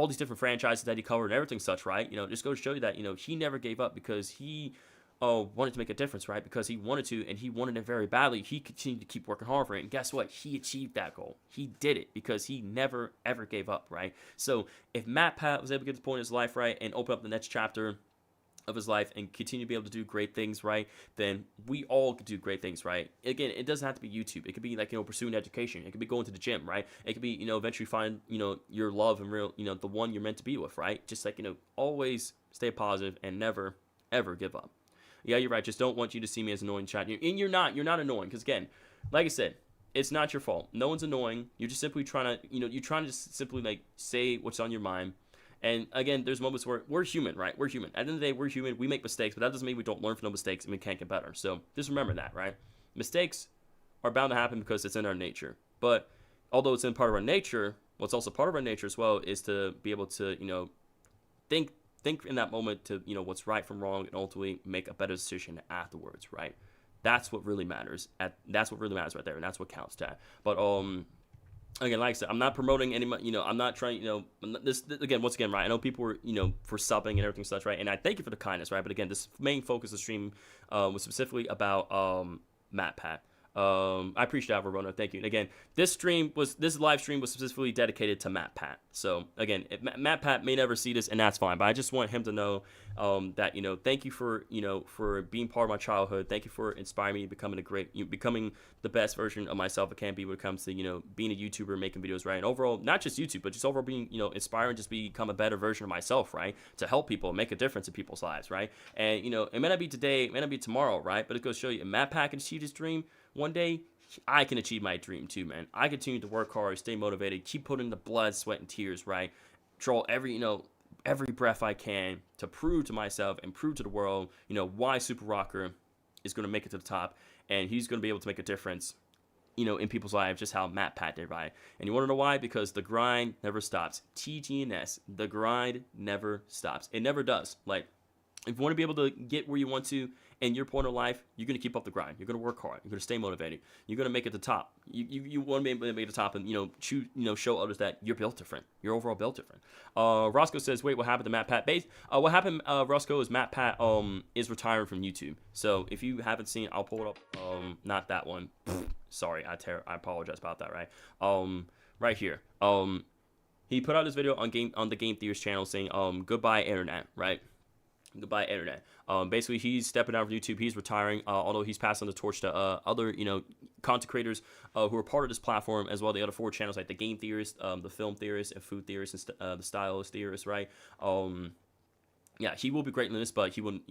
these different franchises that he covered and everything such, right? Just goes to show you that he never gave up because he wanted to make a difference, right? Because he wanted to, and he wanted it very badly. He continued to keep working hard for it, and guess what? He achieved that goal. He did it because he never ever gave up, right? So if MATPAT was able to get to the point in his life, right, and open up the next chapter of his life and continue to be able to do great things, right, then we all could do great things, right? Again, it doesn't have to be YouTube. It could be pursuing education. It could be going to the gym, right? It could be eventually find your love and real the one you're meant to be with, right? Just always stay positive and never ever give up. Yeah, you're right. Just don't want you to see me as annoying, chat. And you're not annoying, because again, like I said, it's not your fault. No one's annoying. You're just simply trying to you're trying to just simply say what's on your mind. And again, there's moments where we're human, right? We're human. At the end of the day, we're human. We make mistakes, but that doesn't mean we don't learn from no mistakes and we can't get better. So just remember that, right? Mistakes are bound to happen because it's in our nature. But although it's in part of our nature, what's also part of our nature as well is to be able to, think in that moment to, what's right from wrong and ultimately make a better decision afterwards, right? That's what really matters. That's what really matters right there, and that's what counts, Dad. But again, like I said, I'm not promoting any, I'm not trying, this again, once again, right? I know people were, for subbing and everything such, right? And I thank you for the kindness, right? But again, this main focus of the stream was specifically about MATPAT. I appreciate that, Verona. Thank you. And again, this live stream was specifically dedicated to MATPAT. So again, MATPAT may never see this, and that's fine. But I just want him to know that thank you for being part of my childhood. Thank you for inspiring me, becoming the best version of myself I can be when it comes to being a YouTuber, making videos, right? And overall, not just YouTube, but just overall being inspiring, just become a better version of myself, right? To help people, make a difference in people's lives, right? And it may not be today, it may not be tomorrow, right? But it goes to show you, if MATPAT can achieve his dream, one day, I can achieve my dream too, man. I continue to work hard, stay motivated, keep putting the blood, sweat, and tears, right? Draw every breath I can to prove to myself and prove to the world, why Super Rocker is going to make it to the top, and he's going to be able to make a difference, in people's lives, just how MATPAT did, right? And you want to know why? Because the grind never stops. TGNS, the grind never stops. It never does. If you want to be able to get where you want to in your point of life, you're going to keep up the grind. You're going to work hard. You're going to stay motivated. You're going to make it to the top. You want to be able to make it to the top and, show others that you're built different. You're overall built different. Roscoe says, wait, what happened to MATPAT base? What happened, Roscoe, is MATPAT is retiring from YouTube. So if you haven't seen, I'll pull it up. Not that one. Sorry, I apologize about that, right? Right here. He put out this video on the Game Theorist channel saying, goodbye, internet, right? Goodbye, internet. Basically, he's stepping out of YouTube. He's retiring, although he's passing the torch to other, content creators who are part of this platform, as well the other 4 channels, like the Game Theorist, the Film Theorist, and Food Theorist, and the Stylist Theorist, right? Yeah, he will be great in this, but he wouldn't,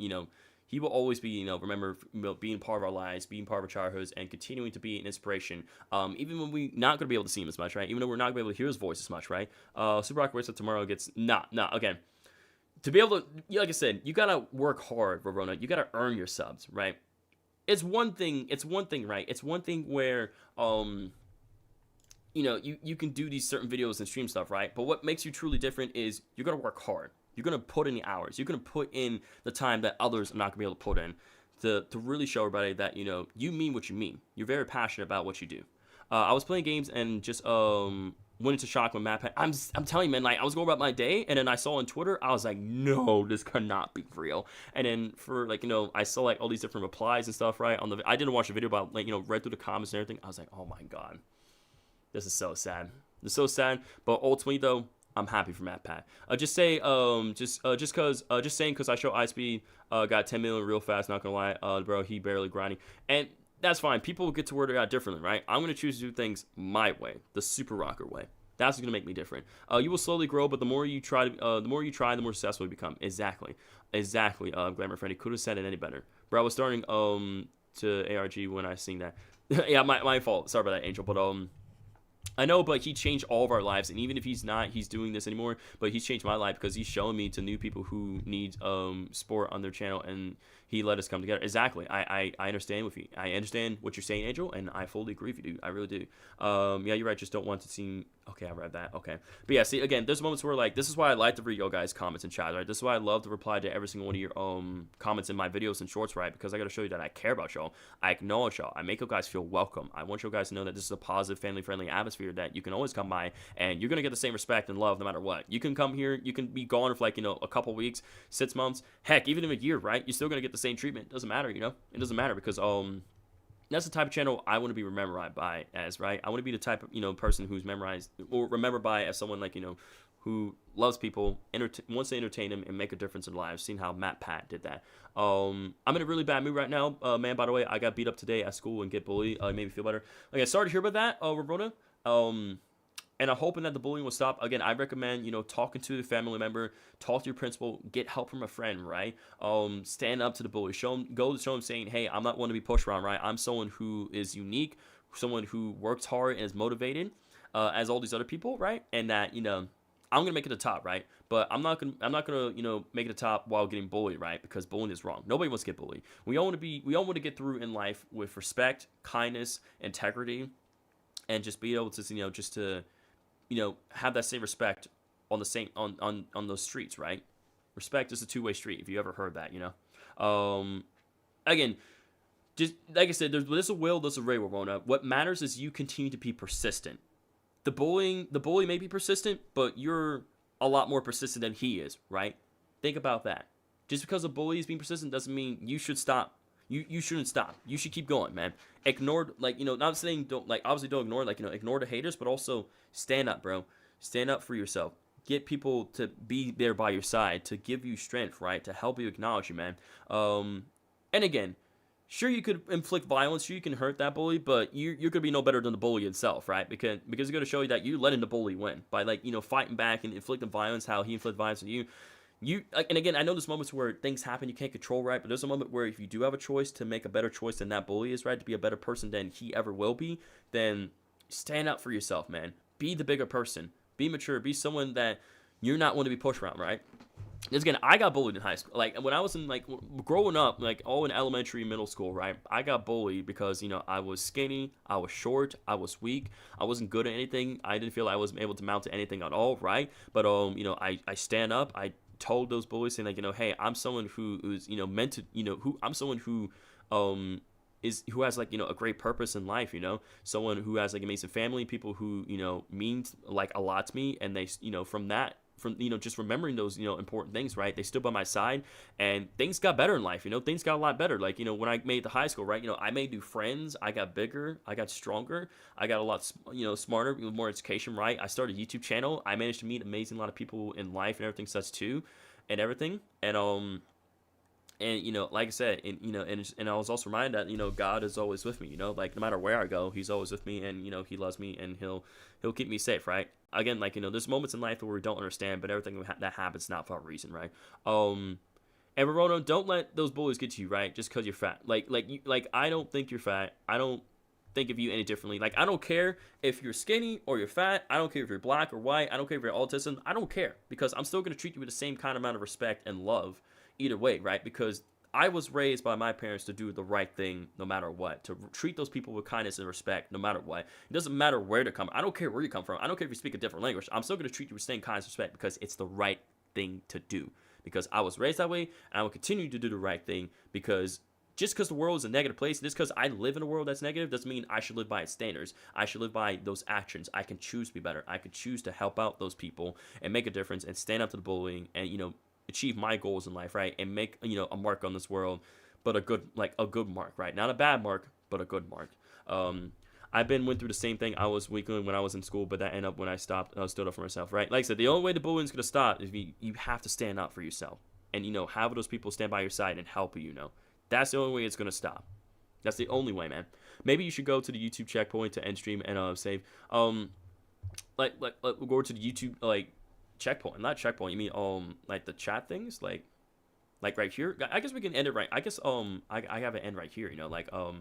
he will always be, remember, being part of our lives, being part of our childhoods, and continuing to be an inspiration, even when we're not going to be able to see him as much, right? Even though we're not going to be able to hear his voice as much, right? Super Rock Race tomorrow gets, again. To be able to, like I said, you gotta work hard, Verona. You gotta earn your subs, right? It's one thing, right? It's one thing where, you can do these certain videos and stream stuff, right? But what makes you truly different is you're gonna work hard. You're gonna put in the hours. You're gonna put in the time that others are not gonna be able to put in. to really show everybody that, you know, you mean what you mean. You're very passionate about what you do. I was playing games and just went into shock when MATPAT. I'm telling you, man, like I was going about my day, and then I saw on Twitter, I was like, no, this cannot be real. And then for like, you know, I saw like all these different replies and stuff, right? I didn't watch the video, but like, you know, read through the comments and everything. I was like, oh my god, this is so sad. It's so sad. But ultimately, though, I'm happy for MATPAT. Just saying, cause I show iSpeed got 10 million real fast. Not gonna lie, bro, he barely grinding, and that's fine. People get to where they're at differently, right? I'm gonna choose to do things my way, the super rocker way. That's gonna make me different. You will slowly grow, but the more you try, the more successful you become. Exactly. Glamour Freddy could have said it any better, bro. I was starting to ARG when I seen that. Yeah, my fault. Sorry about that, Angel. But I know, but he changed all of our lives, and even if he's doing this anymore, but he's changed my life because he's showing me to new people who need sport on their channel, and he let us come together. Exactly. I understand with you. I understand what you're saying, Angel, and I fully agree with you, dude. I really do. Yeah, you're right. Just don't want to seem. Okay, I read that. Okay, but yeah, see, again, there's moments where like this is why I like to read your guys' comments and chat, right? This is why I love to reply to every single one of your comments in my videos and shorts, right? Because I got to show you that I care about y'all. I acknowledge y'all. I make you guys feel welcome. I want you guys to know that this is a positive, family-friendly atmosphere that you can always come by, and you're gonna get the same respect and love no matter what. You can come here, you can be gone for like, you know, a couple weeks, 6 months, heck, even in a year, right? You're still gonna get the same treatment. Doesn't matter, you know. It doesn't matter because that's the type of channel I want to be remembered by as, right? I want to be the type of, you know, person who's memorized or remembered by as someone like, you know, who loves people, wants to entertain them and make a difference in their lives. Seen how MATPAT did that. I'm in a really bad mood right now, man. By the way, I got beat up today at school and get bullied. It made me feel better. Okay, sorry to hear about that, Roberta. And I'm hoping that the bullying will stop. Again, I recommend, you know, talking to the family member, talk to your principal, get help from a friend, right? Stand up to the bully. Go show them saying, hey, I'm not one to be pushed around, right? I'm someone who is unique, someone who works hard and is motivated, as all these other people, right? And that, you know, I'm gonna make it to the top, right? But I'm not gonna, you know, make it to the top while getting bullied, right? Because bullying is wrong. Nobody wants to get bullied. We all want to get through in life with respect, kindness, integrity, and just be able to, you know, just to, you know, have that same respect on the same on those streets, right? Respect is a two-way street, if you ever heard that, you know. Again, just like I said, there's a will, there's a way, Ramona. What matters is you continue to be persistent. The bully may be persistent, but you're a lot more persistent than he is, right? Think about that. Just because a bully is being persistent doesn't mean you should stop. You shouldn't stop. You should keep going, man. Ignore, like, you know, not saying don't, like, obviously don't ignore, like, you know, ignore the haters, but also stand up, bro. Stand up for yourself. Get people to be there by your side, to give you strength, right? To help you acknowledge you, man. And again, sure, you could inflict violence, sure, you can hurt that bully, but you're going to be no better than the bully itself, right? Because it's going to show you that you letting the bully win by, like, you know, fighting back and inflicting violence, how he inflicted violence on you. And again, I know there's moments where things happen you can't control, right? But there's a moment where if you do have a choice to make a better choice than that bully is, right? To be a better person than he ever will be, then stand up for yourself, man. Be the bigger person. Be mature. Be someone that you're not one to be pushed around, right? Because again, I got bullied in high school. Like, when I was in, like, growing up, like, all in elementary, middle school, right? I got bullied because, you know, I was skinny, I was short, I was weak, I wasn't good at anything. I didn't feel I was able to mount to anything at all, right? But, you know, I stand up, I told those bullies, saying, like, you know, hey, I'm someone who's, you know, meant to, you know, I'm someone who who has, like, you know, a great purpose in life, you know, someone who has, like, amazing family, people who, you know, mean, like, a lot to me, and they, you know, from you know, just remembering those, you know, important things, right? They stood by my side, and things got better in life, you know, things got a lot better. Like, you know, when I made the high school, right, you know, I made new friends, I got bigger, I got stronger, I got a lot, you know, smarter, with more education, right? I started a YouTube channel, I managed to meet amazing lot of people in life and everything such too, and everything, and you know, like I said, and you know, and I was also reminded that, you know, God is always with me, you know, like, no matter where I go, he's always with me, and, you know, he loves me, and he'll keep me safe, right? Again, like, you know, there's moments in life where we don't understand, but everything that happens not for a reason, right? And Verona, don't let those bullies get to you, right? Just because you're fat. Like I don't think you're fat. I don't think of you any differently. Like, I don't care if you're skinny or you're fat. I don't care if you're black or white. I don't care if you're autism. I don't care, because I'm still going to treat you with the same kind of amount of respect and love either way, right? Because I was raised by my parents to do the right thing no matter what, to treat those people with kindness and respect no matter what. It doesn't matter where they come. I don't care where you come from. I don't care if you speak a different language. I'm still going to treat you with the same kindness and respect, because it's the right thing to do. Because I was raised that way, and I will continue to do the right thing, because just because the world is a negative place, just because I live in a world that's negative, doesn't mean I should live by its standards. I should live by those actions. I can choose to be better. I could choose to help out those people and make a difference and stand up to the bullying and, achieve my goals in life, right? And make, a mark on this world, but a good mark, right? Not a bad mark, but a good mark. I've went through the same thing. I was weakling when I was in school, but that ended up when I stood up for myself, right? Like I said, the only way the bullying is going to stop is you have to stand up for yourself and, have those people stand by your side and help you, That's the only way it's going to stop. That's the only way, man. Maybe you should go to the YouTube checkpoint to end stream and save. Like go to the YouTube, checkpoint. Not checkpoint, you mean, like the chat things? Like right here? I guess we can end it right. I guess, I have it end right here,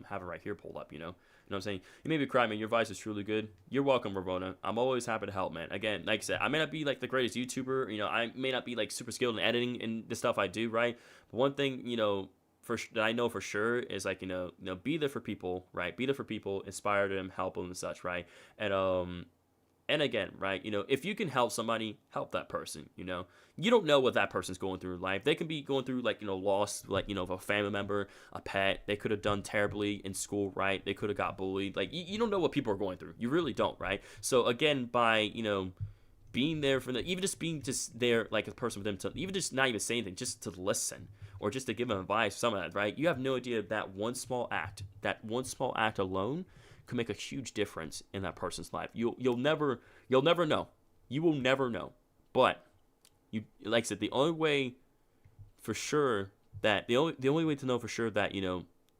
have it right here pulled up, You know what I'm saying? You made me cry, man. Your advice is truly good. You're welcome, Ramona. I'm always happy to help, man. Again, like I said, I may not be like the greatest YouTuber. I may not be like super skilled in editing and the stuff I do, right? But one thing, that I know for sure is like, be there for people, right? Be there for people, inspire them, help them and such, right? And again, right, if you can help somebody, help that person, You don't know what that person's going through in life. They can be going through, loss, of a family member, a pet. They could have done terribly in school, right? They could have got bullied. Like, you don't know what people are going through. You really don't, right? So, again, by, being there for them, even just being there, like a person with them, to even just not even say anything, just to listen or just to give them advice, some of that, right? You have no idea that one small act alone can make a huge difference in that person's life. You'll never know. You will never know. But you, like I said, the only way for sure that the only way to know for sure that you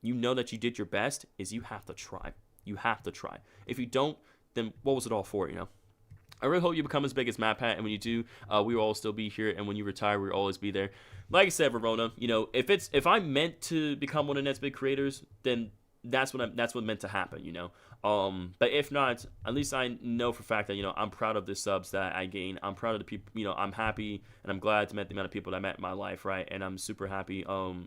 know that you did your best is you have to try. You have to try. If you don't, then what was it all for? I really hope you become as big as MATPAT, and when you do, we will all still be here. And when you retire, we'll always be there. Like I said, Verona, if I'm meant to become one of the next big creators, then that's what meant to happen, But if not, at least I know for a fact that, I'm proud of the subs that I gain. I'm proud of the people, I'm happy and I'm glad to meet the amount of people that I met in my life, right? And I'm super happy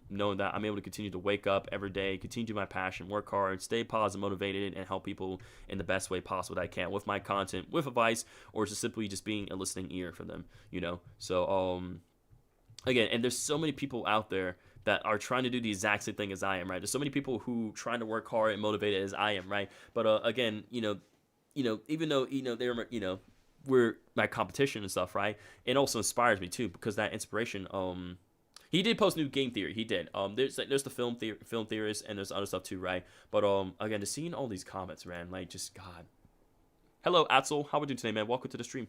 knowing that I'm able to continue to wake up every day, continue to do my passion, work hard, stay positive, motivated, and help people in the best way possible that I can with my content, with advice, or just simply just being a listening ear for them, So, again, and there's so many people out there that are trying to do the exact same thing as I am, right? There's so many people who trying to work hard and motivated as I am, right? But again, even though they're we're my competition and stuff, right? It also inspires me too because that inspiration. He did post new game theory. He did. There's the film theorist and there's other stuff too, right? But again, just seeing all these comments, man, like just God. Hello, Atzel. How are we doing today, man? Welcome to the stream.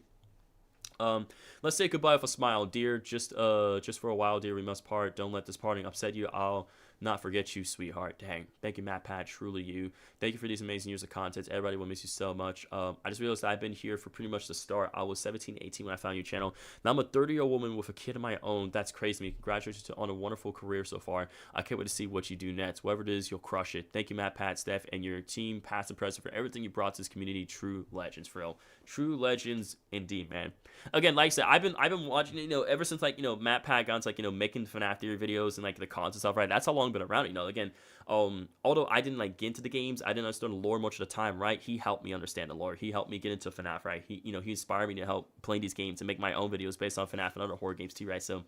Let's say goodbye with a smile, dear. Just for a while, dear, we must part. Don't let this parting upset you. I'll not forget you, sweetheart. Dang. Thank you, MATPAT. Truly you. Thank you for these amazing years of content. Everybody will miss you so much. I just realized I've been here for pretty much the start. I was 17, 18 when I found your channel. Now I'm a 30-year-old woman with a kid of my own. That's crazy to me. Congratulations on a wonderful career so far. I can't wait to see what you do next. Whatever it is, you'll crush it. Thank you, MATPAT, Steph, and your team, past and present, for everything you brought to this community. True legends, for real. True legends indeed, man. Again, like I said, I've been watching, ever since MATPAT got into making FNAF theory videos and the cons and stuff, right? That's how long I've been around, again. Although I didn't get into the games, I didn't understand the lore much of the time, right? He helped me understand the lore. He helped me get into FNAF, right? He inspired me to help play these games and make my own videos based on FNAF and other horror games too, right? So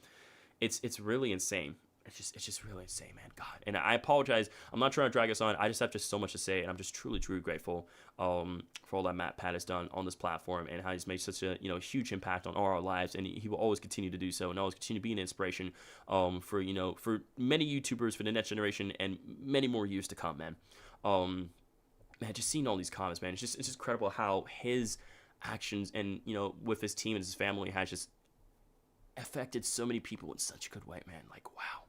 it's really insane. It's just really insane, man. God. And I apologize. I'm not trying to drag us on. I just have just so much to say, and I'm just truly, truly grateful for all that MATPAT has done on this platform and how he's made such a huge impact on all our lives, and he will always continue to do so, and always continue to be an inspiration for many YouTubers for the next generation and many more years to come, man. Man, just seeing all these comments, man, it's just incredible how his actions and with his team and his family has just affected so many people in such a good way, man. Like, wow.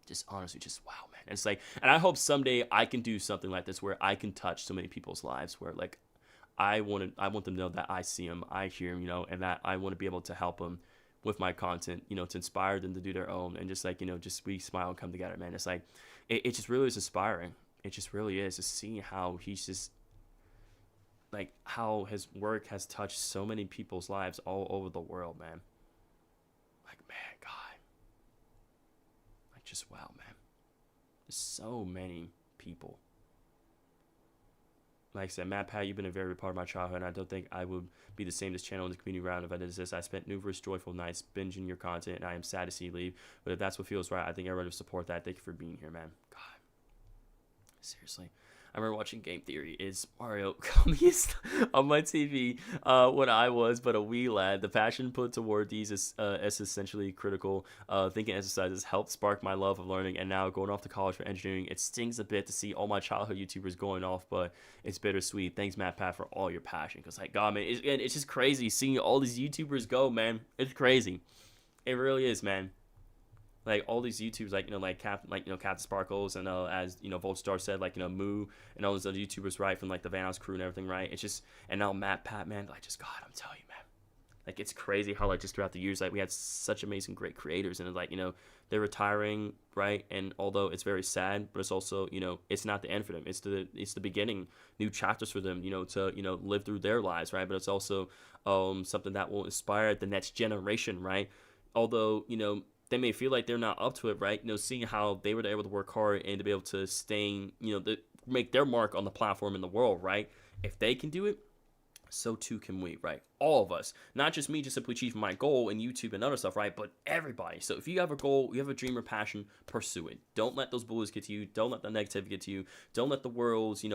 Just honestly, just wow, man. And it's and I hope someday I can do something like this where I can touch so many people's lives, where I want them to know that I see them, I hear them, and that I want to be able to help them with my content, to inspire them to do their own, and just just we smile and come together, man. It's it just really is inspiring. It just really is to see how he's just how his work has touched so many people's lives all over the world, man. Man, God. Just wow, man. There's so many people. like I said, MATPAT, you've been a very big part of my childhood, and I don't think I would be the same this channel in the community round if I did this. I spent numerous joyful nights binging your content, and I am sad to see you leave. But if that's what feels right, I think everybody will support that. Thank you for being here, man. God. Seriously. I remember watching Game Theory. Is Mario Gummies on my TV when I was but a wee lad. The passion put toward these is essentially critical. Thinking exercises helped spark my love of learning, and now going off to college for engineering, it stings a bit to see all my childhood YouTubers going off, but it's bittersweet. Thanks, MATPAT, for all your passion. Because, like, God, man, it's just crazy seeing all these YouTubers go, man. It's crazy. It really is, man. Like all these YouTubers, like Captain Sparkles, and as Voltstar said, like Moo and all those other YouTubers, right, from like the Van House crew and everything, right. It's just, and now MATPAT, man, like just God, I'm telling you, man, like it's crazy how like just throughout the years, like we had such amazing, great creators, and it's like they're retiring, right. And although it's very sad, but it's also it's not the end for them. It's the beginning, new chapters for them, to live through their lives, right. But it's also something that will inspire the next generation, right. Although they may feel like they're not up to it, right? Seeing how they were able to work hard and to be able to make their mark on the platform in the world, right? If they can do it, so too can we, right? All of us, not just me, just simply achieving my goal in YouTube and other stuff, right? But everybody. So if you have a goal, you have a dream or passion, pursue it. Don't let those bullies get to you. Don't let the negativity get to you. Don't let the world's,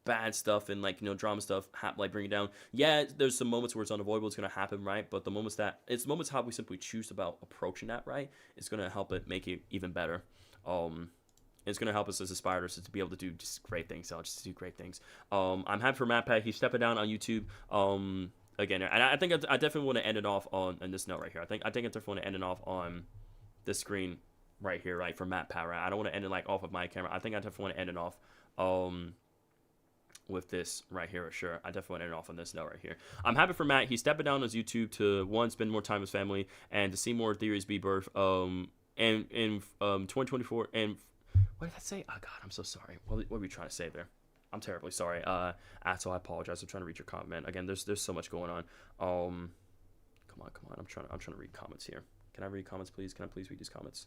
bad stuff and drama stuff bring it down. Yeah, there's some moments where it's unavoidable, it's gonna happen, right? But the moments how we simply choose about approaching that, right, it's gonna help it make it even better. It's gonna help us as aspirers to be able to do just great things. I'll just do great things. I'm happy for MATPAT. He's stepping down on YouTube. Again, and I think I definitely want to end it off on this note right here. I think I definitely want to end it off on this screen right here, right, for MATPAT. Right? I don't want to end it like off of my camera. I think I definitely want to end it off with this right here, sure. I definitely want to end it off on this note right here. I'm happy for Matt. He's stepping down on his YouTube to, one, spend more time with his family, and to see more theories be birthed. And in 2024, and what did that say? Oh God, I'm so sorry. What were we trying to say there? I'm terribly sorry. So I apologize. I'm trying to read your comment. Again, there's so much going on. Come on. I'm trying to read comments here. Can I read comments, please? Can I please read these comments?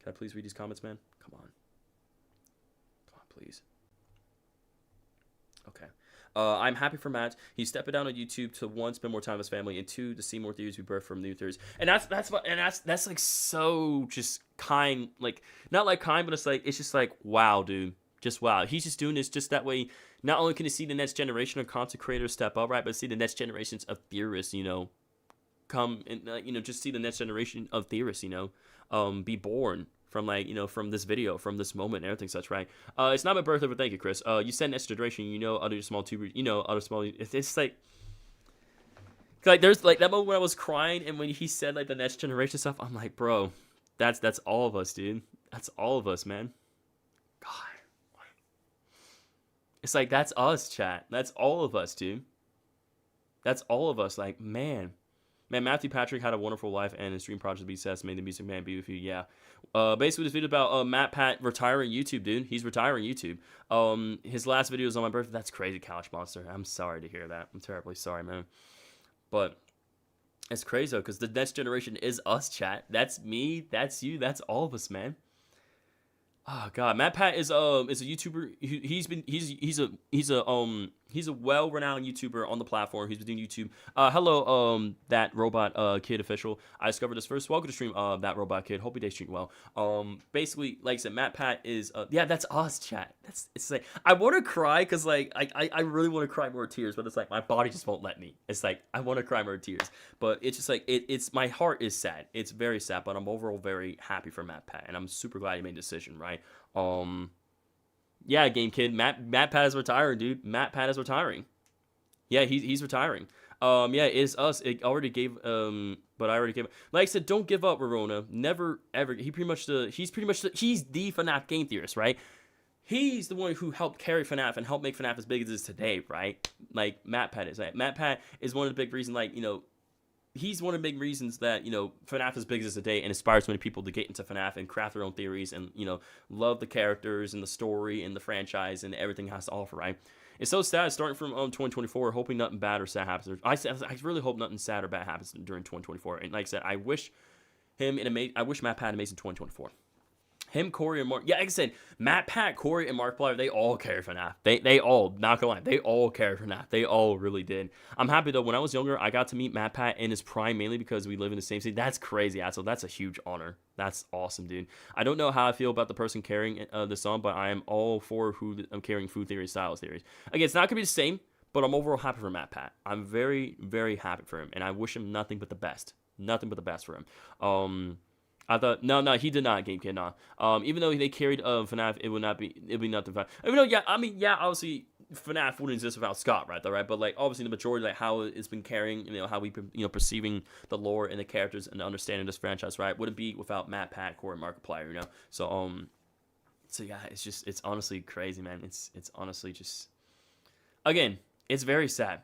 Can I please read these comments, man? Come on, please. Okay. I'm happy for Matt. He's stepping down on YouTube to, one, spend more time with his family, and two, to see more theories be birthed from new theories. And that's like so just kind, like not like kind, but it's just like wow, dude, just wow. He's just doing this just that way. Not only can he see the next generation of content creators step up, right, but see the next generations of theorists, come and just see the next generation of theorists, be born from from this video, from this moment, and everything such, right? It's not my birthday, but thank you, Chris. You said next generation, other small tubers, other small. It's like there's like that moment when I was crying, and when he said like the next generation stuff, I'm like, bro, that's all of us, dude. That's all of us, man. God, it's like that's us, chat. That's all of us, dude. That's all of us. Like, man, Matthew Patrick had a wonderful life, and his dream project to be success. May the music man be with you. Yeah. Basically, this video about MATPAT retiring YouTube, dude. He's retiring YouTube. His last video was on my birthday. That's crazy, Couch Monster. I'm sorry to hear that. I'm terribly sorry, man. But it's crazy though, because the next generation is us, chat. That's me. That's you. That's all of us, man. Oh God, MATPAT is a YouTuber. He's a well-renowned YouTuber on the platform. He's been doing YouTube. Hello, that robot kid official. I discovered this first. Welcome to stream, that robot kid. Hope your day stream well. Basically, like I said, MATPAT is yeah, that's us, chat. It's like I want to cry because like I really want to cry more tears, but it's like my body just won't let me. It's like I want to cry more tears, but it's just like it's my heart is sad. It's very sad, but I'm overall very happy for MATPAT, and I'm super glad he made a decision, right? Yeah, Game Kid, MATPAT is retiring, dude. MATPAT is retiring. Yeah, he's retiring. Yeah, it is us. It already gave but I already gave. Like I said, don't give up, Rorona. Never ever. He's the FNAF game theorist, right? He's the one who helped carry FNAF and helped make FNAF as big as it is today, right? Like MATPAT is. Right? MATPAT is one of the big reasons, like he's one of the big reasons that, FNAF is as big as today and inspires so many people to get into FNAF and craft their own theories and, love the characters and the story and the franchise and everything it has to offer, right? It's so sad starting from 2024, hoping nothing bad or sad happens. I really hope nothing sad or bad happens during 2024. And like I said, I wish MATPAT amazing 2024. Him, Corey, and Mark. Yeah, like I said, MATPAT, Corey, and Markiplier, they all carried FNAF. They all, not gonna lie, they all carried FNAF. They all really did. I'm happy though. When I was younger, I got to meet MATPAT in his prime mainly because we live in the same city. That's crazy, asshole. That's a huge honor. That's awesome, dude. I don't know how I feel about the person carrying the song, but I am all for who I'm carrying food theory, styles theories. Again, it's not gonna be the same, but I'm overall happy for MATPAT. I'm very, very happy for him, and I wish him nothing but the best. Nothing but the best for him. I thought no, he did not, Game Kid, nah. Even though they carried FNAF, it would be nothing fun. Even though, yeah, I mean, yeah, obviously FNAF wouldn't exist without Scott, right? Though, right? But like, obviously, the majority, like how it's been carrying, how we, perceiving the lore and the characters and the understanding of this franchise, right? Wouldn't be without MATPAT, Corey, and Markiplier, So yeah, it's honestly crazy, man. It's honestly just, again, it's very sad.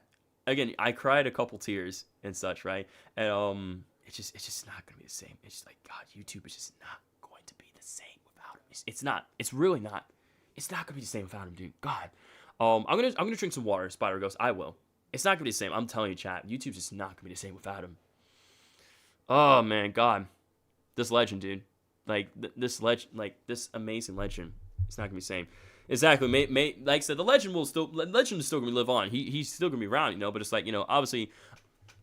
Again, I cried a couple tears and such, right? And It's just not gonna be the same. It's just like, God, YouTube is just not going to be the same without him. It's not. It's really not. It's not gonna be the same without him, dude. God. I'm gonna drink some water, Spider Ghost. I will. It's not gonna be the same. I'm telling you, chat. YouTube's just not gonna be the same without him. Oh man, God. This legend, dude. Like this legend, like this amazing legend. It's not gonna be the same. Exactly. Like I said, the legend is still gonna live on. He's still gonna be around, but it's like, obviously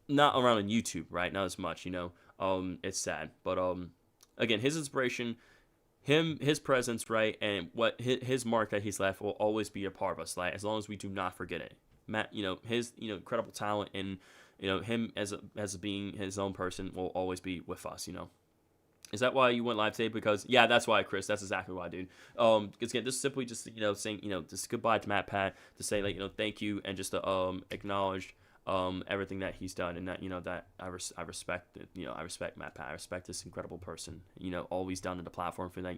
not around on YouTube, right? Not as much, It's sad, but again, his inspiration, his presence, right, and what his mark that he's left will always be a part of us, like as long as we do not forget it. Matt, his incredible talent and him as being his own person will always be with us. Is that why you went live today? Because yeah, that's why, Chris. That's exactly why, dude. Because again, this is simply just saying just goodbye to MATPAT, to say like thank you, and just to acknowledge everything that he's done, and that that I respect it. I respect MATPAT. I respect this incredible person. All he's done in the platform for that.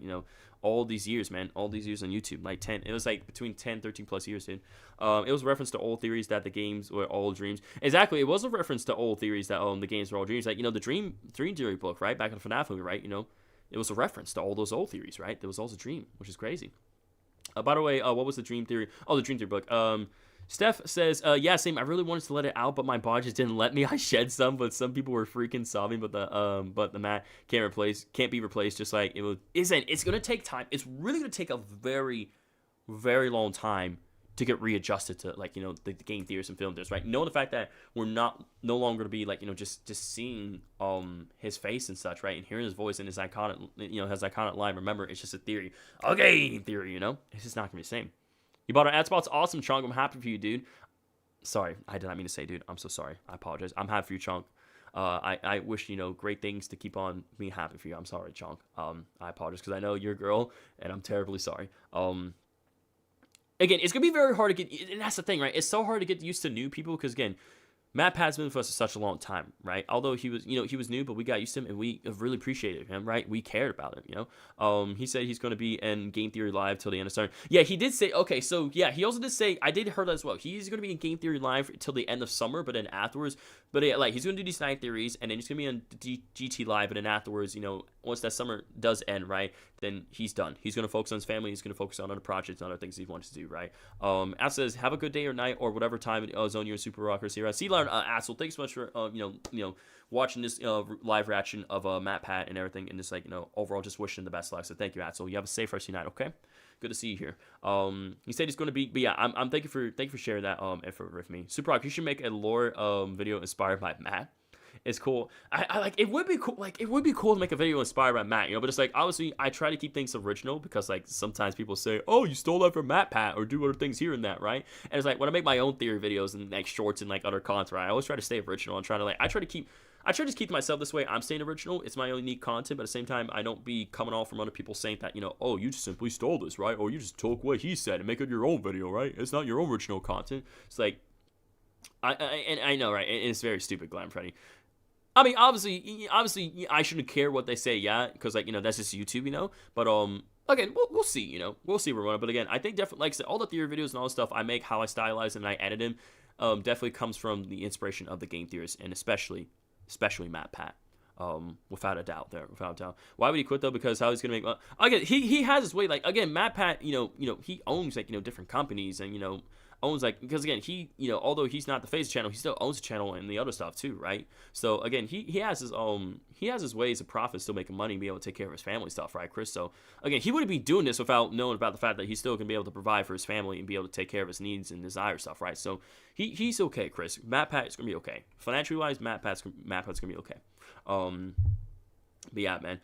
All these years, man. All these years on YouTube, like 10. It was like between 10, 13 plus years, dude. It was a reference to old theories that the games were all dreams. Exactly, it was a reference to old theories that the games were all dreams. Like the Dream Theory book, right, back in the FNAF movie, right. It was a reference to all those old theories, right. There was also a dream, which is crazy. By the way, what was the Dream Theory? Oh, the Dream Theory book. Steph says, yeah, same. I really wanted to let it out, but my body just didn't let me. I shed some, but some people were freaking sobbing. But the mat can't be replaced. Just like it was. It's gonna take time. It's really gonna take a very, very long time to get readjusted to the game theories and film theories, right? Knowing the fact that we're no longer to be just seeing his face and such, right, and hearing his voice and his iconic line. Remember, it's just a theory, a game theory. It's just not gonna be the same. You bought our ad spots. Awesome, Chunk. I'm happy for you, dude. Sorry, I did not mean to say, dude. I'm so sorry. I apologize. I'm happy for you, Chunk. I wish, great things to keep on being happy for you. I'm sorry, Chunk. I apologize because I know you're a girl, and I'm terribly sorry. Again, it's going to be very hard to get, and that's the thing, right? It's so hard to get used to new people because, again, MATPAT's been with us for such a long time, right? Although he was, he was new, but we got used to him and we have really appreciated him, right? We cared about him, He said he's going to be in Game Theory Live till the end of summer. Yeah, he did say, okay, so yeah, he also did say, I did hear that as well. He's going to be in Game Theory Live till the end of summer, but then afterwards, yeah, like he's going to do these night theories and then he's going to be on GT Live, and then afterwards, once that summer does end, right, then he's done. He's going to focus on his family. He's going to focus on other projects and other things he wants to do, right? As says, have a good day or night or whatever time zone you're Super Rockers here. See you later, Asshole. Thanks so much for watching this live reaction of MATPAT and everything, and just overall just wishing the best luck. So thank you, Asshole. You have a safe rest of your night, okay? Good to see you here. He said he's going to be, but yeah, I'm thank you for sharing that effort with me. Super Rock, you should make a lore video inspired by Matt. It's cool. I like it would be cool. Like it would be cool to make a video inspired by Matt, but it's like obviously I try to keep things original because like sometimes people say, oh, you stole that from MATPAT or do other things here and that, right? And it's like when I make my own theory videos and like shorts and like other content, right, I always try to stay original and try to I try to just keep myself this way. I'm staying original. It's my own unique content, but at the same time, I don't be coming off from other people saying that, oh, you just simply stole this, right? Or you just took what he said and make it your own video, right? It's not your own original content. It's like, I know, right? It's very stupid, Glam Freddy. I mean, obviously, I shouldn't care what they say, yeah, because like that's just YouTube, But again, we'll see, we'll see where we're going. But again, I think definitely, like I said, all the theory videos and all the stuff I make, how I stylize and I edit them, definitely comes from the inspiration of the game theorists and especially MATPAT. Without a doubt. Why would he quit though? Because how he's gonna make? Again, he has his way. Like again, MATPAT, he owns like different companies and owns like, because again, he, although he's not the face of the channel, he still owns the channel and the other stuff too, right? So again, he has his ways of profit, still making money and be able to take care of his family stuff, right, Chris? So again, he wouldn't be doing this without knowing about the fact that he's still gonna be able to provide for his family and be able to take care of his needs and desire stuff, right? So he's okay, Chris. MATPAT is gonna be okay. Financially wise, MATPAT's gonna be okay. But yeah, man.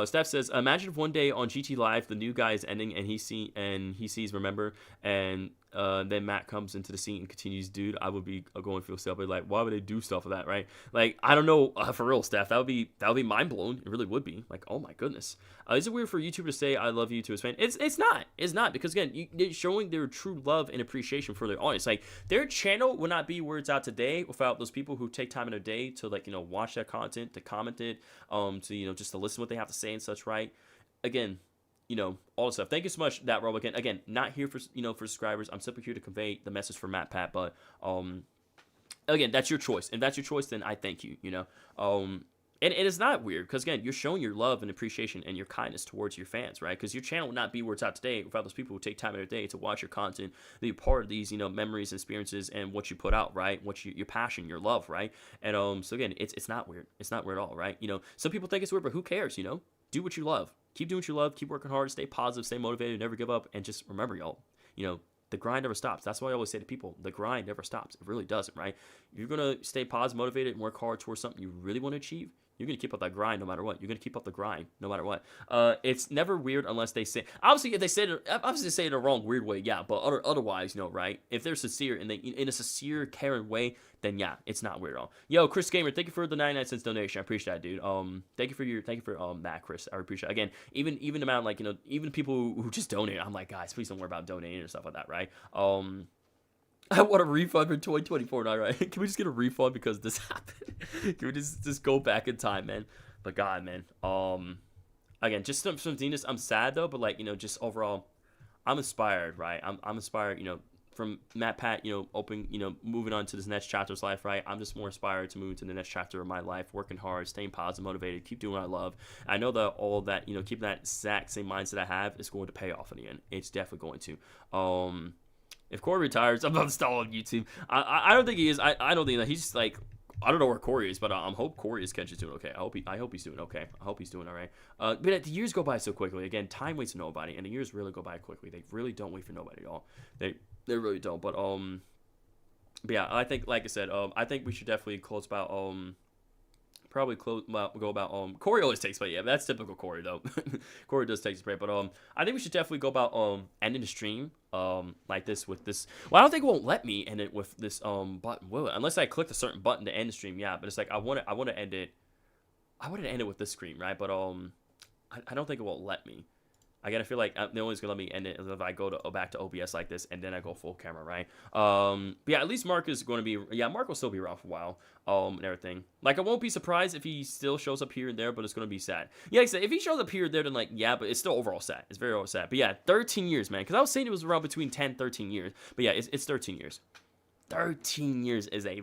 Steph says, imagine if one day on GT Live the new guy is ending and he sees Remember, and then Matt comes into the scene and continues, dude, I would be going to feel self. Like, why would they do stuff like that, right? Like, I don't know, for real, Steph. That would be mind blowing. It really would be. Like, oh my goodness. Is it weird for a YouTuber to say I love you to his fan? It's not, because again, they're showing their true love and appreciation for their audience. Like, their channel would not be where it's at today without those people who take time in their day to, like, watch that content, to comment it, to just to listen to what they have to say and such, right? Again, all the stuff. Thank you so much, that Rob. Again, not here for for subscribers. I'm simply here to convey the message for MATPAT. But again, that's your choice. If that's your choice, then I thank you. And it's not weird, because again, you're showing your love and appreciation and your kindness towards your fans, right? Because your channel would not be where it's at today without those people who take time in their day to watch your content, be part of these memories, experiences, and what you put out, right? What your passion, your love, right? And so again, it's not weird. It's not weird at all, right? Some people think it's weird, but who cares? Do what you love. Keep doing what you love. Keep working hard. Stay positive. Stay motivated. Never give up. And just remember, y'all. The grind never stops. That's why I always say to people, the grind never stops. It really doesn't, right? If you're gonna stay positive, motivated, and work hard towards something you really want to achieve, you're going to keep up that grind no matter what. You're going to keep up the grind no matter what. It's never weird unless they say... Obviously, if they say it in a wrong, weird way, yeah. But otherwise, right? If they're sincere and they in a sincere, caring way, then yeah, it's not weird at all. Yo, Chris Gamer, thank you for the 99 cents donation. I appreciate that, dude. Thank you for that, Chris. I appreciate it. Again, even the amount, like, even people who just donate, I'm like, guys, please don't worry about donating or stuff like that, right? I want a refund for 2024, not right? Can we just get a refund because this happened? Can we just go back in time, man? But God, man. Again, just some Venus. I'm sad though, but like, just overall, I'm inspired, right? I'm inspired, from MATPAT, moving on to this next chapter of life, right? I'm just more inspired to move to the next chapter of my life, working hard, staying positive, motivated, keep doing what I love. I know that all that, keeping that exact same mindset I have is going to pay off in the end. It's definitely going to. If Corey retires, I'm uninstalled on YouTube. I don't think he is. I don't think that he's just like, I don't know where Corey is, but I hope Corey is doing okay. I hope he's doing okay. I hope he's doing all right. But the years go by so quickly. Again, time waits for nobody, and the years really go by quickly. They really don't wait for nobody at all. They really don't. But yeah, I think, like I said, I think we should definitely close about go about Corey always takes, but yeah, that's typical Corey though. Corey does take his break, but I think we should definitely go about ending the stream like this with this. Well, I don't think it won't let me end it with this button, will it? Unless I click a certain button to end the stream, yeah. But it's like I want to end it. I wanted to end it with this screen, right? But I don't think it won't let me. I gotta feel like the only gonna let me end it is if I go back to OBS like this and then I go full camera, right? But yeah, at least Mark is going to be, Mark will still be around for a while, and everything. Like, I won't be surprised if he still shows up here and there, but it's gonna be sad. Yeah, like I said, if he shows up here and there, then like, yeah, but it's still overall sad. It's very overall sad. But yeah, 13 years, man, because I was saying it was around between 10, 13 years. But yeah, it's 13 years. 13 years is a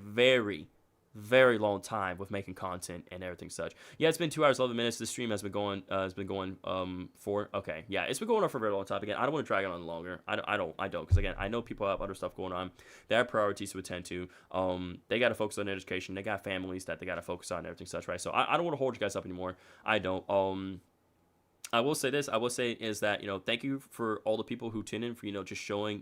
very long time with making content and everything such. Yeah, it's been 2 hours 11 minutes. The stream has been going for okay, yeah, it's been going on for a very long time. Again, I don't want to drag it on longer. I don't because again, I know people have other stuff going on. They have priorities to attend to. They got to focus on their education. They got families that they got to focus on and everything such, right? So I don't want to hold you guys up anymore. I don't. I will say this. I will say is that, thank you for all the people who tune in for, just showing,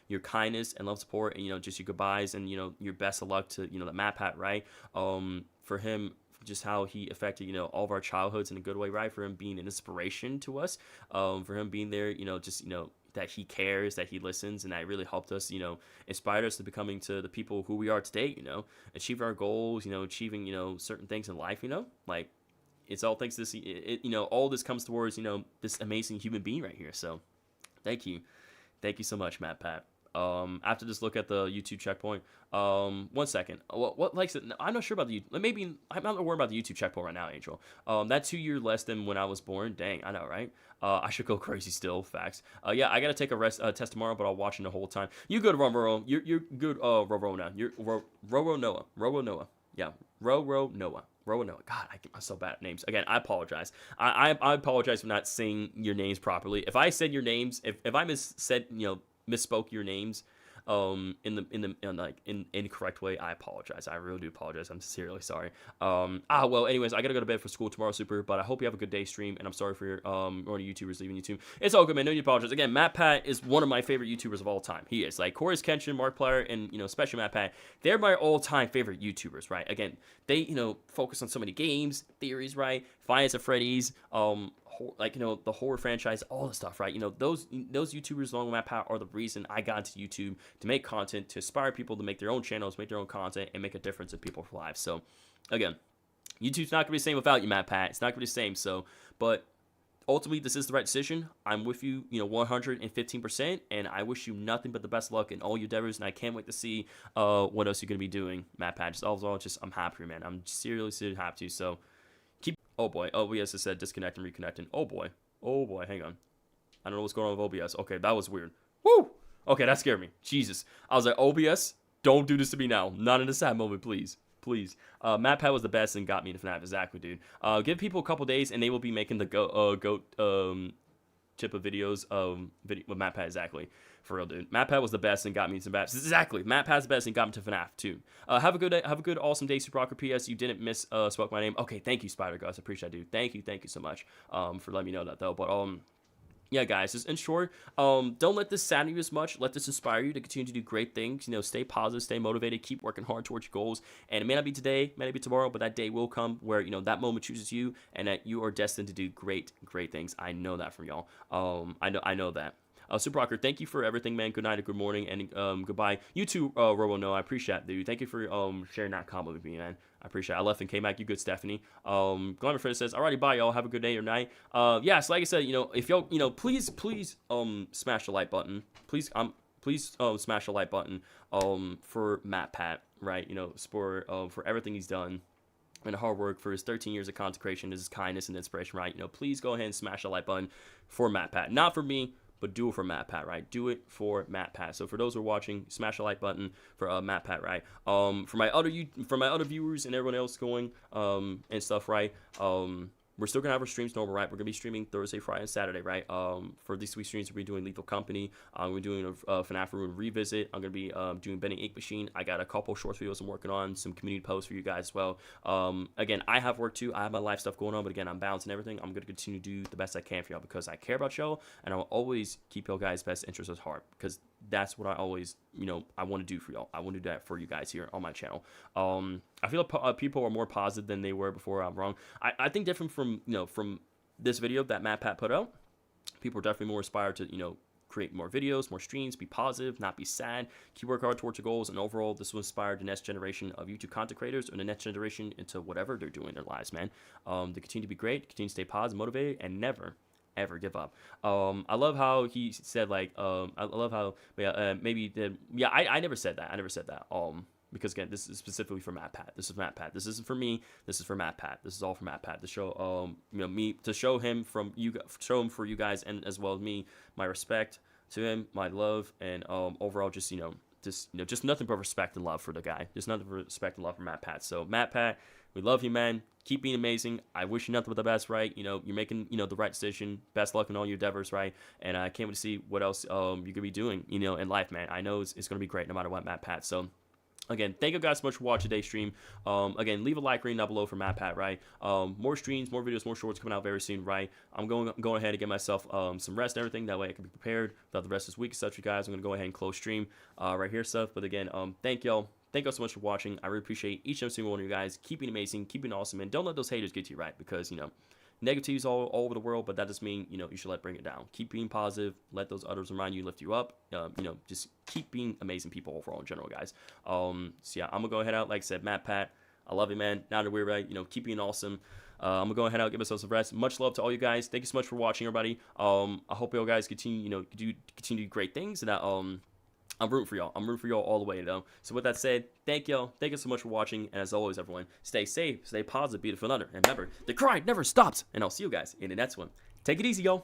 your kindness and love, support, and, just your goodbyes and, your best of luck to, the MATPAT, right? For him, just how he affected, all of our childhoods in a good way, right? For him being an inspiration to us, for him being there, that he cares, that he listens, and that really helped us, inspired us to becoming to the people who we are today, achieving our goals, achieving, certain things in life, like, it's all thanks to this, all this comes towards, this amazing human being right here. So thank you so much, MATPAT. After this look at the YouTube checkpoint, 1 second. What like I'm not sure about the, maybe I'm not worried about the YouTube checkpoint right now, Angel. That 2 year less than when I was born. Dang, I know, right? I should go crazy still. Facts. Yeah, I gotta take a test tomorrow, but I'll watch it the whole time. You good, Roro? You're good, Rorona. You're Roro Noah. Yeah, Roro Noah. God, I'm so bad at names. Again, I apologize. I apologize for not saying your names properly. If I said your names, if I misspoke your names, in incorrect way, I apologize. I really do apologize. I'm sincerely sorry. Well, anyways, I gotta go to bed for school tomorrow, super. But I hope you have a good day, stream, and I'm sorry for your or YouTubers leaving YouTube. It's all good, man. No need to apologize. Again, MATPAT is one of my favorite YouTubers of all time. He is like Corey's Kenshin, Markiplier, and especially MATPAT. They're my all-time favorite YouTubers, right? Again, they focus on so many games, theories, right? Finance at Freddy's, the horror franchise, all the stuff, right? Those YouTubers along with MATPAT are the reason I got into YouTube, to make content, to inspire people to make their own channels, make their own content, and make a difference in people's lives. So, again, YouTube's not gonna be the same without you, MATPAT. It's not gonna be the same. So, but ultimately, this is the right decision. I'm with you, 115%, and I wish you nothing but the best luck in all your endeavors, and I can't wait to see what else you're gonna be doing, MATPAT. Just overall, I'm happy, man. I'm seriously happy. So. Oh boy, OBS has said disconnect and reconnecting. Oh boy, hang on. I don't know what's going on with OBS. Okay, that was weird. Woo! Okay, that scared me. Jesus. I was like, OBS, don't do this to me now. Not in a sad moment, please. Please. MATPAT was the best and got me to FNAF. Exactly, dude. Give people a couple days and they will be making the goat chip of videos with MATPAT. Exactly. For real, dude. MATPAT was the best and got me some best. Exactly. MATPAT's the best and got me to FNAF too. Have a good, awesome day, Super Rocker. PS, you didn't miss spoke my name. Okay, thank you, Spider Gus. I appreciate it, dude. Thank you so much for letting me know that though. But yeah, guys, just in short, don't let this sadden you as much. Let this inspire you to continue to do great things. Stay positive, stay motivated, keep working hard towards your goals. And it may not be today, may not be tomorrow, but that day will come where that moment chooses you, and that you are destined to do great things. I know that from y'all. I know that. Super Rocker, thank you for everything, man. Good night and good morning, and goodbye. You too, Robo No. I appreciate it, dude. Thank you for sharing that comment with me, man. I appreciate it. I left and came back. You good, Stephanie. Glamour Friend says, alrighty, bye, y'all. Have a good day or night. Yeah, so like I said, if y'all, please, smash the like button. Please, smash the like button, for MATPAT, right? For everything he's done. And hard work, for his 13 years of consecration, his kindness and inspiration, right? Please go ahead and smash the like button for MATPAT. Not for me, but do it for MATPAT, right? Do it for MATPAT. So for those who are watching, smash the like button for MATPAT, right? For my other viewers and everyone else going and stuff, right? We're still gonna have our streams normal, right? We're gonna be streaming Thursday, Friday, and Saturday, right? For these week's streams, we're doing Lethal Company. We're doing a FNAF Ruin revisit. I'm gonna be doing Benny Ink Machine. I got a couple short videos I'm working on, some community posts for you guys as well. Again, I have work too. I have my life stuff going on, but again, I'm balancing everything. I'm gonna continue to do the best I can for y'all because I care about y'all, and I will always keep y'all guys' best interests at heart because that's what I always, I want to do for y'all. I want to do that for you guys here on my channel. I feel like people are more positive than they were before. I'm wrong. I think different from, from this video that MATPAT put out. People are definitely more inspired to, create more videos, more streams, be positive, not be sad, keep working hard towards your goals, and overall, this will inspire the next generation of YouTube content creators or the next generation into whatever they're doing in their lives, man. To continue to be great, continue to stay positive, motivated, and never ever give up. I love how he said I love how I never said that. Because again, this is specifically for MATPAT. This is MATPAT. This isn't for me. This is for MATPAT. This is all for MATPAT. To show me, to show him for you guys, and as well as me, my respect to him, my love, and overall just just nothing but respect and love for the guy. Just nothing but respect and love for MATPAT. So MATPAT, we love you, man. Keep being amazing. I wish you nothing but the best, right? You're making, the right decision. Best luck in all your endeavors, right? And I can't wait to see what else you could be doing, in life, man. I know it's going to be great no matter what, MATPAT. So, again, thank you guys so much for watching today's stream. Again, leave a like rating down below for MATPAT, right? More streams, more videos, more shorts coming out very soon, right? I'm going ahead and get myself some rest and everything. That way I can be prepared throughout the rest of this week. Such you guys, I'm going to go ahead and close stream right here, stuff. But again, thank y'all. Thank you all so much for watching. I really appreciate each and every single one of you guys. Keeping amazing, keeping awesome, and don't let those haters get to you, right? Because, negativity is all over the world, but that doesn't mean, you should bring it down. Keep being positive. Let those others around you lift you up. Just keep being amazing people overall in general, guys. So yeah, I'm gonna go ahead out. Like I said, MATPAT, I love you, man. Now that we're right, keep being awesome. I'm gonna go ahead out, give myself some rest. Much love to all you guys. Thank you so much for watching, everybody. I hope you all guys continue, continue to do great things, and that I'm rooting for y'all. I'm rooting for y'all all the way, though. So with that said, thank y'all. Thank you so much for watching. And as always, everyone, stay safe, stay positive, be the another. And remember, the grind never stops. And I'll see you guys in the next one. Take it easy, y'all.